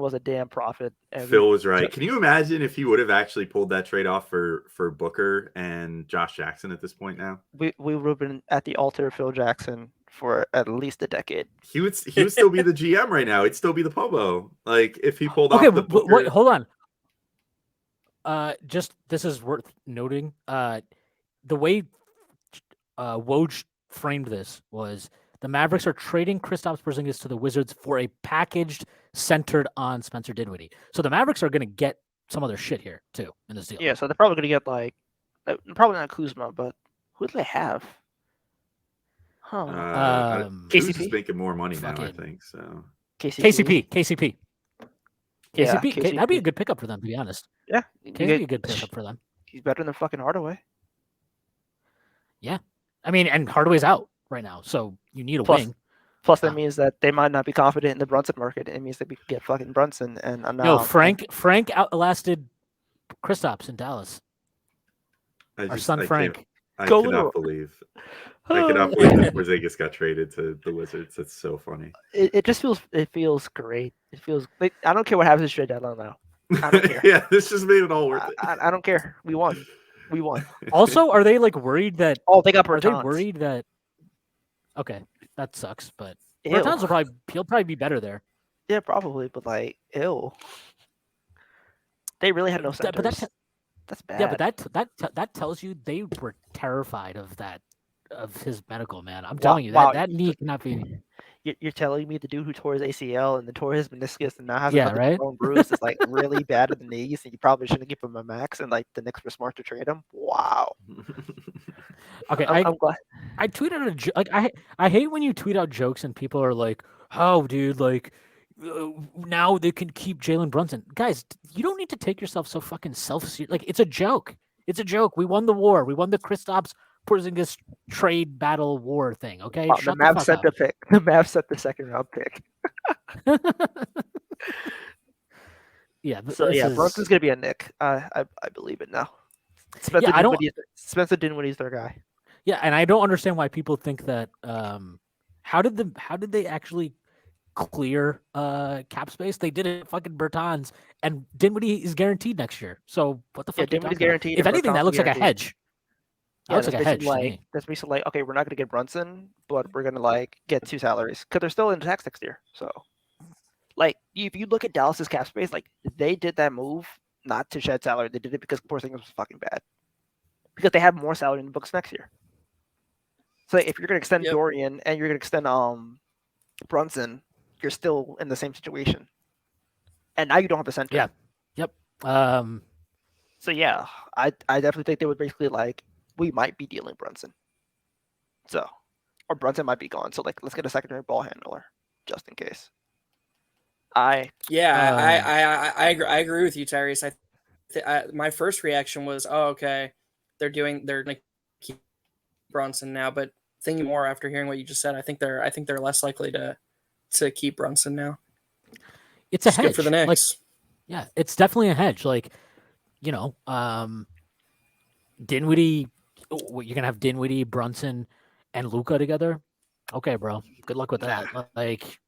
was a damn prophet. Phil was right. Can you imagine if he would have actually pulled that trade off for Booker and Josh Jackson at this point now? We would have been at the altar of Phil Jackson for at least a decade. He would still be the GM right now. He'd still be the Pobo. Like if he pulled off the Booker... wait, hold on. Just this is worth noting. The way Woj framed this was the Mavericks are trading Kristaps Porzingis to the Wizards for a packaged centered on Spencer Dinwiddie. So the Mavericks are going to get some other shit here too in this deal. Yeah, so they're probably gonna get like, probably not Kuzma, but who do they have? Huh? Kuz KCP? is making more money now, I Fucking- think. So KCP. KCP. Yeah, That'd be a KCP. good pickup for them, to be honest. Yeah, KCP be a good pickup for them. He's better than fucking Hardaway. I mean, and Hardaway's out right now, so you need a Plus- wing. Plus, that Yeah. means that they might not be confident in the Brunson market. It means that we could get fucking Brunson and No, Frank outlasted Kristaps in Dallas. Our son Frank. I Go cannot Lou. believe. I cannot believe that Porzingis got traded to the Wizards. That's so funny. It just feels great. It feels like I don't care what happens to trade deadline now. I don't care. Yeah, this just made it all worth it. I don't care. We won. We won. Also, are they like worried that? Oh, they got Are they Bertans. worried that? Okay, that sucks. But Ew. Bertans he'll probably be better there. Yeah, probably, but like, ew. They really had no But centers. that- That's bad. Yeah, but that tells you they were terrified of his medical, man. I'm telling you wow. that knee cannot be. You're telling me the dude who tore his ACL and then tore his meniscus and now has Yeah, another right? bone bruise is like really bad at the knees, and you probably shouldn't give him a max. And like the Knicks were smart to trade him. Wow. Okay, I'm glad. I tweeted I hate when you tweet out jokes and people are like, "Oh, dude, like now they can keep Jalen Brunson." Guys, you don't need to take yourself so fucking self-serious. Like it's a joke. It's a joke. We won the war. We won the Kristaps Porzingis trade battle war thing. Okay, Wow, the shut Mavs fuck set up. the pick. The Mavs set the second round pick. Yeah. So this yeah, is- Brunson's gonna be a Knick. I believe it now. Spencer Yeah, I don't- Spencer Dinwiddie's their guy. Yeah, and I don't understand why people think that. How did they actually clear cap space? They did it fucking Bertans, and Dinwiddie is guaranteed next year. So what the fuck? Yeah, are you Dinwiddie's talking about? guaranteed. If and anything, that Bertans looks like a guaranteed. hedge. That looks like a hedge to me. That's basically like, okay, we're not gonna get Brunson, but we're gonna like get two salaries because they're still in tax next year. So, like, if you look at Dallas's cap space, like they did that move not to shed salary. They did it because Porzingis was fucking bad. Because they have more salary in the books next year. So if you're gonna extend Yep. Dorian and you're gonna extend Brunson, you're still in the same situation. And now you don't have a center. Yeah. Yep. So yeah, I definitely think they would basically like, we might be dealing Brunson. So, or Brunson might be gone. So like, let's get a secondary ball handler just in case. Yeah, I agree with you, Tyrese. My first reaction was, oh, okay, they're gonna keep Brunson now. But thinking more after hearing what you just said, I think they're less likely to keep Brunson now. It's a It's hedge good for the Knicks. Like, yeah, it's definitely a hedge. Like, Dinwiddie. You're gonna have Dinwiddie, Brunson, and Luca together. Okay, bro. Good luck with that. Like,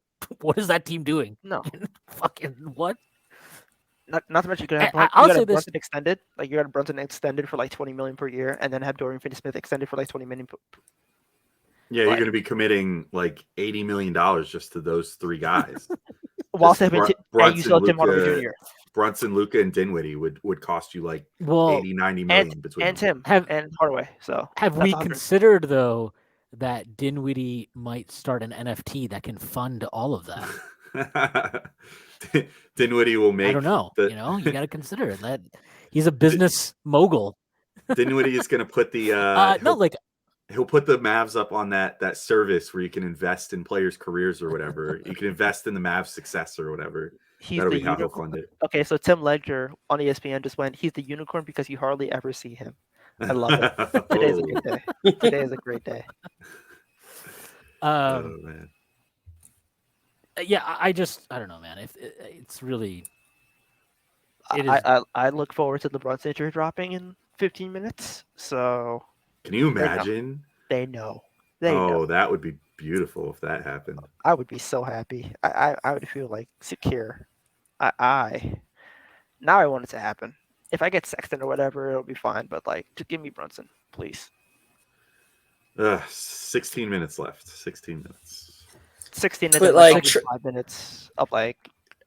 what is that team doing? No, Fucking what? not to mention you could have I'll you say got this- Brunson extended. Like you got Brunson extended for like 20 million per year, and then have Dorian Finney-Smith extended for like 20 million. Yeah, you're Like- going to be committing like $80 million just to those three guys. While Just having and you Brunson, still have Tim Hardaway Luka, Jr. Brunson, Luca, and Dinwiddie would cost you like Well, 80, 90 million between and them. Tim and Hardaway. So have that's we 100. considered though that Dinwiddie might start an NFT that can fund all of that? Dinwiddie will make. I don't know. the- You got to consider that he's a business mogul. Dinwiddie is going to put the. No, he'll- like he'll put the Mavs up on that service where you can invest in players' careers or whatever. You can invest in the Mavs' success or whatever. He's That'll the be how he'll unicorn. fund it. Okay, so Tim Ledger on ESPN just went, he's the unicorn because you hardly ever see him. I love it. Today's a good day. Today is a great day. Oh, man. yeah, I don't know, man. If it's really, it is. I look forward to the Brunson injury dropping in 15 minutes. So Can you They know. imagine? they know. They know. That would be beautiful if that happened. I would be so happy. I would feel like secure. Now I want it to happen. If I get Sexton or whatever, it'll be fine. But like, just give me Brunson, please. 16 minutes left. 16 minutes. 16 But, and like, 5 minutes of like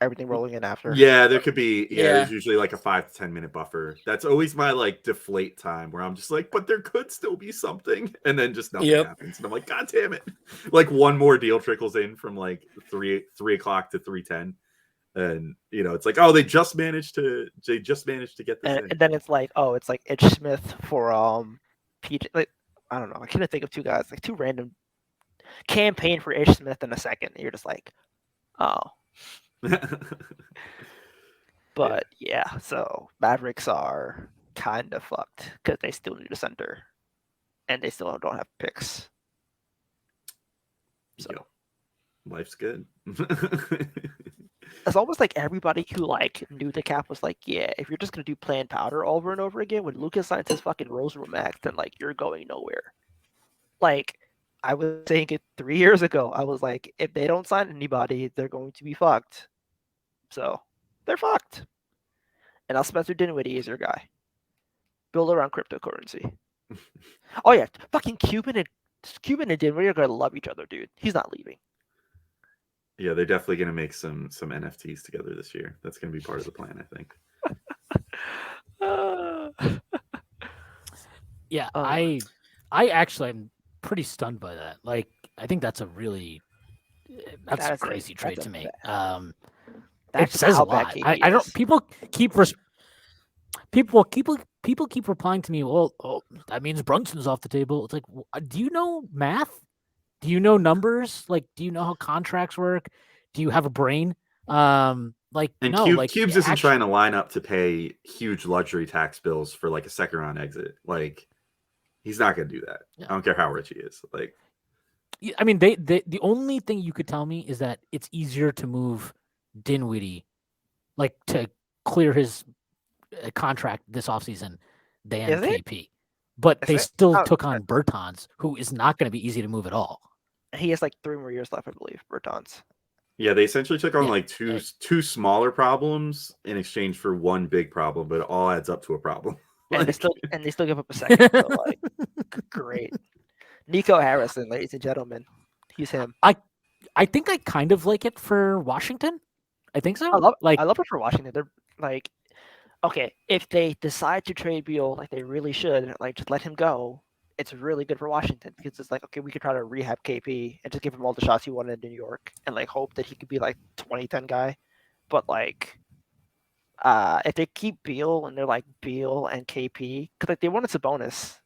everything rolling in after. Yeah, there could be. Yeah, Yeah. there's usually like a 5 to 10 minute buffer. That's always my like deflate time where I'm just like, but there could still be something, and then just nothing Yep. happens, and I'm like, God damn it! Like one more deal trickles in from like 3 o'clock to 3:10, and it's like, oh, they just managed to get this in. And then it's like, oh, it's like Itch Smith for PJ. Like, I don't know. I couldn't think of two guys, like two random campaign for Itch Smith in a second. And you're just like, oh. But yeah, so Mavericks are kind of fucked because they still need a center, and they still don't have picks. So Yep. Life's good. it's almost like everybody who like knew the cap was like, yeah, if you're just gonna do planned powder over and over again, when Lucas signs his fucking Roseroom Max, then like you're going nowhere. Like I was saying it 3 years ago. I was like, if they don't sign anybody, they're going to be fucked. So they're fucked. And now Spencer Dinwiddie is your guy. Build around cryptocurrency. Oh yeah, fucking Cuban and Dinwiddie are gonna love each other, dude. He's not leaving. Yeah, they're definitely going to make some NFTs together this year. That's going to be part of the plan, I think. Yeah, I actually am pretty stunned by that. Like, I think that's a That's crazy trade to me. It That's says a how bad lot. KD I don't. is. People keep replying to me. Well, that means Brunson's off the table. It's like, do you know math? Do you know numbers? Like, do you know how contracts work? Do you have a brain? And no. Cubes isn't trying to line up to pay huge luxury tax bills for like a second round exit. Like, he's not going to do that. Yeah. I don't care how rich he is. Like, I mean, the only thing you could tell me is that it's easier to move Dinwiddie, like to clear his contract this offseason than Is it? KP. But Is they it? still Oh, took on Bertans, who is not going to be easy to move at all. He has like 3 more years left, I believe. Bertans. yeah, they essentially took on Yeah, like two smaller problems in exchange for one big problem, but it all adds up to a problem. And they still give up a second. So like, great. Nico Harrison, ladies and gentlemen, he's him. I think I kind of like it for Washington. I think so. I love it for Washington. They're like, okay, if they decide to trade Beal like they really should, like just let him go, it's really good for Washington because it's like, okay, we could try to rehab KP and just give him all the shots he wanted in New York and like hope that he could be like 2010 guy. But like, if they keep Beal and they're like Beal and KP, because like they wanted Sabonis,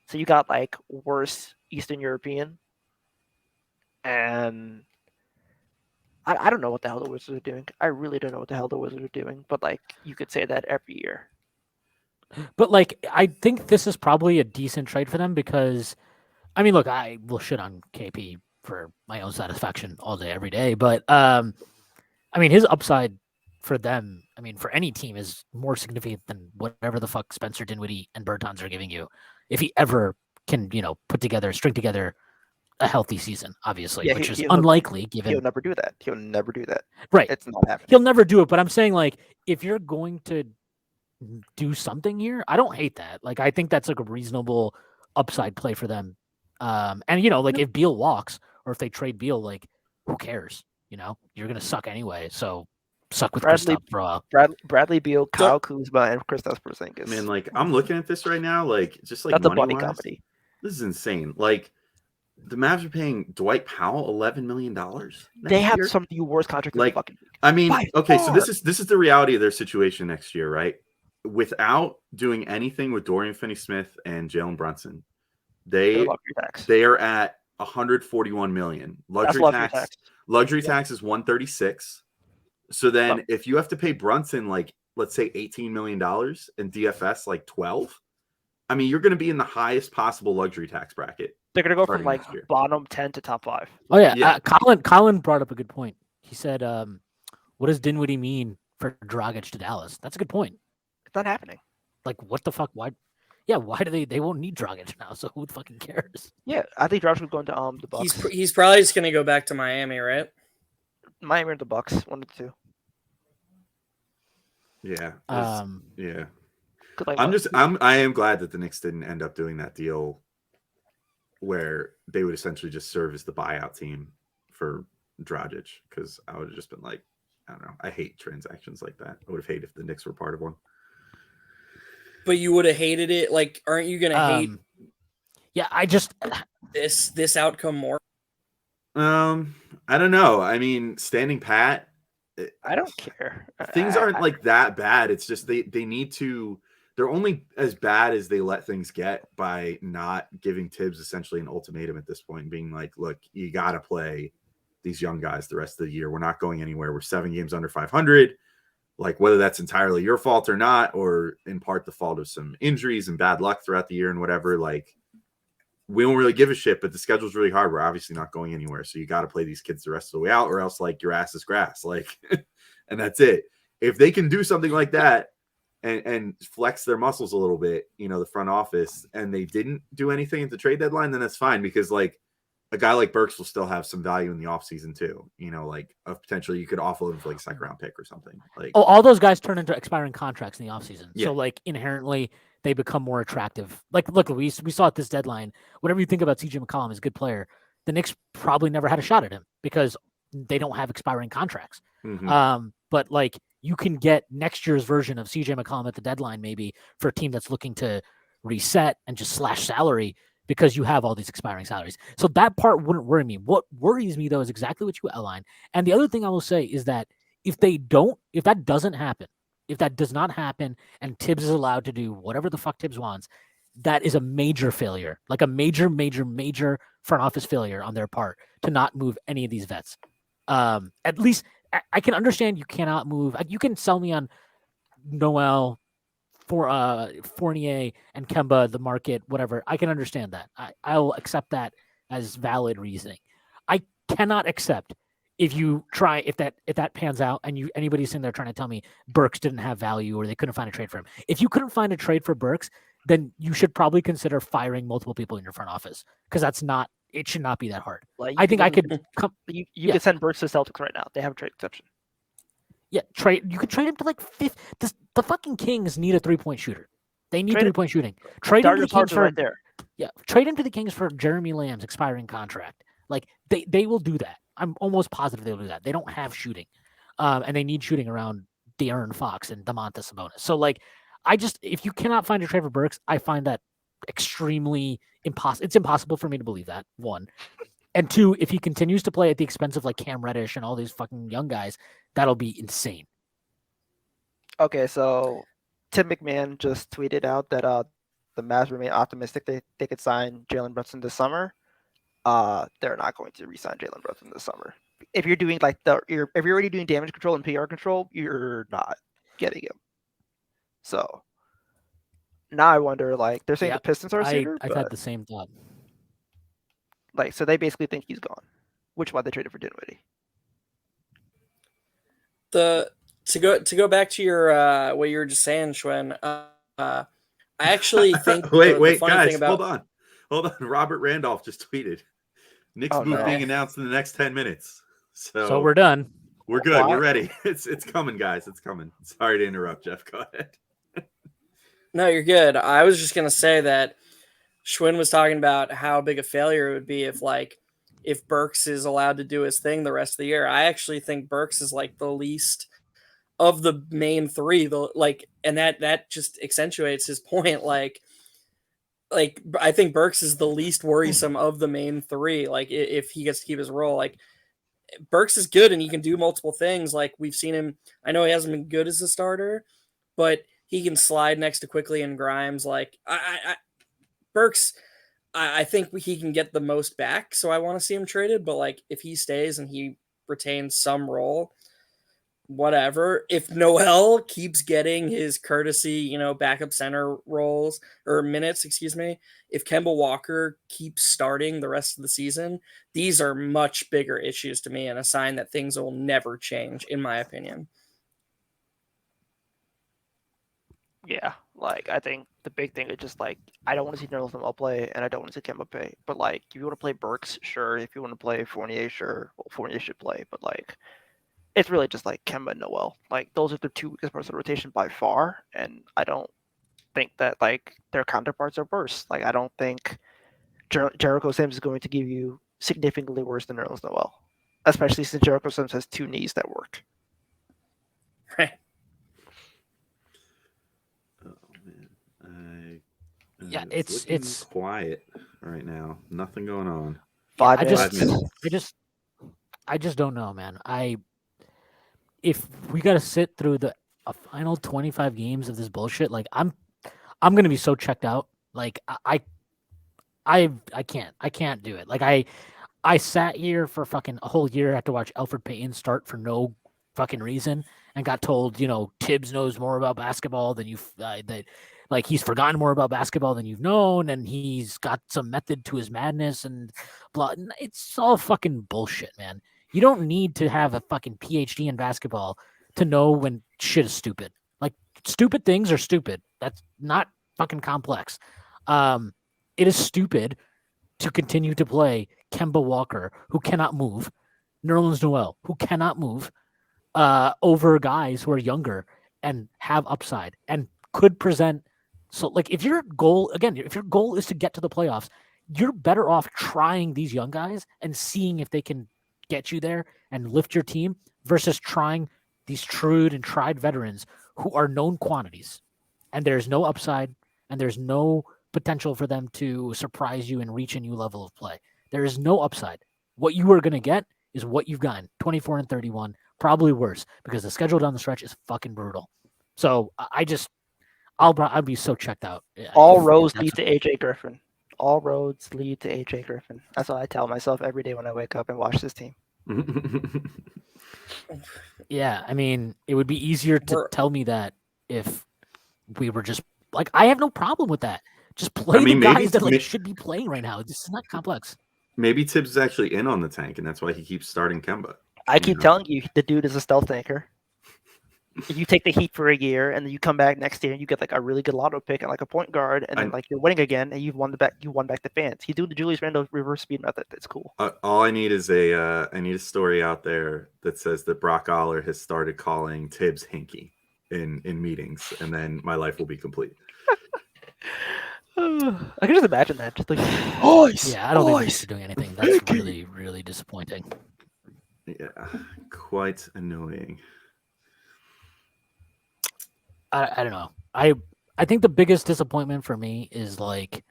so you got like worse Eastern European, and I don't know what the hell the Wizards are doing. I really don't know what the hell the Wizards are doing, but like you could say that every year. But like, I think this is probably a decent trade for them because, I mean, look, I will shit on KP for my own satisfaction all day, every day. But I mean, his upside for them, I mean, for any team is more significant than whatever the fuck Spencer Dinwiddie and Bertans are giving you. If he ever can, string together a healthy season, obviously, which is unlikely given He'll never do that. He'll never do that. Right. It's not happening. He'll never do it. But I'm saying, like, if you're going to do something here, I don't hate that. Like, I think that's like a reasonable upside play for them. And like if Beal walks or if they trade Beal, like, who cares? You're gonna suck anyway. So suck with Kristaps for a while. Bradley Beal, Kyle Kuzma, and Kristaps Porzingis. I mean, like, I'm looking at this right now, like, just like that's a buddy money-wise, comedy. this is insane. Like, the Mavs are paying Dwight Powell $11 million. They have year. some of the worst contracts in the fucking league. I mean, By okay, so far. this is the reality of their situation next year, right? Without doing anything with Dorian Finney-Smith and Jalen Brunson, they are at 141 million. Luxury tax is 136. So then if you have to pay Brunson like, let's say $18 million and DFS like 12, I mean, you're going to be in the highest possible luxury tax bracket. They're going to go from like bottom 10 to top 5. Oh yeah. Colin brought up a good point. He said, what does Dinwiddie mean for Dragic to Dallas? That's a good point. It's not happening. Like, what the fuck? Why? Yeah, why do they won't need Dragic now? So who fucking cares? Yeah, I think Dragic would go into the Bucks. He's probably just gonna go back to Miami, right? Miami or the Bucks, one of the two. Yeah. Yeah. Like, I am glad that the Knicks didn't end up doing that deal where they would essentially just serve as the buyout team for Dragic, because I would have just been like, I don't know. I hate transactions like that. I would have hated if the Knicks were part of one. But you would have hated it. Like, aren't you gonna hate Yeah, I just this outcome more? I don't know. I mean, standing pat. I don't care. Things aren't like that bad. It's just they need to. They're only as bad as they let things get by not giving Tibbs essentially an ultimatum at this point, and being like, "Look, you got to play these young guys the rest of the year. We're not going anywhere. We're 7 games under 500. Like, whether that's entirely your fault or not, or in part the fault of some injuries and bad luck throughout the year and whatever. Like, we don't really give a shit, but the schedule's really hard. We're obviously not going anywhere. So you got to play these kids the rest of the way out, or else like your ass is grass. Like, and that's it. If they can do something like that and flex their muscles a little bit, you know, the front office, and they didn't do anything at the trade deadline, then that's fine, because like a guy like Burks will still have some value in the offseason too. You know, like of potentially you could offload him for like a second round pick or something. Like, all those guys turn into expiring contracts in the offseason. Yeah. So like inherently they become more attractive. Like, look, we saw at this deadline, whatever you think about CJ McCollum is a good player. The Knicks probably never had a shot at him because they don't have expiring contracts. But like you can get next year's version of CJ McCollum at the deadline, maybe for a team that's looking to reset and just slash salary because you have all these expiring salaries. So that part wouldn't worry me. What worries me though is exactly what you outlined. And the other thing I will say is that if that doesn't happen, if that does not happen and Tibbs is allowed to do whatever the fuck Tibbs wants, that is a major failure, like a major front office failure on their part to not move any of these vets. At least I can understand you cannot move. You can sell me on Noel, Fournier and Kemba, the market, whatever. I can understand that. I'll accept that as valid reasoning. I cannot accept if that pans out and anybody's sitting there trying to tell me Burks didn't have value or they couldn't find a trade for him. If you couldn't find a trade for Burks, then you should probably consider firing multiple people in your front office, because it should not be that hard. Like, I think I could you could send Burks to Celtics right now. They have a trade exception. Yeah, you could trade him to like fifth. The fucking Kings need a 3-point shooter. They need 3-point shooting. Trade him to the Kings for right there. Yeah, trade him to the Kings for Jeremy Lamb's expiring contract. Like they will do that. I'm almost positive they'll do that. They don't have shooting, and they need shooting around De'Aaron Fox and Domantas Sabonis. So like, if you cannot find a trade for Burks, I find that extremely impossible. It's impossible for me to believe that, one. And two, if he continues to play at the expense of like Cam Reddish and all these fucking young guys, that'll be insane. Okay, so Tim McMahon just tweeted out that the Mavs remain optimistic they could sign Jalen Brunson this summer. They're not going to re-sign Jalen Brunson this summer. If you're doing if you're already doing damage control and PR control, you're not getting him. So now I wonder, like, they're saying the Pistons are a suitor. I've had the same thought. Like, so they basically think he's gone, which is why they traded for Dinwiddie. To go back to your what you were just saying, Shwen. I actually think wait, guys, hold on. Robert Randolph just tweeted, Knicks move being announced in the next 10 minutes. So we're done. We're good. We're ready. It's coming, guys. It's coming. Sorry to interrupt, Jeff. Go ahead. No, you're good. I was just gonna say that Shwin was talking about how big a failure it would be if Burks is allowed to do his thing the rest of the year. I actually think Burks is like the least of the main three, and that just accentuates his point. Like I think Burks is the least worrisome of the main three. Like, if he gets to keep his role, like, Burks is good and he can do multiple things. Like, we've seen him. I know he hasn't been good as a starter, but he can slide next to Quickly and Grimes. Like, Burks, I think he can get the most back. So I want to see him traded. But like, if he stays and he retains some role, whatever. If Noel keeps getting his courtesy, backup center roles or minutes, if Kemba Walker keeps starting the rest of the season, these are much bigger issues to me and a sign that things will never change, in my opinion. Yeah, like, I think the big thing is just like, I don't want to see Nerlens Noel play, and I don't want to see Kemba play. But like, if you want to play Burks, sure. If you want to play Fournier, sure. Well, Fournier should play, but like, it's really just like Kemba and Noel. Like, those are the two weakest parts of the rotation by far, and I don't think that like their counterparts are worse. Like, I don't think Jericho Sims is going to give you significantly worse than Nerlens Noel, especially since Jericho Sims has two knees that work. Right. Oh man, Yeah, it's looking it's quiet right now. Nothing going on. Five I minutes. minutes. I just don't know, man. If we got to sit through a final 25 games of this bullshit, like I'm gonna be so checked out. Like I can't do it. Like I sat here for fucking a whole year, had to watch Alfred Payton start for no fucking reason, and got told, Tibbs knows more about basketball than that, like he's forgotten more about basketball than you've known, and he's got some method to his madness and blah. It's all fucking bullshit, man. You don't need to have a fucking PhD in basketball to know when shit is stupid. Like stupid things are stupid. That's not fucking complex. It is stupid to continue to play Kemba Walker, who cannot move, Nerlens Noel, who cannot move, over guys who are younger and have upside and could present. So, like, if your goal is to get to the playoffs, you're better off trying these young guys and seeing if they can get you there and lift your team versus trying these true and tried veterans who are known quantities. And there's no upside and there's no potential for them to surprise you and reach a new level of play. There is no upside. What you are going to get is what you've gotten, 24 and 31, probably worse because the schedule down the stretch is fucking brutal. So I'll be so checked out. All roads lead to AJ Griffin. All roads lead to AJ Griffin. That's what I tell myself every day when I wake up and watch this team. Yeah, I mean, it would be easier to tell me that if we were just like, I have no problem with that. Just play the guys that should be playing right now. This is not complex. Maybe Tibbs is actually in on the tank, and that's why he keeps starting Kemba. I keep telling you, the dude is a stealth tanker. If you take the Heat for a year and then you come back next year and you get like a really good lotto pick and like a point guard and then like you're winning again and you won back the fans. He's doing the Julius Randle reverse speed method. That's cool. All I need is a story out there that says that Brock Aller has started calling Tibbs Hinky in meetings, and then my life will be complete. I can just imagine that. Just like, yeah, I don't think he's doing anything. That's really, really disappointing. Yeah, quite annoying. I don't know. I think the biggest disappointment for me is like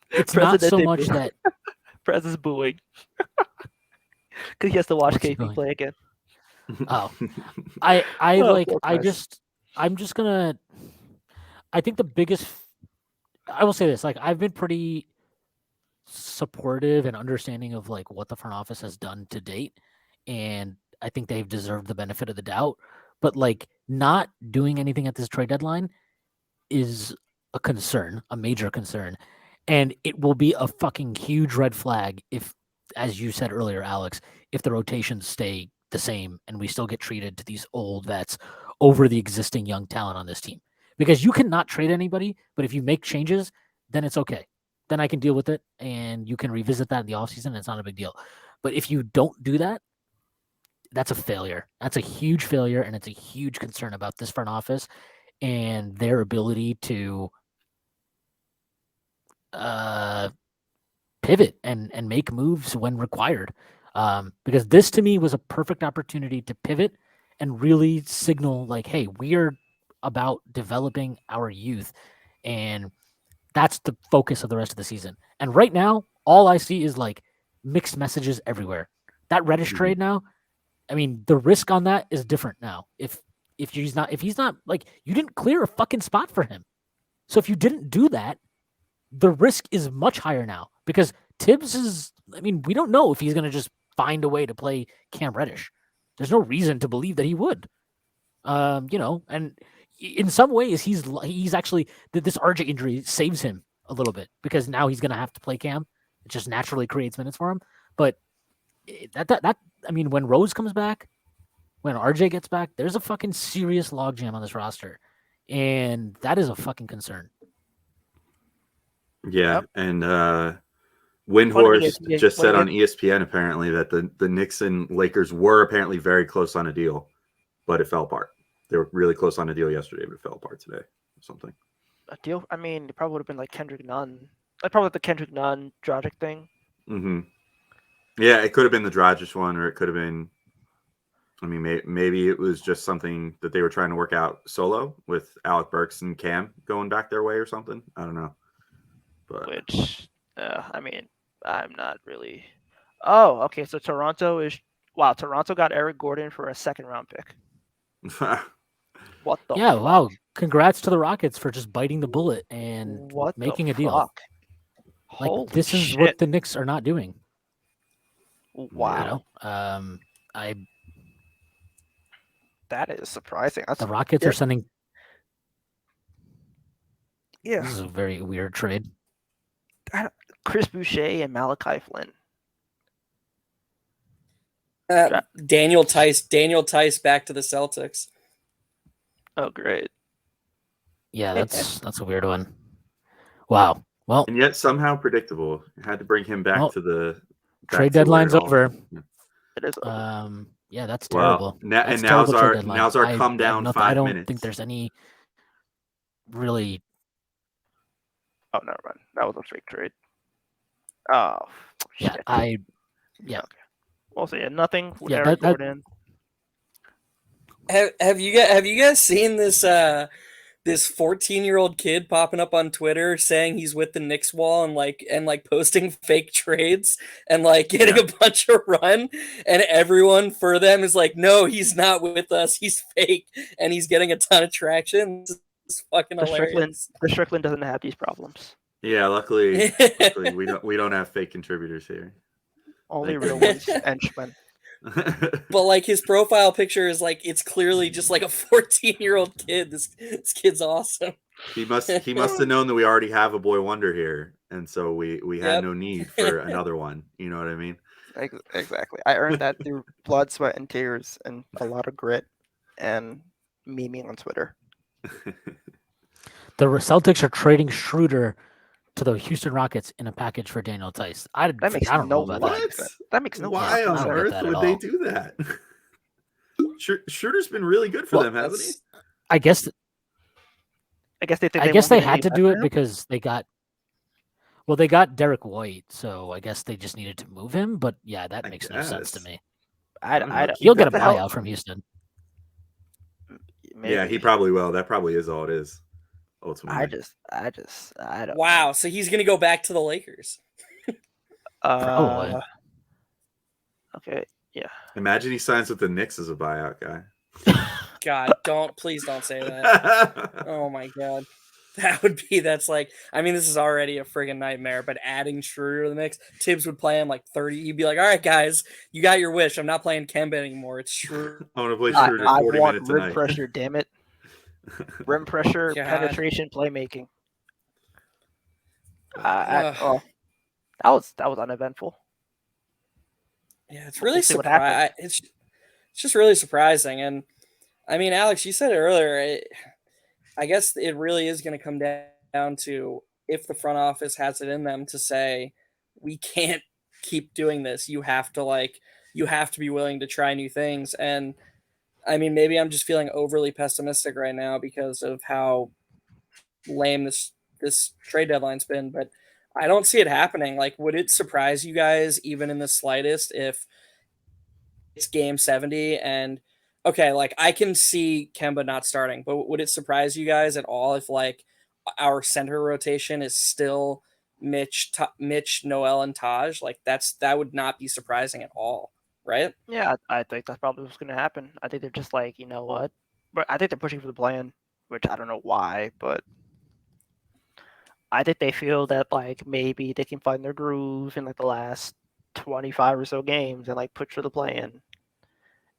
it's not so much that Prez is booing because he has to watch KP play again. Oh, I think the biggest. I will say this: like I've been pretty supportive and understanding of like what the front office has done to date, and I think they've deserved the benefit of the doubt. But like not doing anything at this trade deadline is a concern, a major concern. And it will be a fucking huge red flag if, as you said earlier, Alex, if the rotations stay the same and we still get treated to these old vets over the existing young talent on this team. Because you cannot trade anybody, but if you make changes, then it's okay. Then I can deal with it and you can revisit that in the offseason and it's not a big deal. But if you don't do that, that's a failure. That's a huge failure, and it's a huge concern about this front office and their ability to pivot and make moves when required. Because this, to me, was a perfect opportunity to pivot and really signal, like, hey, we are about developing our youth, and that's the focus of the rest of the season. And right now, all I see is, like, mixed messages everywhere. That Reddish trade now, I mean, the risk on that is different now. If he's not like, you didn't clear a fucking spot for him. So if you didn't do that, the risk is much higher now because Tibbs is, I mean, we don't know if he's going to just find a way to play Cam Reddish. There's no reason to believe that he would. And in some ways he's actually, this RJ injury saves him a little bit because now he's going to have to play Cam. It just naturally creates minutes for him. But that I mean, when Rose comes back, when RJ gets back, there's a fucking serious logjam on this roster. And that is a fucking concern. Yeah. Yep. And Windhorst just said on ESPN apparently that the Knicks and Lakers were apparently very close on a deal, but it fell apart. They were really close on a deal yesterday, but it fell apart today or something. A deal? I mean, it probably would have been like Kendrick Nunn. Like probably the Kendrick Nunn Dragic thing. Mm-hmm. Yeah, it could have been the Dragic one, or it could have been I mean, maybe it was just something that they were trying to work out solo with Alec Burks and Cam going back their way or something. I don't know. But Which, I mean, I'm not really. Oh, okay. So Toronto got Eric Gordon for a second-round pick. What the? Yeah, fuck? wow. Congrats to the Rockets for just biting the bullet and What making the a deal. fuck? Like Holy this shit. is what the Knicks are not doing. Wow, You know, that is surprising. That's the Rockets yeah. are sending. Yeah, This is a very weird trade. Chris Boucher and Malachi Flynn. Daniel Tice back to the Celtics. Oh, great. Yeah, that's a weird one. Wow. Well, and yet somehow predictable. Had to bring him back to the trade deadline's over. It is over. Yeah, that's terrible. Well, That's now's terrible our come down 5 I don't minutes. think there's any really. Oh, never mind. That was a fake trade. Oh, yeah, shit. Yeah. Okay. Well, so yeah, nothing. Yeah, Eric Gordon. Have you guys seen this 14-year-old kid popping up on Twitter saying he's with the Knicks wall and posting fake trades and like getting a bunch of run, and everyone for them is like, no, he's not with us, he's fake, and he's getting a ton of traction. It's fucking hilarious. The Strickland doesn't have these problems. Yeah, luckily we don't have fake contributors here. Only real ones and Shwin. But like his profile picture is like, it's clearly just like a 14-year-old kid. This kid's awesome. He must have known that we already have a boy wonder here, and so we had no need for another one. You know what I mean? Exactly. I earned that through blood, sweat, and tears, and a lot of grit, and memeing on Twitter. The Celtics are trading Schroeder to the Houston Rockets in a package for Daniel Tice. I don't know about that. That makes no Why sense. on earth would they do that? Schroeder's been really good for them, hasn't he? I guess they had to do it because they got Derek White, so I guess they just needed to move him. But yeah, that makes no sense to me. He'll get a buyout from Houston. Maybe. Yeah, he probably will. That probably is all it is. Ultimately. I don't. Wow, so he's gonna go back to the Lakers. Probably. Okay. Yeah. Imagine he signs with the Knicks as a buyout guy. God, please don't say that. Oh my God. That's like, I mean, this is already a friggin' nightmare, but adding Schroeder to the mix, Tibbs would play him like 30. He'd be like, all right, guys, you got your wish. I'm not playing Kemba anymore. It's Schroeder. I want to play Schroeder 40 minutes a night. Rim pressure, damn it. Rim pressure, penetration, playmaking. That was uneventful. Yeah, it's really surprising. It's just really surprising. And I mean, Alex, you said it earlier. I guess it really is going to come down to if the front office has it in them to say, we can't keep doing this. You have to be willing to try new things. And I mean, maybe I'm just feeling overly pessimistic right now because of how lame this trade deadline's been, but I don't see it happening. Like, would it surprise you guys even in the slightest if it's game 70 and okay, like I can see Kemba not starting, but would it surprise you guys at all if like our center rotation is still Mitch, Noel, and Taj? Like that would not be surprising at all, right? Yeah, I think that's probably what's going to happen. I think they're just like, you know what? But I think they're pushing for the plan, which I don't know why, but I think they feel that like maybe they can find their groove in like the last 25 or so games and like push for the plan.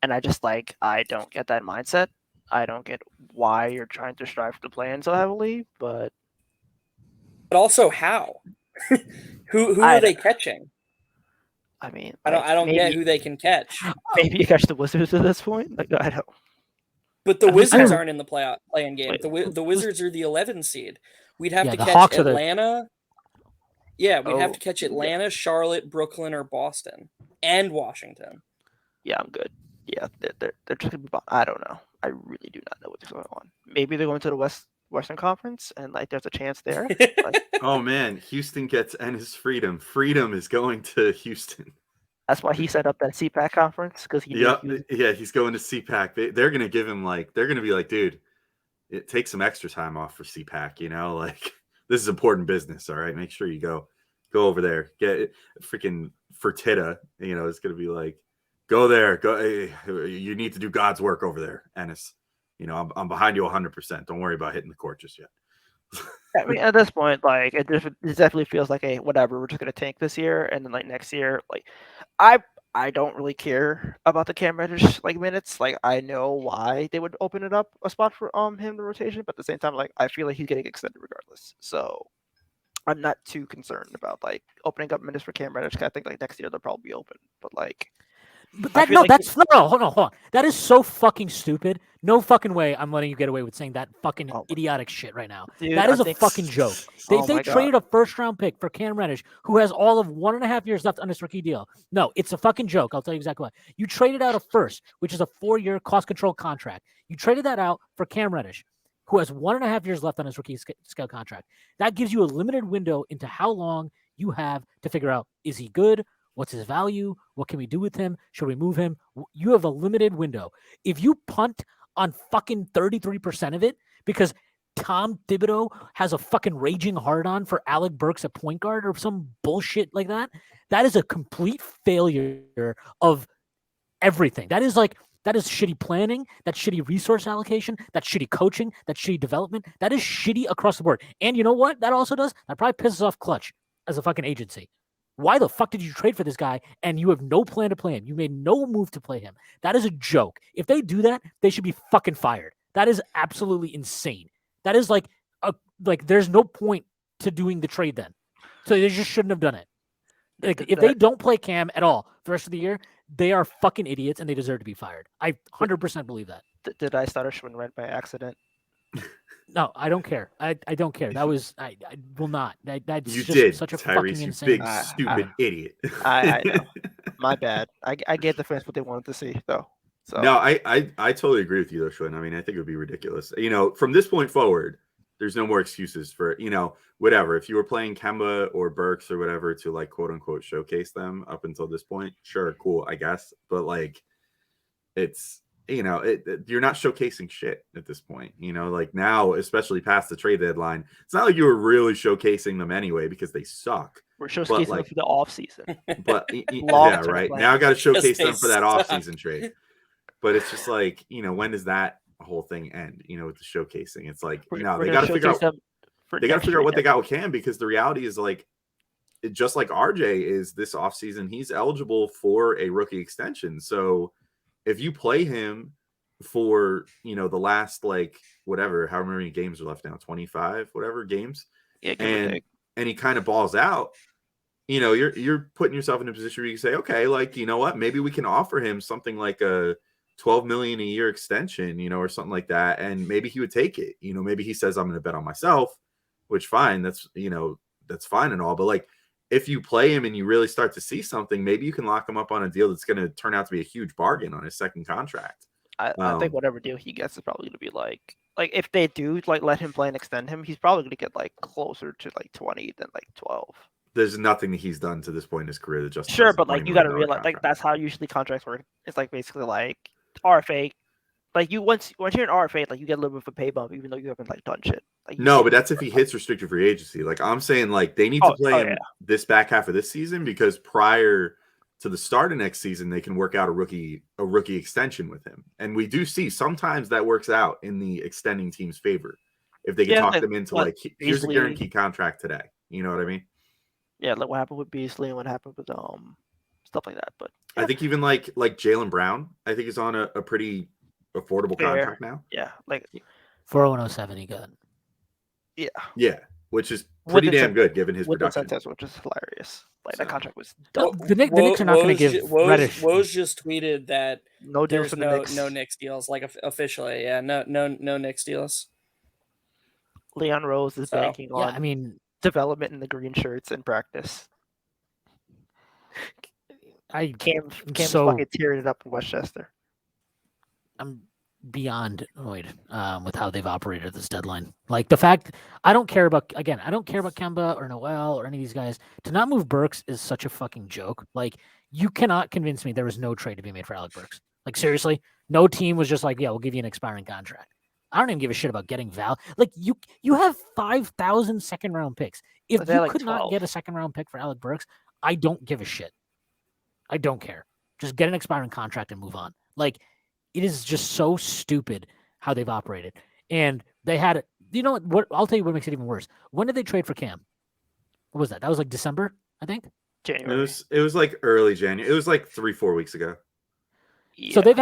And I don't get that mindset. I don't get why you're trying to strive for the plan so heavily, but also how? who are they catching? I mean, I don't get who they can catch. Maybe you catch the Wizards at this point. Like I don't. But the Wizards aren't in the play-in game. The Wizards are the 11 seed. We'd have to catch Atlanta. Yeah, we'd have to catch Atlanta, Charlotte, Brooklyn, or Boston, and Washington. Yeah, I'm good. Yeah, they're just gonna be. I don't know. I really do not know what's going on. Maybe they're going to the Western Conference, and like there's a chance there. Oh man, Houston gets Ennis Freedom. Freedom is going to Houston. That's why he set up that CPAC conference because he knew He's going to CPAC. They're gonna give him they're gonna be like, dude, it takes some extra time off for CPAC. Like this is important business. All right, make sure you go over there. Get it, freaking Fertitta. It's gonna be like, go there. Go. You need to do God's work over there, Ennis. I'm behind you 100%. Don't worry about hitting the court just yet. I mean, at this point, like it definitely feels like whatever. We're just gonna tank this year, and then like next year, like I don't really care about the Cam Reddish minutes. Like I know why they would open it up a spot for him in rotation, but at the same time, like I feel like he's getting extended regardless. So I'm not too concerned about opening up minutes for Cam Reddish. 'Cause I think next year they'll probably be open, but But hold on. That is so fucking stupid. No fucking way I'm letting you get away with saying that fucking idiotic shit right now. Dude, that is a fucking joke. They traded a first-round pick for Cam Reddish, who has all of 1.5 years left on his rookie deal. No, it's a fucking joke. I'll tell you exactly why. You traded out a first, which is a 4-year cost-control contract. You traded that out for Cam Reddish, who has 1.5 years left on his rookie scale contract. That gives you a limited window into how long you have to figure out, is he good? What's his value? What can we do with him? Should we move him? You have a limited window. If you punt on fucking 33% of it because Tom Thibodeau has a fucking raging hard-on for Alec Burks at point guard or some bullshit like that, that is a complete failure of everything. That is shitty planning, that's shitty resource allocation, that's shitty coaching, that's shitty development. That is shitty across the board. And you know what that also does? That probably pisses off Clutch as a fucking agency. Why the fuck did you trade for this guy and you have no plan to play him? You made no move to play him. That is a joke. If they do that, they should be fucking fired. That is absolutely insane. That is like there's no point to doing the trade then. So they just shouldn't have done it. If they don't play Cam at all the rest of the year, they are fucking idiots and they deserve to be fired. I 100% believe that. Did I start a Schwinn rant by accident? No, I don't care. I don't care. That was I will not. That's you just did, such a Tyrese, fucking you insane. big stupid idiot. I know. My bad. I get the fans what they wanted to see though. So No, I totally agree with you though, Shwin. I mean, I think it would be ridiculous. From this point forward, there's no more excuses for whatever. If you were playing Kemba or Burks or whatever to quote unquote showcase them up until this point, sure, cool, I guess. But it's you're not showcasing shit at this point. Now, especially past the trade deadline, it's not like you were really showcasing them anyway because they suck. we're showcasing them for the off season. But yeah, right. Now I got to showcase them for that off-season trade. But it's just when does that whole thing end? With the showcasing, it's they got to figure out. They got to figure out what they got with Cam because the reality is just like RJ is this offseason, he's eligible for a rookie extension. So if you play him for the last whatever, however many games are left now, 25 whatever games, and he kind of balls out, you're putting yourself in a position where you can say, okay, what, maybe we can offer him something like a $12 million a year extension, or something like that, and maybe he would take it. Maybe he says, I'm going to bet on myself, which fine, that's fine and all, but if you play him and you really start to see something, maybe you can lock him up on a deal that's going to turn out to be a huge bargain on his second contract. I think whatever deal he gets is probably going to be like if they do let him play and extend him, he's probably going to get closer to 20 than 12. There's nothing that he's done to this point in his career that just sure, but you got to realize that's how usually contracts work. It's basically RFA. You once you're an RFA, you get a little bit of a pay bump even though you haven't done shit. No, but that's if he hits restricted free agency. I'm saying they need to play him this back half of this season because prior to the start of next season, they can work out a rookie extension with him. And we do see sometimes that works out in the extending team's favor. If they can talk them into here's a guaranteed contract today. You know what I mean? Yeah, what happened with Beasley and what happened with stuff like that. But I think even like Jaylen Brown, I think is on a pretty affordable contract now. Yeah, 40107 he got. Yeah, which is pretty damn good given his production. Which is hilarious. That contract was dope. The Knicks are not going to give Reddish. Woj just tweeted that no deals for the Knicks. No Knicks deals, officially. Yeah, no Knicks deals. Leon Rose is banking on. I mean, development in the green shirts in practice. Cam's fucking tearing it up in Westchester. I'm beyond annoyed with how they've operated this deadline. The fact I don't care about Kemba or Noel or any of these guys. To not move Burks is such a fucking joke. You cannot convince me there was no trade to be made for Alec Burks. Like, seriously, no team was just like, yeah, we'll give you an expiring contract. I don't even give a shit about getting Like, you have 5,000 second-round picks. If They're you like could not 12. get a second-round pick for Alec Burks, I don't give a shit. I don't care. Just get an expiring contract and move on. Like, it is just so stupid how they've operated. And they had, you know what? I'll tell you what makes it even worse. When did they trade for Cam? What was that? That was like December, I think. January. It was like early January. It was like 3-4 weeks ago. Yeah. So they've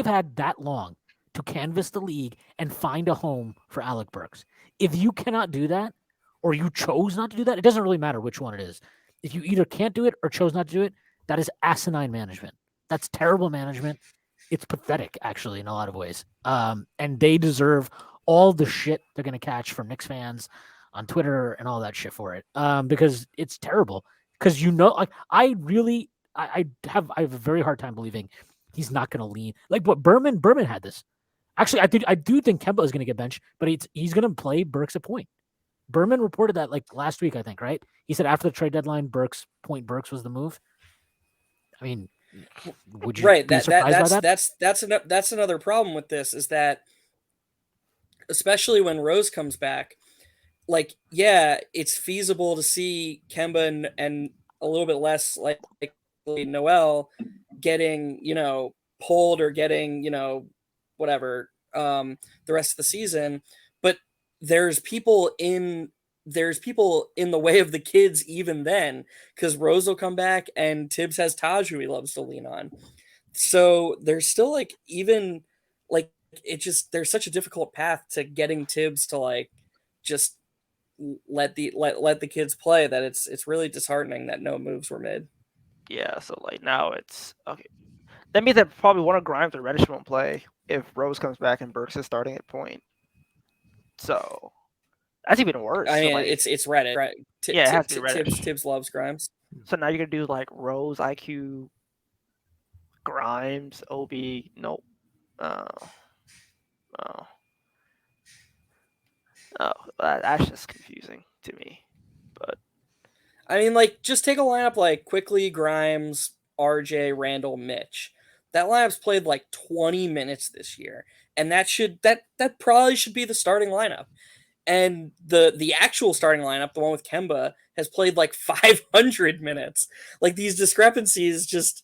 had that long to canvass the league and find a home for Alec Burks. If you cannot do that, or you chose not to do that, it doesn't really matter which one it is. If you either can't do it or chose not to do it, that is asinine management. That's terrible management. It's pathetic, actually, in a lot of ways. And they deserve all the shit they're going to catch from Knicks fans on Twitter and all that shit for it. Because it's terrible. Because like I have a very hard time believing he's not going to lean. Like what Berman had this. Actually, I do think Kemba is going to get benched, but he's going to play Burks at point. Berman reported that like last week, I think, right? He said after the trade deadline, Burks was the move. I mean, would you be surprised by that? That's another problem with this is that, especially when Rose comes back, like, yeah, it's feasible to see Kemba and a little bit less like Noel getting, pulled or getting, whatever, the rest of the season. But there's people in the way of the kids even then, because Rose will come back and Tibbs has Taj, who he loves to lean on. So there's still like, even like, there's such a difficult path to getting Tibbs to like just let the kids play that it's really disheartening that no moves were made. Yeah, so like now it's okay. That means that probably one of Grimes or Reddish won't play if Rose comes back and Burks is starting at point. So that's even worse. I mean, so, like, it's Reddit, right? Yeah, it has to be Reddish. Tibbs loves Grimes. So now you're gonna do like Rose, IQ, Grimes, OB. Nope. That's just confusing to me. But I mean, like, just take a lineup like Quickly, Grimes, RJ, Randall, Mitch. That lineup's played like 20 minutes this year, and that probably should be the starting lineup. And the actual starting lineup, the one with Kemba, has played like 500 minutes. Like, these discrepancies just,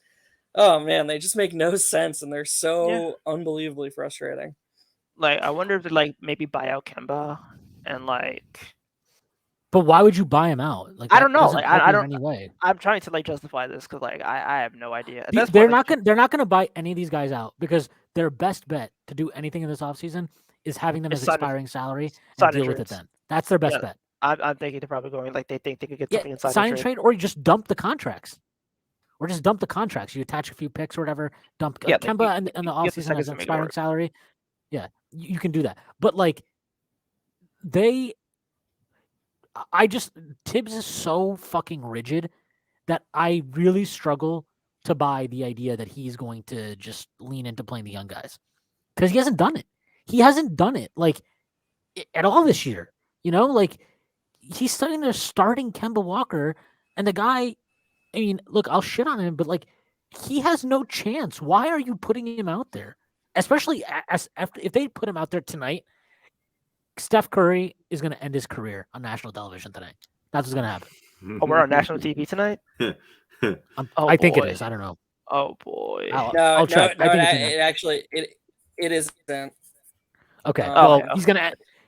oh man, they just make no sense, and they're so unbelievably frustrating. Like, I wonder if they like maybe buy out Kemba and like. But why would you buy him out? Like, I don't know. doesn't Like, help I you don't. in any way. I'm trying to like justify this because like I have no idea. They're not gonna buy any of these guys out because their best bet to do anything in this offseason is having them as expiring salary and deal with it then. That's their best bet. I'm thinking they're probably going like they think they could get something inside sign and trade, or you just dump the contracts. Or just dump the contracts. You attach a few picks or whatever. Dump Kemba and the offseason as an expiring salary. Yeah, you can do that. But like Tibbs is so fucking rigid that I really struggle to buy the idea that he's going to just lean into playing the young guys. Because he hasn't done it. He hasn't done it like at all this year. Like he's sitting there starting Kemba Walker, and the guy, I mean, look, I'll shit on him, but like he has no chance. Why are you putting him out there? Especially if they put him out there tonight, Steph Curry is going to end his career on national television tonight. That's what's going to happen. Oh, we're on national TV tonight? I think it is. I don't know. Oh, boy. I'll check. No, I think it actually isn't. Okay. Okay.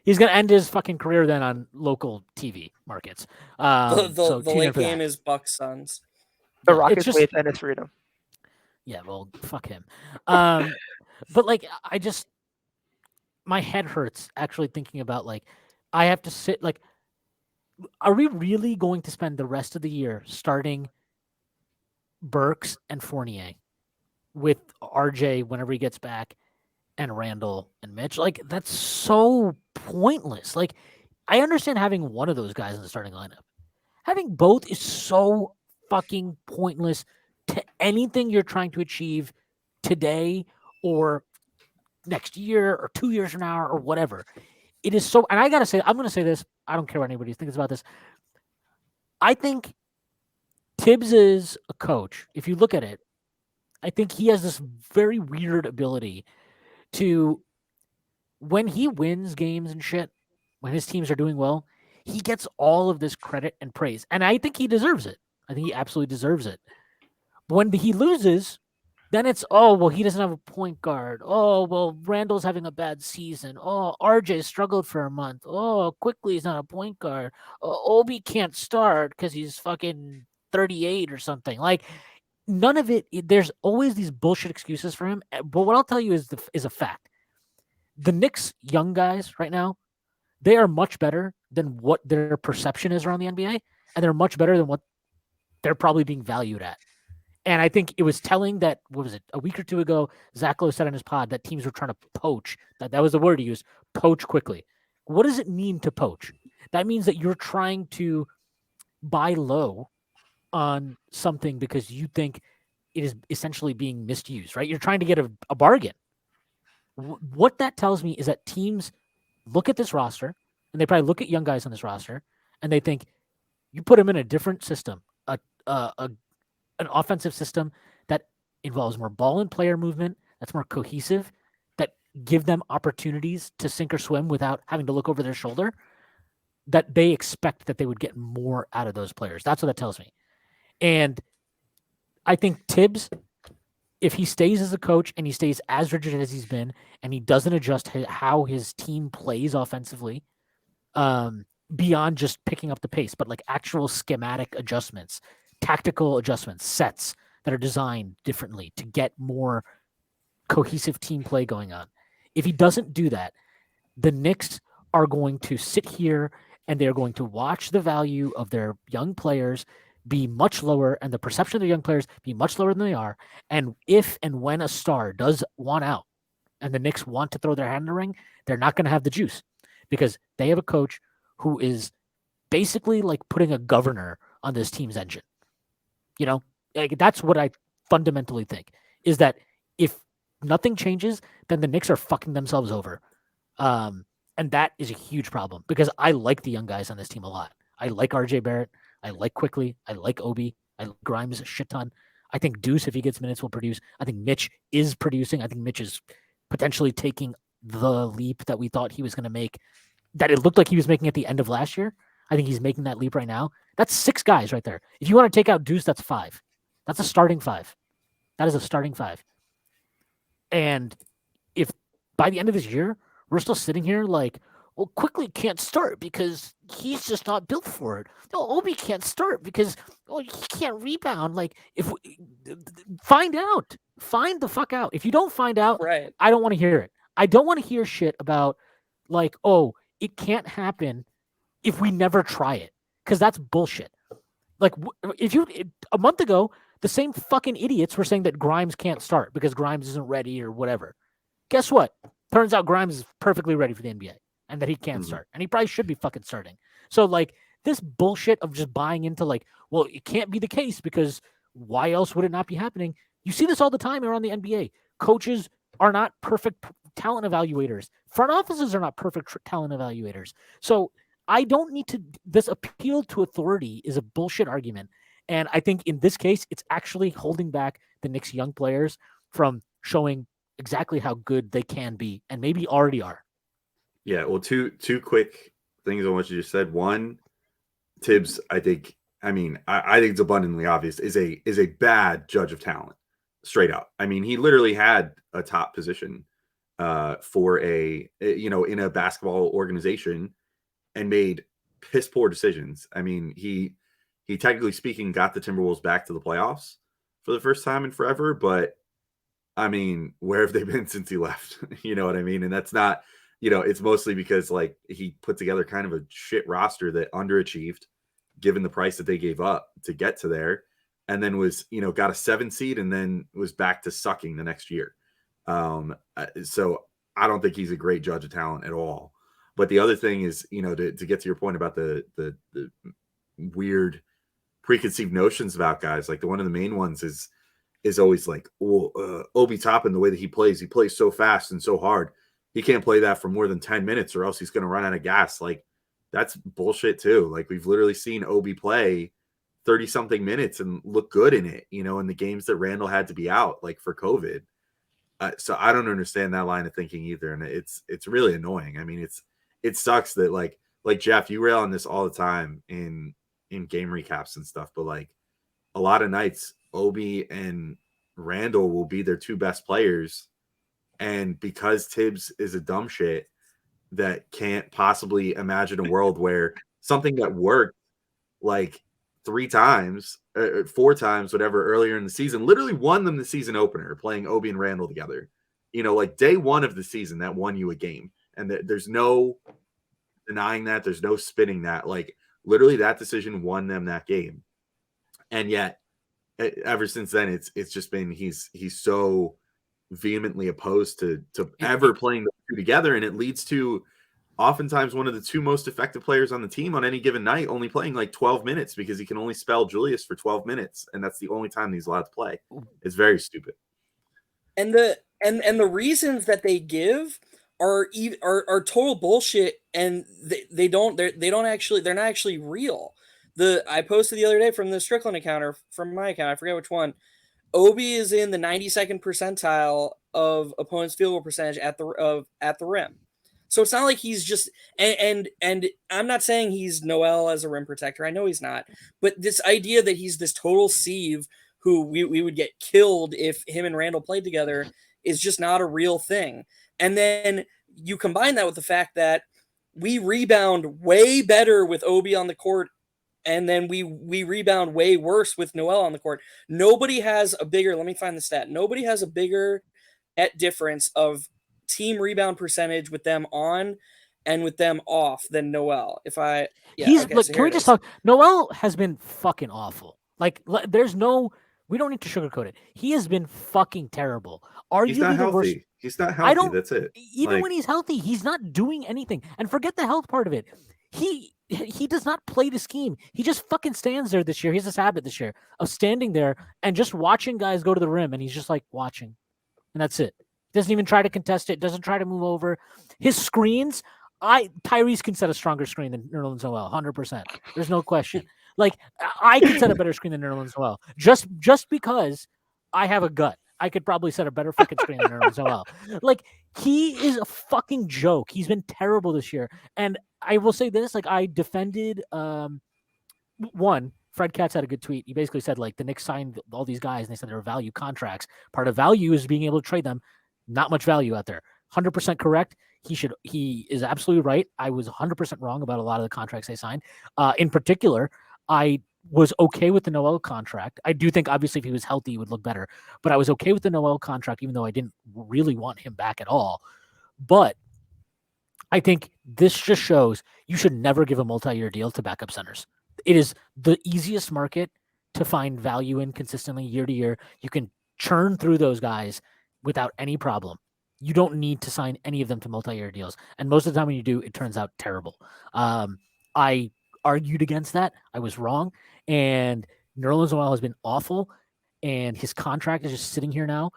He's gonna end his fucking career then on local TV markets. The late game is Bucks Suns. The Rockets wait and it's freedom. Yeah, well, fuck him. But like, my head hurts actually thinking about like, I have to sit like, are we really going to spend the rest of the year starting Burks and Fournier with RJ whenever he gets back and Randall and Mitch? Like, that's so pointless. Like, I understand having one of those guys in the starting lineup. Having both is so fucking pointless to anything you're trying to achieve today or next year or 2 years from now or whatever. It is so, and I gotta say, I'm gonna say this. I don't care what anybody thinks about this. I think Tibbs is a coach. If you look at it, I think he has this very weird ability to, when he wins games and shit, when his teams are doing well, he gets all of this credit and praise. And I think he deserves it. I think he absolutely deserves it. But when he loses, then it's, oh, well, he doesn't have a point guard. Oh, well, Randall's having a bad season. Oh, RJ struggled for a month. Oh, Quickly is not a point guard. Obi can't start because he's fucking 38 or something. Like, none of it, there's always these bullshit excuses for him. But what I'll tell you is a fact. The Knicks young guys right now, they are much better than what their perception is around the NBA, and they're much better than what they're probably being valued at. And I think it was telling that, what was it, a week or two ago, Zach Lowe said on his pod that teams were trying to poach. That was the word he used, poach Quickly. What does it mean to poach? That means that you're trying to buy low on something because you think it is essentially being misused, right? You're trying to get a bargain. What that tells me is that teams look at this roster, and they probably look at young guys on this roster, and they think, you put them in a different system, an offensive system that involves more ball and player movement, that's more cohesive, that give them opportunities to sink or swim without having to look over their shoulder, that they expect that they would get more out of those players. That's what that tells me. And I think Tibbs, if he stays as a coach and he stays as rigid as he's been, and he doesn't adjust how his team plays offensively, beyond just picking up the pace, but like actual schematic adjustments, tactical adjustments, sets that are designed differently to get more cohesive team play going on. If he doesn't do that, the Knicks are going to sit here and they're going to watch the value of their young players be much lower, and the perception of the young players be much lower than they are. And if and when a star does want out and the Knicks want to throw their hand in the ring, they're not going to have the juice because they have a coach who is basically like putting a governor on this team's engine. You know, like, that's what I fundamentally think, is that if nothing changes, then the Knicks are fucking themselves over. And that is a huge problem because I like the young guys on this team a lot. I like RJ Barrett. I like Quickly. I like Obi. I like Grimes a shit ton. I think Deuce, if he gets minutes, will produce. I think Mitch is producing. I think Mitch is potentially taking the leap that we thought he was going to make, that it looked like he was making at the end of last year. I think he's making that leap right now. That's 6 guys right there. If you want to take out Deuce, that's 5. That's a starting 5. That is a starting 5. And if by the end of this year, we're still sitting here like, well, Quickly can't start because he's just not built for it. No, Obi can't start because he can't rebound. Like, find out. Find the fuck out. If you don't find out, Right. I don't want to hear it. I don't want to hear shit about like, oh, it can't happen if we never try it, because that's bullshit. Like, a month ago, the same fucking idiots were saying that Grimes can't start because Grimes isn't ready or whatever. Guess what? Turns out Grimes is perfectly ready for the NBA. And that he can't start. And he probably should be fucking starting. So, like, this bullshit of just buying into, like, well, it can't be the case because why else would it not be happening? You see this all the time around the NBA. Coaches are not perfect talent evaluators. Front offices are not perfect talent evaluators. So, I don't need to, this appeal to authority is a bullshit argument. And I think in this case, it's actually holding back the Knicks young players from showing exactly how good they can be and maybe already are. Yeah, well, two quick things on what you just said. One, Tibbs, I think it's abundantly obvious, is a bad judge of talent, straight up. I mean, he literally had a top position for in a basketball organization and made piss poor decisions. I mean, he technically speaking got the Timberwolves back to the playoffs for the first time in forever, but I mean, where have they been since he left? You know what I mean? And that's not, it's mostly because like he put together kind of a shit roster that underachieved given the price that they gave up to get to there, and then was, got a 7 seed and then was back to sucking the next year. So I don't think he's a great judge of talent at all. But the other thing is, to get to your point about the weird preconceived notions about guys, like one of the main ones is always like, Obi Toppin, the way that he plays so fast and so hard. He can't play that for more than 10 minutes or else he's going to run out of gas. Like, that's bullshit too. Like, we've literally seen Obi play 30 something minutes and look good in it, in the games that Randall had to be out, like for COVID. So I don't understand that line of thinking either. And it's really annoying. I mean, it sucks that like Jeff, you rail on this all the time in game recaps and stuff, but like a lot of nights, Obi and Randall will be their two best players. And because Tibbs is a dumb shit that can't possibly imagine a world where something that worked like 3 times, 4 times, whatever, earlier in the season, literally won them the season opener playing Obi and Randall together. Like day 1 of the season, that won you a game. And there's no denying that. There's no spinning that. Like literally that decision won them that game. And yet ever since then, it's just been, he's so vehemently opposed to ever playing the two together. And it leads to oftentimes one of the 2 most effective players on the team on any given night only playing like 12 minutes because he can only spell Julius for 12 minutes. And that's the only time he's allowed to play. It's very stupid. And the reasons that they give are total bullshit. And they're not actually real. I posted the other day from the Strickland account or from my account, I forget which one. Obi is in the 92nd percentile of opponent's field goal percentage at the rim. So it's not like he's just and I'm not saying he's Noel as a rim protector. I know he's not. But this idea that he's this total sieve who we would get killed if him and Randall played together is just not a real thing. And then you combine that with the fact that we rebound way better with Obi on the court. And then we rebound way worse with Noel on the court. Nobody has a bigger, let me find the stat. Nobody has a bigger net difference of team rebound percentage with them on and with them off than Noel. Can we just talk? Noel has been fucking awful. Like we don't need to sugarcoat it. He has been fucking terrible. He's not healthy. He's not healthy. That's it. Even when he's healthy, he's not doing anything. And forget the health part of it. He does not play the scheme. He just fucking stands there this year. He has this habit this year of standing there and just watching guys go to the rim, and he's just like watching. And that's it. Doesn't even try to contest it. Doesn't try to move over. His screens, Tyrese can set a stronger screen than Nerlens Noel, 100%. There's no question. Like, I could set a better screen than Nerlens Noel. Just because I have a gut. I could probably set a better fucking screen than Nerlens Noel. Like, he is a fucking joke. He's been terrible this year. And I will say this, like, I defended Fred Katz had a good tweet. He basically said, like, the Knicks signed all these guys and they said they were value contracts. Part of value is being able to trade them. Not much value out there. 100% correct. He is absolutely right. I was 100% wrong about a lot of the contracts they signed. In particular, I was okay with the Noel contract. I do think obviously if he was healthy, he would look better, but I was okay with the Noel contract, even though I didn't really want him back at all. But I think this just shows you should never give a multi-year deal to backup centers. It is the easiest market to find value in consistently year to year. You can churn through those guys without any problem. You don't need to sign any of them to multi-year deals. And most of the time when you do, it turns out terrible. I argued against that. I was wrong. And Nerlens Noel has been awful. And his contract is just sitting here now.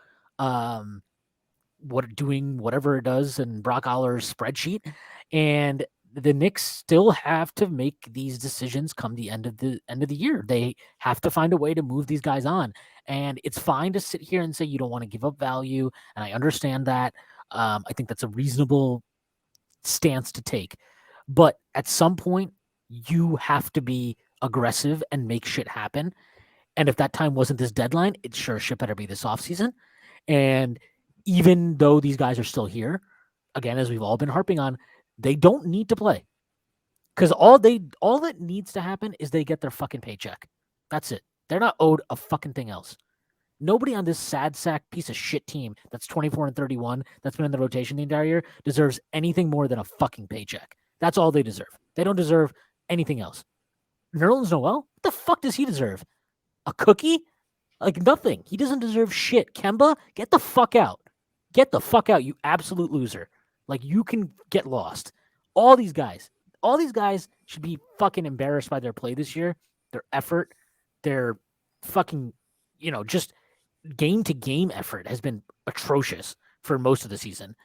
Doing whatever it does in Brock Aller's spreadsheet. And the Knicks still have to make these decisions come the end of the year. They have to find a way to move these guys on. And it's fine to sit here and say you don't want to give up value. And I understand that. I think that's a reasonable stance to take. But at some point, you have to be aggressive and make shit happen. And if that time wasn't this deadline, it sure shit better be this offseason. And even though these guys are still here, again, as we've all been harping on, they don't need to play. Because all that needs to happen is they get their fucking paycheck. That's it. They're not owed a fucking thing else. Nobody on this sad sack piece of shit team that's 24-31, that's been in the rotation the entire year, deserves anything more than a fucking paycheck. That's all they deserve. They don't deserve anything else. Nerlens Noel, what the fuck does he deserve? A cookie? Like nothing. He doesn't deserve shit. Kemba, get the fuck out. Get the fuck out, you absolute loser. Like, you can get lost. All these guys should be fucking embarrassed by their play this year, their effort, their fucking, just game-to-game effort has been atrocious for most of the season.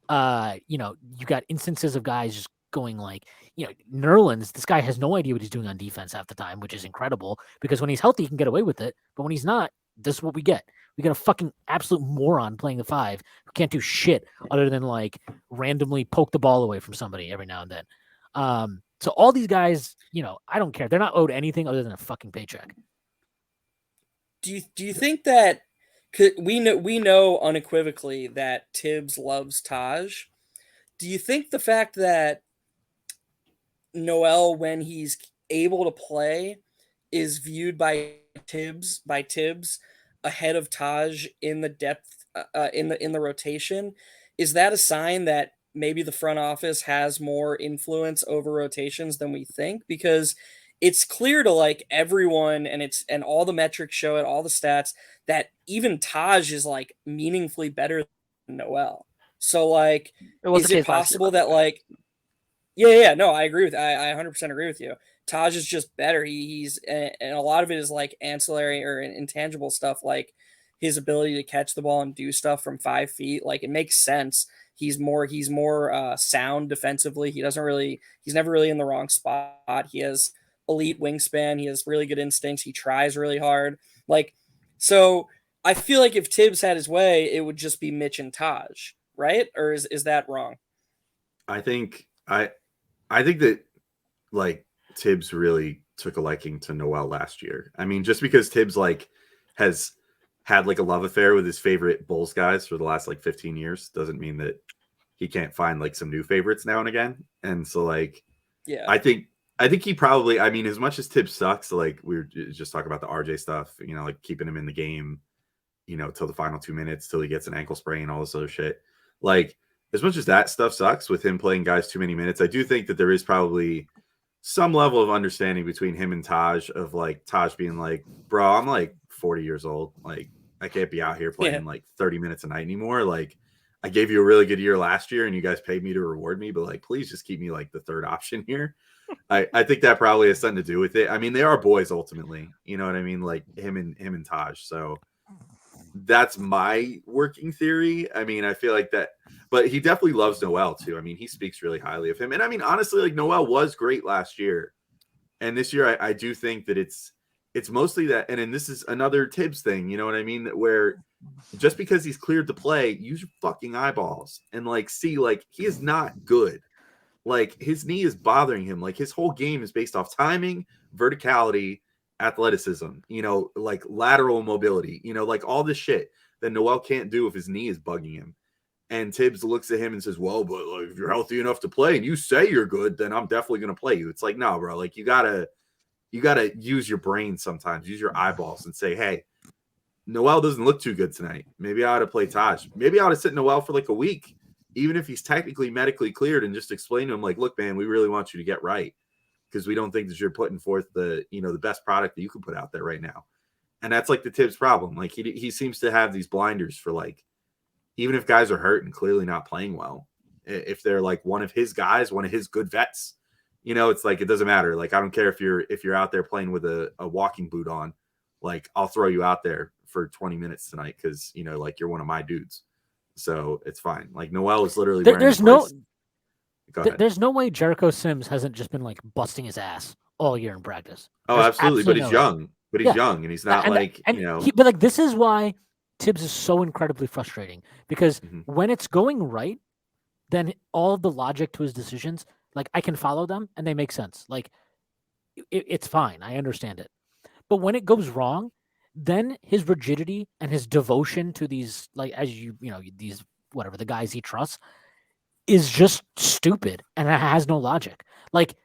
You got instances of guys just going like, Nerlens, this guy has no idea what he's doing on defense half the time, which is incredible because when he's healthy, he can get away with it. But when he's not, this is what we get. We got a fucking absolute moron playing the 5 who can't do shit other than like randomly poke the ball away from somebody every now and then. So all these guys, I don't care. They're not owed anything other than a fucking paycheck. Do you think that we know unequivocally that Tibbs loves Taj? Do you think the fact that Noel, when he's able to play, is viewed by Tibbs ahead of Taj in the depth in the rotation, is that a sign that maybe the front office has more influence over rotations than we think? Because it's clear to like everyone, and all the metrics show it, all the stats, that even Taj is like meaningfully better than Noel. So like, is it possible that like, yeah, no, I agree with, I 100% agree with you. Taj is just better. He's, and a lot of it is like ancillary or intangible stuff, like his ability to catch the ball and do stuff from 5 feet. Like it makes sense. He's more sound defensively. He's never really in the wrong spot. He has elite wingspan. He has really good instincts. He tries really hard. Like, so I feel like if Tibbs had his way, it would just be Mitch and Taj, right? Or is that wrong? I think that like Tibbs really took a liking to Noel last year. I mean, just because Tibbs like has had like a love affair with his favorite Bulls guys for the last like 15 years doesn't mean that he can't find like some new favorites now and again. And so like, yeah, I think he probably, I mean, as much as Tibbs sucks, like we were just talking about the RJ stuff, like keeping him in the game, till the final 2 minutes, till he gets an ankle sprain, all this other shit. Like, as much as that stuff sucks with him playing guys too many minutes, I do think that there is probably some level of understanding between him and Taj, of like Taj being like, bro, I'm like 40 years old. Like, I can't be out here playing like 30 minutes a night anymore. Like, I gave you a really good year last year and you guys paid me to reward me, but like, please just keep me like the third option here. I think that probably has something to do with it. I mean, they are boys ultimately, you know what I mean? Like him and Taj. So that's my working theory. I mean, I feel like that, but he definitely loves Noel too. I mean, he speaks really highly of him. And I mean, honestly, like Noel was great last year. And this year I do think that it's mostly that. And then this is another Tibbs thing, you know what I mean? Where just because he's cleared to play, use your fucking eyeballs and like, see, like he is not good. Like his knee is bothering him. Like his whole game is based off timing, verticality, athleticism, like lateral mobility, like all this shit that Noel can't do if his knee is bugging him. And Tibbs looks at him and says, well, but like, if you're healthy enough to play and you say you're good, then I'm definitely going to play you. It's like, no, bro, like you gotta use your brain sometimes, use your eyeballs and say, hey, Noel doesn't look too good tonight. Maybe I ought to play Taj. Maybe I ought to sit Noel for like a week, even if he's technically medically cleared, and just explain to him like, look, man, we really want you to get right, because we don't think that you're putting forth the best product that you can put out there right now. And that's like the Tibbs problem. Like he seems to have these blinders for like, even if guys are hurt and clearly not playing well, if they're like one of his guys, one of his good vets, it's like, it doesn't matter. Like, I don't care if you're out there playing with a walking boot on, like I'll throw you out there for 20 minutes tonight, because like you're one of my dudes. So it's fine. Like Noel is literally there's no way Jericho Sims hasn't just been like busting his ass all year in practice. Oh, absolutely. But he's young. But he's young, and he's not but like this is why Tibbs is so incredibly frustrating, because when it's going right, then all of the logic to his decisions, like I can follow them and they make sense. Like it's fine. I understand it. But when it goes wrong, then his rigidity and his devotion to these, like, as these, whatever, the guys he trusts, is just stupid and it has no logic. Like,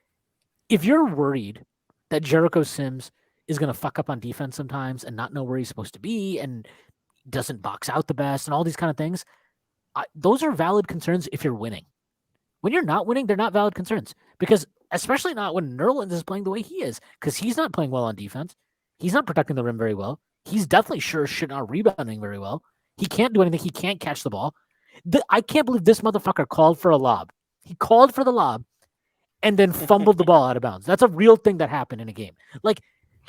if you're worried that Jericho Sims is going to fuck up on defense sometimes and not know where he's supposed to be and doesn't box out the best and all these kind of things, those are valid concerns if you're winning. When you're not winning, they're not valid concerns, because especially not when Nerlens is playing the way he is, because he's not playing well on defense. He's not protecting the rim very well. He's definitely sure as shit not rebounding very well. He can't do anything. He can't catch the ball. I can't believe this motherfucker called for a lob. He called for the lob and then fumbled the ball out of bounds. That's a real thing that happened in a game. Like,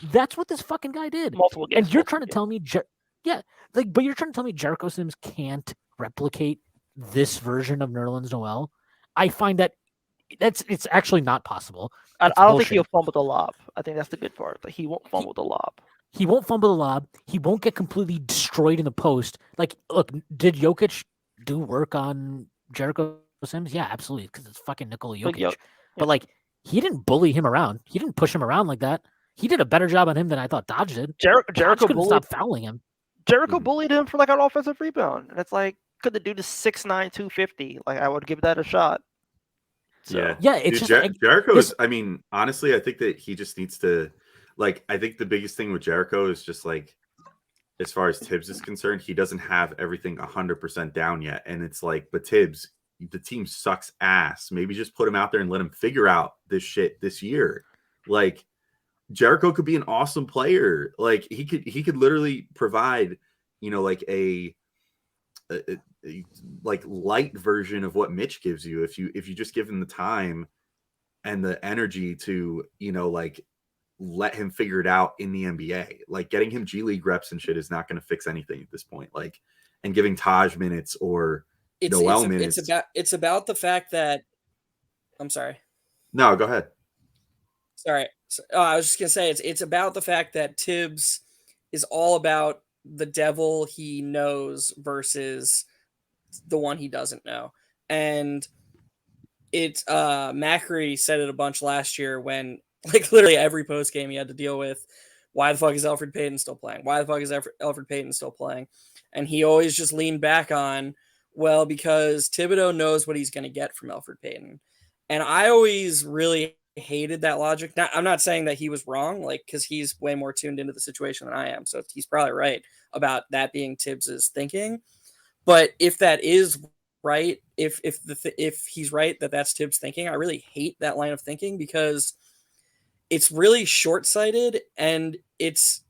that's what this fucking guy did. Multiple games. And you're trying to tell me, but you're trying to tell me Jericho Sims can't replicate this version of Nerlens Noel? I find that It's actually not possible. I It's don't think he'll bullshit. fumble the lob. I think that's the good part. Like he won't fumble the lob. He won't fumble the lob. He won't get completely destroyed in the post. Like, look, did Jokic do work on Jericho Sims? Yeah, absolutely, because it's fucking Nikola Jokic. But like, he didn't bully him around. He didn't push him around like that. He did a better job on him than I thought Dodge did. Jericho couldn't stop fouling him. Jericho bullied him for like an offensive rebound, and it's like, could the dude is 6'9", 250? Like, I would give that a shot. So, yeah, it's Dude, just Jericho is. I mean, honestly, I think that he just needs to, like, I think the biggest thing with Jericho is just like, as far as Tibbs is concerned, he doesn't have everything 100% down yet, and it's like, but Tibbs, the team sucks ass. Maybe just put him out there and let him figure out this shit this year. Like, Jericho could be an awesome player. Like, he could literally provide, you know, like a like light version of what Mitch gives you if you just give him the time and the energy to, you know, like, let him figure it out in the NBA. Like, getting him G League reps and shit is not going to fix anything at this point. Like, and giving Taj minutes or Noel minutes. It's about the fact that I'm sorry. No, go ahead. Sorry. I was just gonna say it's about the fact that Tibbs is all about the devil he knows versus the one he doesn't know. And it's Macri said it a bunch last year when, like, literally every post game he had to deal with, why the fuck is Elfrid Payton still playing? Why the fuck is Elfrid Payton still playing? And he always just leaned back on, well, because Thibodeau knows what he's going to get from Elfrid Payton. And I always really hated that logic. Now, I'm not saying that he was wrong, like, because he's way more tuned into the situation than I am. So he's probably right about that being Tibbs's thinking. But if that is right, if he's right that that's Tibbs' thinking, I really hate that line of thinking because it's really short-sighted and it's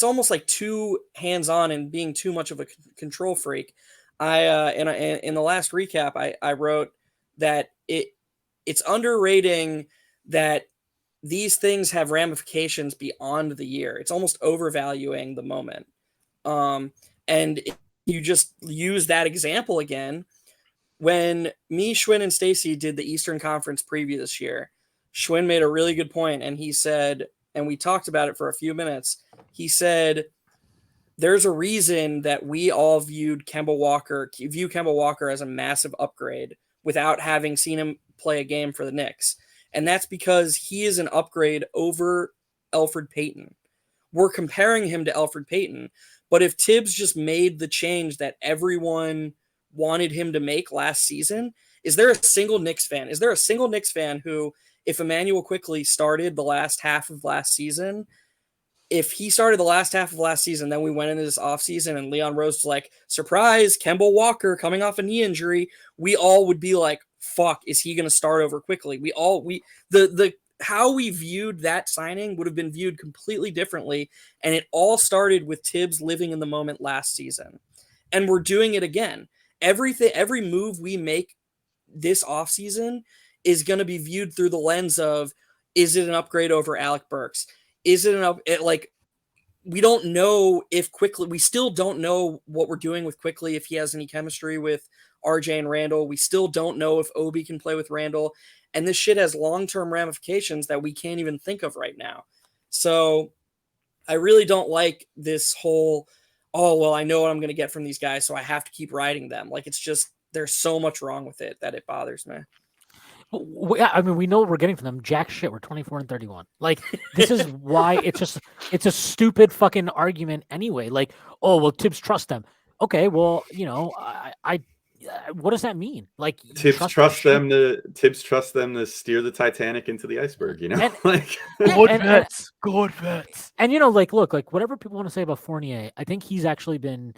almost like too hands-on and being too much of a control freak. In the last recap, I wrote that it's underrating that these things have ramifications beyond the year. It's almost overvaluing the moment. And you just use that example again. When me, Shwin, and Stacy did the Eastern Conference preview this year, Shwin made a really good point, and he said, and we talked about it for a few minutes, he said, there's a reason that we all view Kemba Walker as a massive upgrade without having seen him play a game for the Knicks. And that's because he is an upgrade over Elfrid Payton. We're comparing him to Elfrid Payton, but if Tibbs just made the change that everyone wanted him to make last season, is there a single Knicks fan who, if Emmanuel Quickley started the last half of last season, if he started the last half of last season, then we went into this offseason and Leon Rose was like, surprise, Kemba Walker coming off a knee injury, we all would be like, fuck, is he going to start over Quickley? How we viewed that signing would have been viewed completely differently. And it all started with Tibbs living in the moment last season. And we're doing it again. Every move we make this offseason is going to be viewed through the lens of, is it an upgrade over Alec Burks? Is it we don't know if Quickley, we still don't know what we're doing with Quickley, if he has any chemistry with RJ and Randall. We still don't know if Obi can play with Randall. And this shit has long-term ramifications that we can't even think of right now. So I really don't like this whole, oh, well, I know what I'm going to get from these guys, so I have to keep riding them. Like, it's just, there's so much wrong with it that it bothers me. I mean, we know what we're getting from them. Jack shit, we're 24-31. Like, this is why it's a stupid fucking argument anyway. Like, oh, well, Tibbs trust them. Okay, well, you know, I what does that mean? Like, Tibbs trust them to steer the Titanic into the iceberg, you know? And, like, good vets. And, you know, like, look, like, whatever people want to say about Fournier, I think he's actually been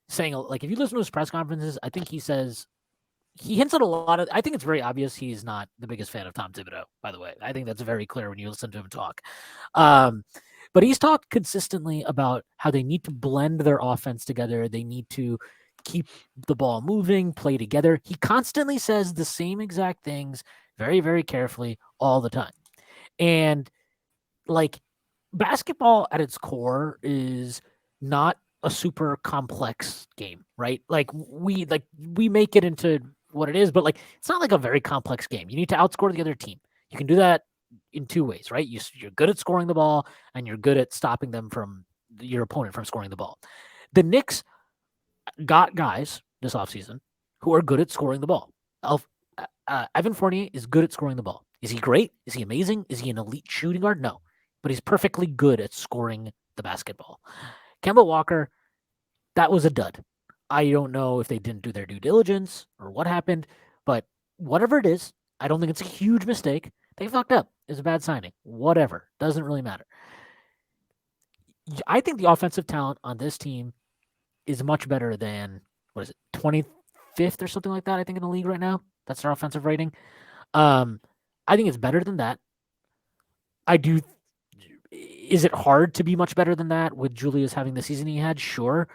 saying, like, if you listen to his press conferences, I think he hints at a lot of, I think it's very obvious he's not the biggest fan of Tom Thibodeau, by the way. I think that's very clear when you listen to him talk. But he's talked consistently about how they need to blend their offense together. They need to keep the ball moving, play together. He constantly says the same exact things very, very carefully all the time. And, like, basketball at its core is not a super complex game, right? Like we make it into what it is, but like it's not like a very complex game. You need to outscore the other team. You can do that in two ways, right? You're good at scoring the ball, and you're good at stopping them from your opponent from scoring the ball. The Knicks got guys this offseason who are good at scoring the ball. Evan Fournier is good at scoring the ball. Is he great? Is he amazing? Is he an elite shooting guard? No, but he's perfectly good at scoring the basketball. Kemba Walker, that was a dud. I don't know if they didn't do their due diligence or what happened, but whatever it is, I don't think it's a huge mistake. They fucked up. It's a bad signing. Whatever. Doesn't really matter. I think the offensive talent on this team is much better than, 25th or something like that, I think, in the league right now. That's their offensive rating. I think it's better than that. Is it hard to be much better than that with Julius having the season he had? Sure.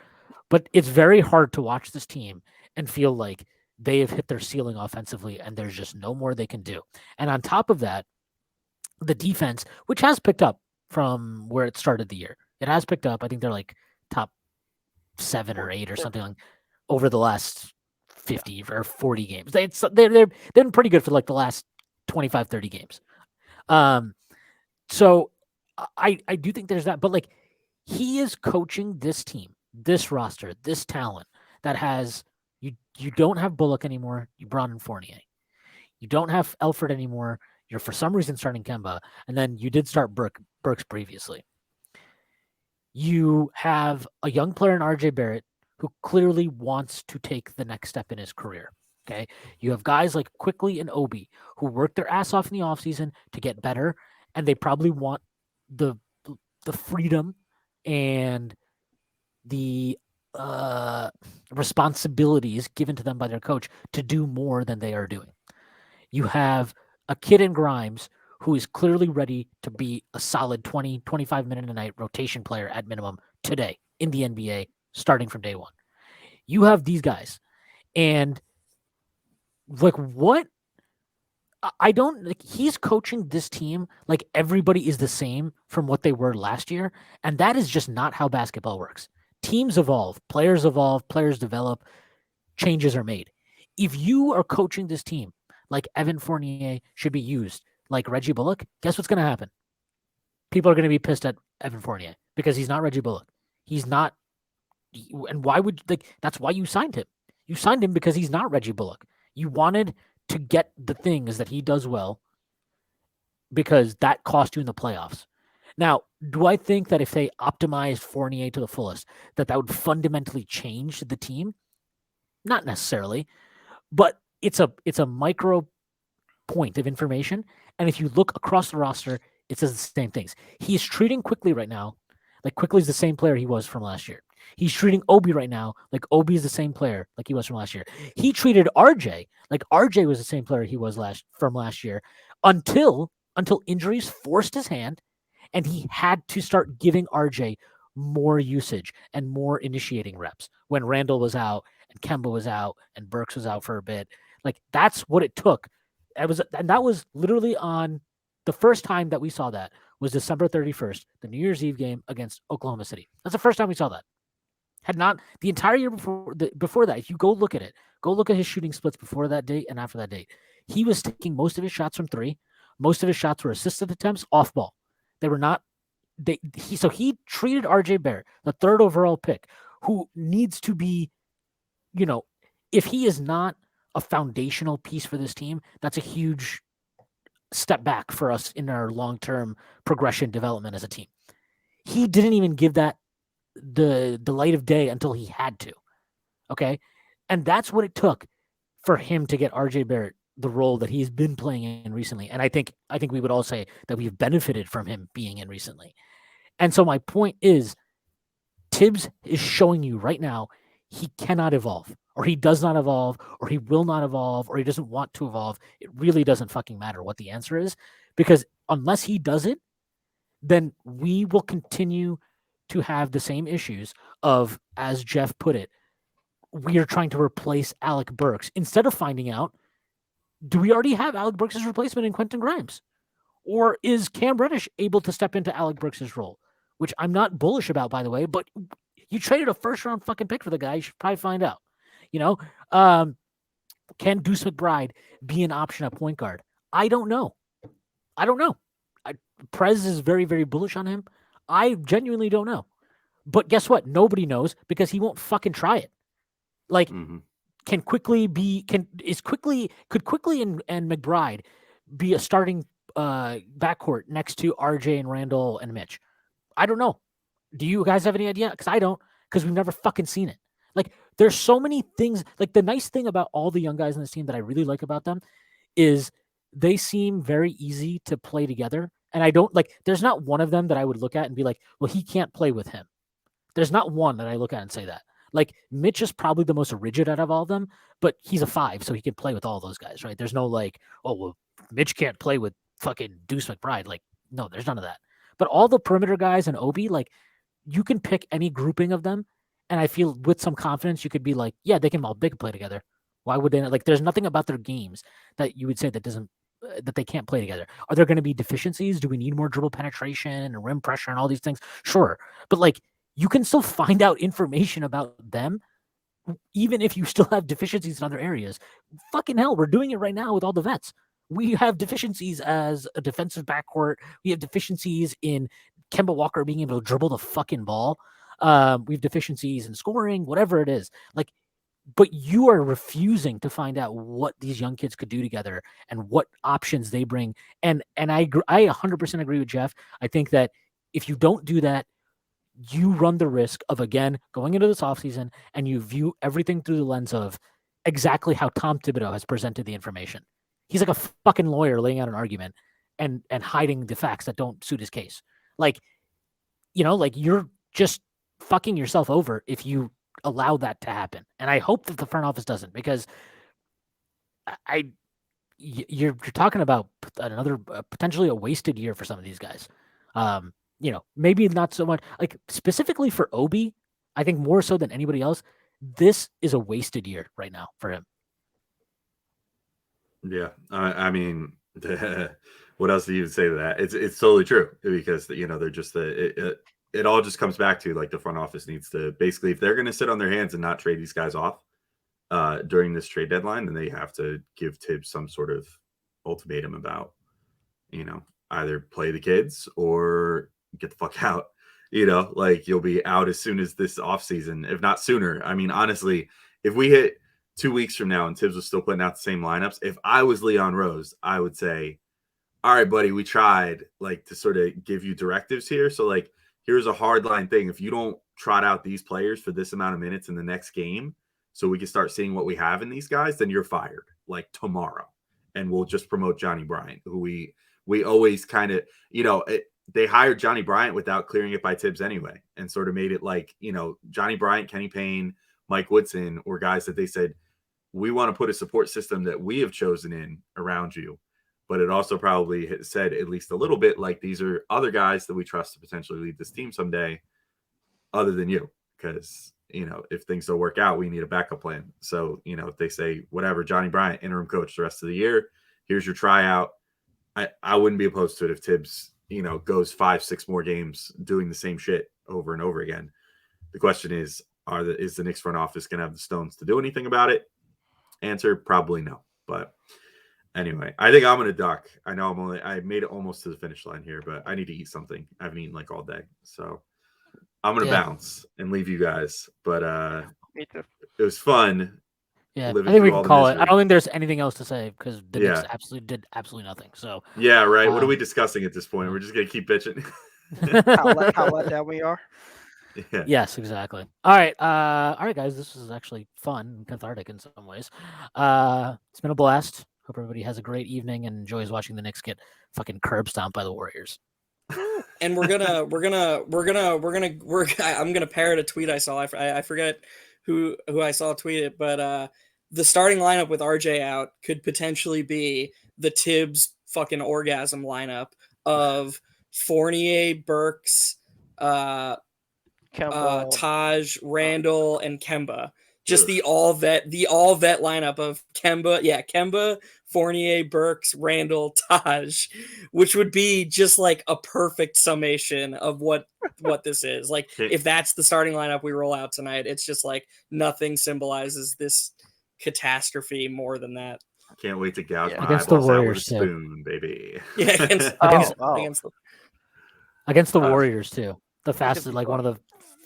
But it's very hard to watch this team and feel like they have hit their ceiling offensively and there's just no more they can do. And on top of that, the defense, which has picked up from where it started the year, it has picked up. I think they're like top 7 or 8 or something like over the last 50 or 40 games. They've been pretty good for like the last 25, 30 games. So I do think there's that, but like he is coaching this team, this roster, this talent that has you don't have Bullock anymore. You brought in Fournier. You don't have Elford anymore. You're for some reason starting Kemba, and then you did start Burks previously. You have a young player in RJ Barrett who clearly wants to take the next step in his career. Okay. You have guys like Quickly and Obi who work their ass off in the offseason to get better, and they probably want the freedom and the responsibilities given to them by their coach to do more than they are doing. You have a kid in Grimes who is clearly ready to be a solid 20, 25 minute a night rotation player at minimum today in the NBA, starting from day one. You have these guys. And like what? I don't like he's coaching this team like everybody is the same from what they were last year. And that is just not how basketball works. Teams evolve, players develop, changes are made. If you are coaching this team like Evan Fournier should be used, like Reggie Bullock, guess what's going to happen? People are going to be pissed at Evan Fournier because he's not Reggie Bullock. He's not. And why would that's why you signed him. You signed him because he's not Reggie Bullock. You wanted to get the things that he does well because that cost you in the playoffs. Now, do I think that if they optimized Fournier to the fullest, that would fundamentally change the team? Not necessarily, but it's a micro point of information. And if you look across the roster, it says the same things. He's treating Quickly right now like Quickly's the same player he was from last year. He's treating Obi right now like Obi is the same player like he was from last year. He treated RJ like RJ was the same player he was from last year until injuries forced his hand and he had to start giving RJ more usage and more initiating reps when Randall was out and Kemba was out and Burks was out for a bit. Like that's what it took. And that was literally on the first time that we saw that was December 31st, the New Year's Eve game against Oklahoma City. That's the first time we saw that. Had not the entire year before that, if you go look at it, go look at his shooting splits before that date and after that date. He was taking most of his shots from three. Most of his shots were assisted attempts off ball. They were not. So he treated RJ Barrett, the 3rd overall pick, who needs to be, if he is not a foundational piece for this team, that's a huge step back for us in our long-term progression development as a team. He didn't even give that the light of day until he had to. Okay. And that's what it took for him to get RJ Barrett the role that he's been playing in recently. And I think we would all say that we've benefited from him being in recently. And so my point is Tibbs is showing you right now he cannot evolve, or he does not evolve, or he will not evolve, or he doesn't want to evolve. It really doesn't fucking matter what the answer is, because unless he does it, then we will continue to have the same issues of, as Jeff put it, we are trying to replace Alec Burks instead of finding out, do we already have Alec Burks' replacement in Quentin Grimes? Or is Cam Reddish able to step into Alec Burks' role? Which I'm not bullish about, by the way, but you traded a first-round fucking pick for the guy. You should probably find out. Can Deuce McBride be an option at point guard? I don't know. Prez is very, very bullish on him. I genuinely don't know. But guess what? Nobody knows because he won't fucking try it. Like, could Quickly and McBride be a starting backcourt next to RJ and Randall and Mitch? I don't know. Do you guys have any idea? Because I don't, because we've never fucking seen it. Like, there's so many things. Like, the nice thing about all the young guys on this team that I really like about them is they seem very easy to play together. And I don't like, there's not one of them that I would look at and be like, well, he can't play with him. There's not one that I look at and say that. Like, Mitch is probably the most rigid out of all of them, but he's a 5, so he can play with all those guys, right? There's no like, oh, well, Mitch can't play with fucking Deuce McBride. Like, no, there's none of that. But all the perimeter guys and Obi, like, you can pick any grouping of them, and I feel with some confidence you could be like, yeah, they can play together. Why would they not? Like, there's nothing about their games that you would say that they can't play together. Are there going to be deficiencies? Do we need more dribble penetration and rim pressure and all these things? Sure, but like, you can still find out information about them, even if you still have deficiencies in other areas. Fucking hell, we're doing it right now with all the vets. We have deficiencies as a defensive backcourt. We have deficiencies in Kemba Walker being able to dribble the fucking ball. We have deficiencies in scoring, whatever it is. Like, but you are refusing to find out what these young kids could do together and what options they bring. And I 100% agree with Jeff. I think that if you don't do that, you run the risk of, again, going into this offseason and you view everything through the lens of exactly how Tom Thibodeau has presented the information. He's like a fucking lawyer laying out an argument and hiding the facts that don't suit his case. Like, like, you're just fucking yourself over if you allow that to happen. And I hope that the front office doesn't, because you're talking about another potentially a wasted year for some of these guys. Maybe not so much like specifically for Obi. I think more so than anybody else, this is a wasted year right now for him. Yeah, I mean, what else do you say to that? It's totally true, because they're just it all just comes back to, like, the front office needs to basically, if they're going to sit on their hands and not trade these guys off during this trade deadline, then they have to give Tibbs some sort of ultimatum about, either play the kids or get the fuck out. Like, you'll be out as soon as this offseason, if not sooner. I mean, honestly, if we hit 2 weeks from now and Tibbs was still putting out the same lineups, if I was Leon Rose, I would say, all right, buddy, we tried, like, to sort of give you directives here. So, like, here's a hard line thing. If you don't trot out these players for this amount of minutes in the next game so we can start seeing what we have in these guys, then you're fired, like, tomorrow. And we'll just promote Johnny Bryant, who we always kind of, they hired Johnny Bryant without clearing it by Tibbs anyway, and sort of made it like, Johnny Bryant, Kenny Payne, Mike Woodson were guys that they said, we want to put a support system that we have chosen in around you. But it also probably said at least a little bit like, these are other guys that we trust to potentially lead this team someday other than you. Because, if things don't work out, we need a backup plan. So, if they say, whatever, Johnny Bryant, interim coach the rest of the year, here's your tryout. I wouldn't be opposed to it if Tibbs, goes 5-6 more games doing the same shit over and over again. The question is the Knicks front office going to have the stones to do anything about it? Answer, probably no. But anyway, I think I'm going to duck. I know I made it almost to the finish line here, but I need to eat something. I haven't eaten like all day. So I'm going to bounce and leave you guys. But Me too. it was fun. Yeah, I think we can call it. I don't think there's anything else to say because the Knicks did absolutely nothing. So yeah, right. What are we discussing at this point? We're just going to keep bitching. how let down we are. Yeah. Yes, exactly. All right, guys. This was actually fun and cathartic in some ways. It's been a blast. Hope everybody has a great evening and enjoys watching the Knicks get fucking curb stomped by the Warriors. And I'm gonna parrot a tweet I saw. I forget who I saw tweet it, but the starting lineup with RJ out could potentially be the Tibbs fucking orgasm lineup of Fournier, Burks, Kemba. Taj, Randall, and Kemba. Just the all vet lineup of Kemba, Fournier, Burks, Randall, Taj, which would be just like a perfect summation of what this is. Like, if that's the starting lineup we roll out tonight, it's just like nothing symbolizes this catastrophe more than that. Can't wait to gouge Yeah. my Against the eyeballs out with a Warriors, too. spoon, baby. Yeah, against Oh, Against the Uh, Warriors too. The fastest, be like one fun. of the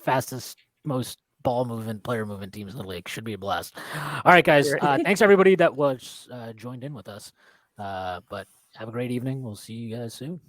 fastest, most ball movement, player movement teams in the league. Should be a blast. All right, guys. Great. Thanks everybody that was joined in with us. But have a great evening. We'll see you guys soon.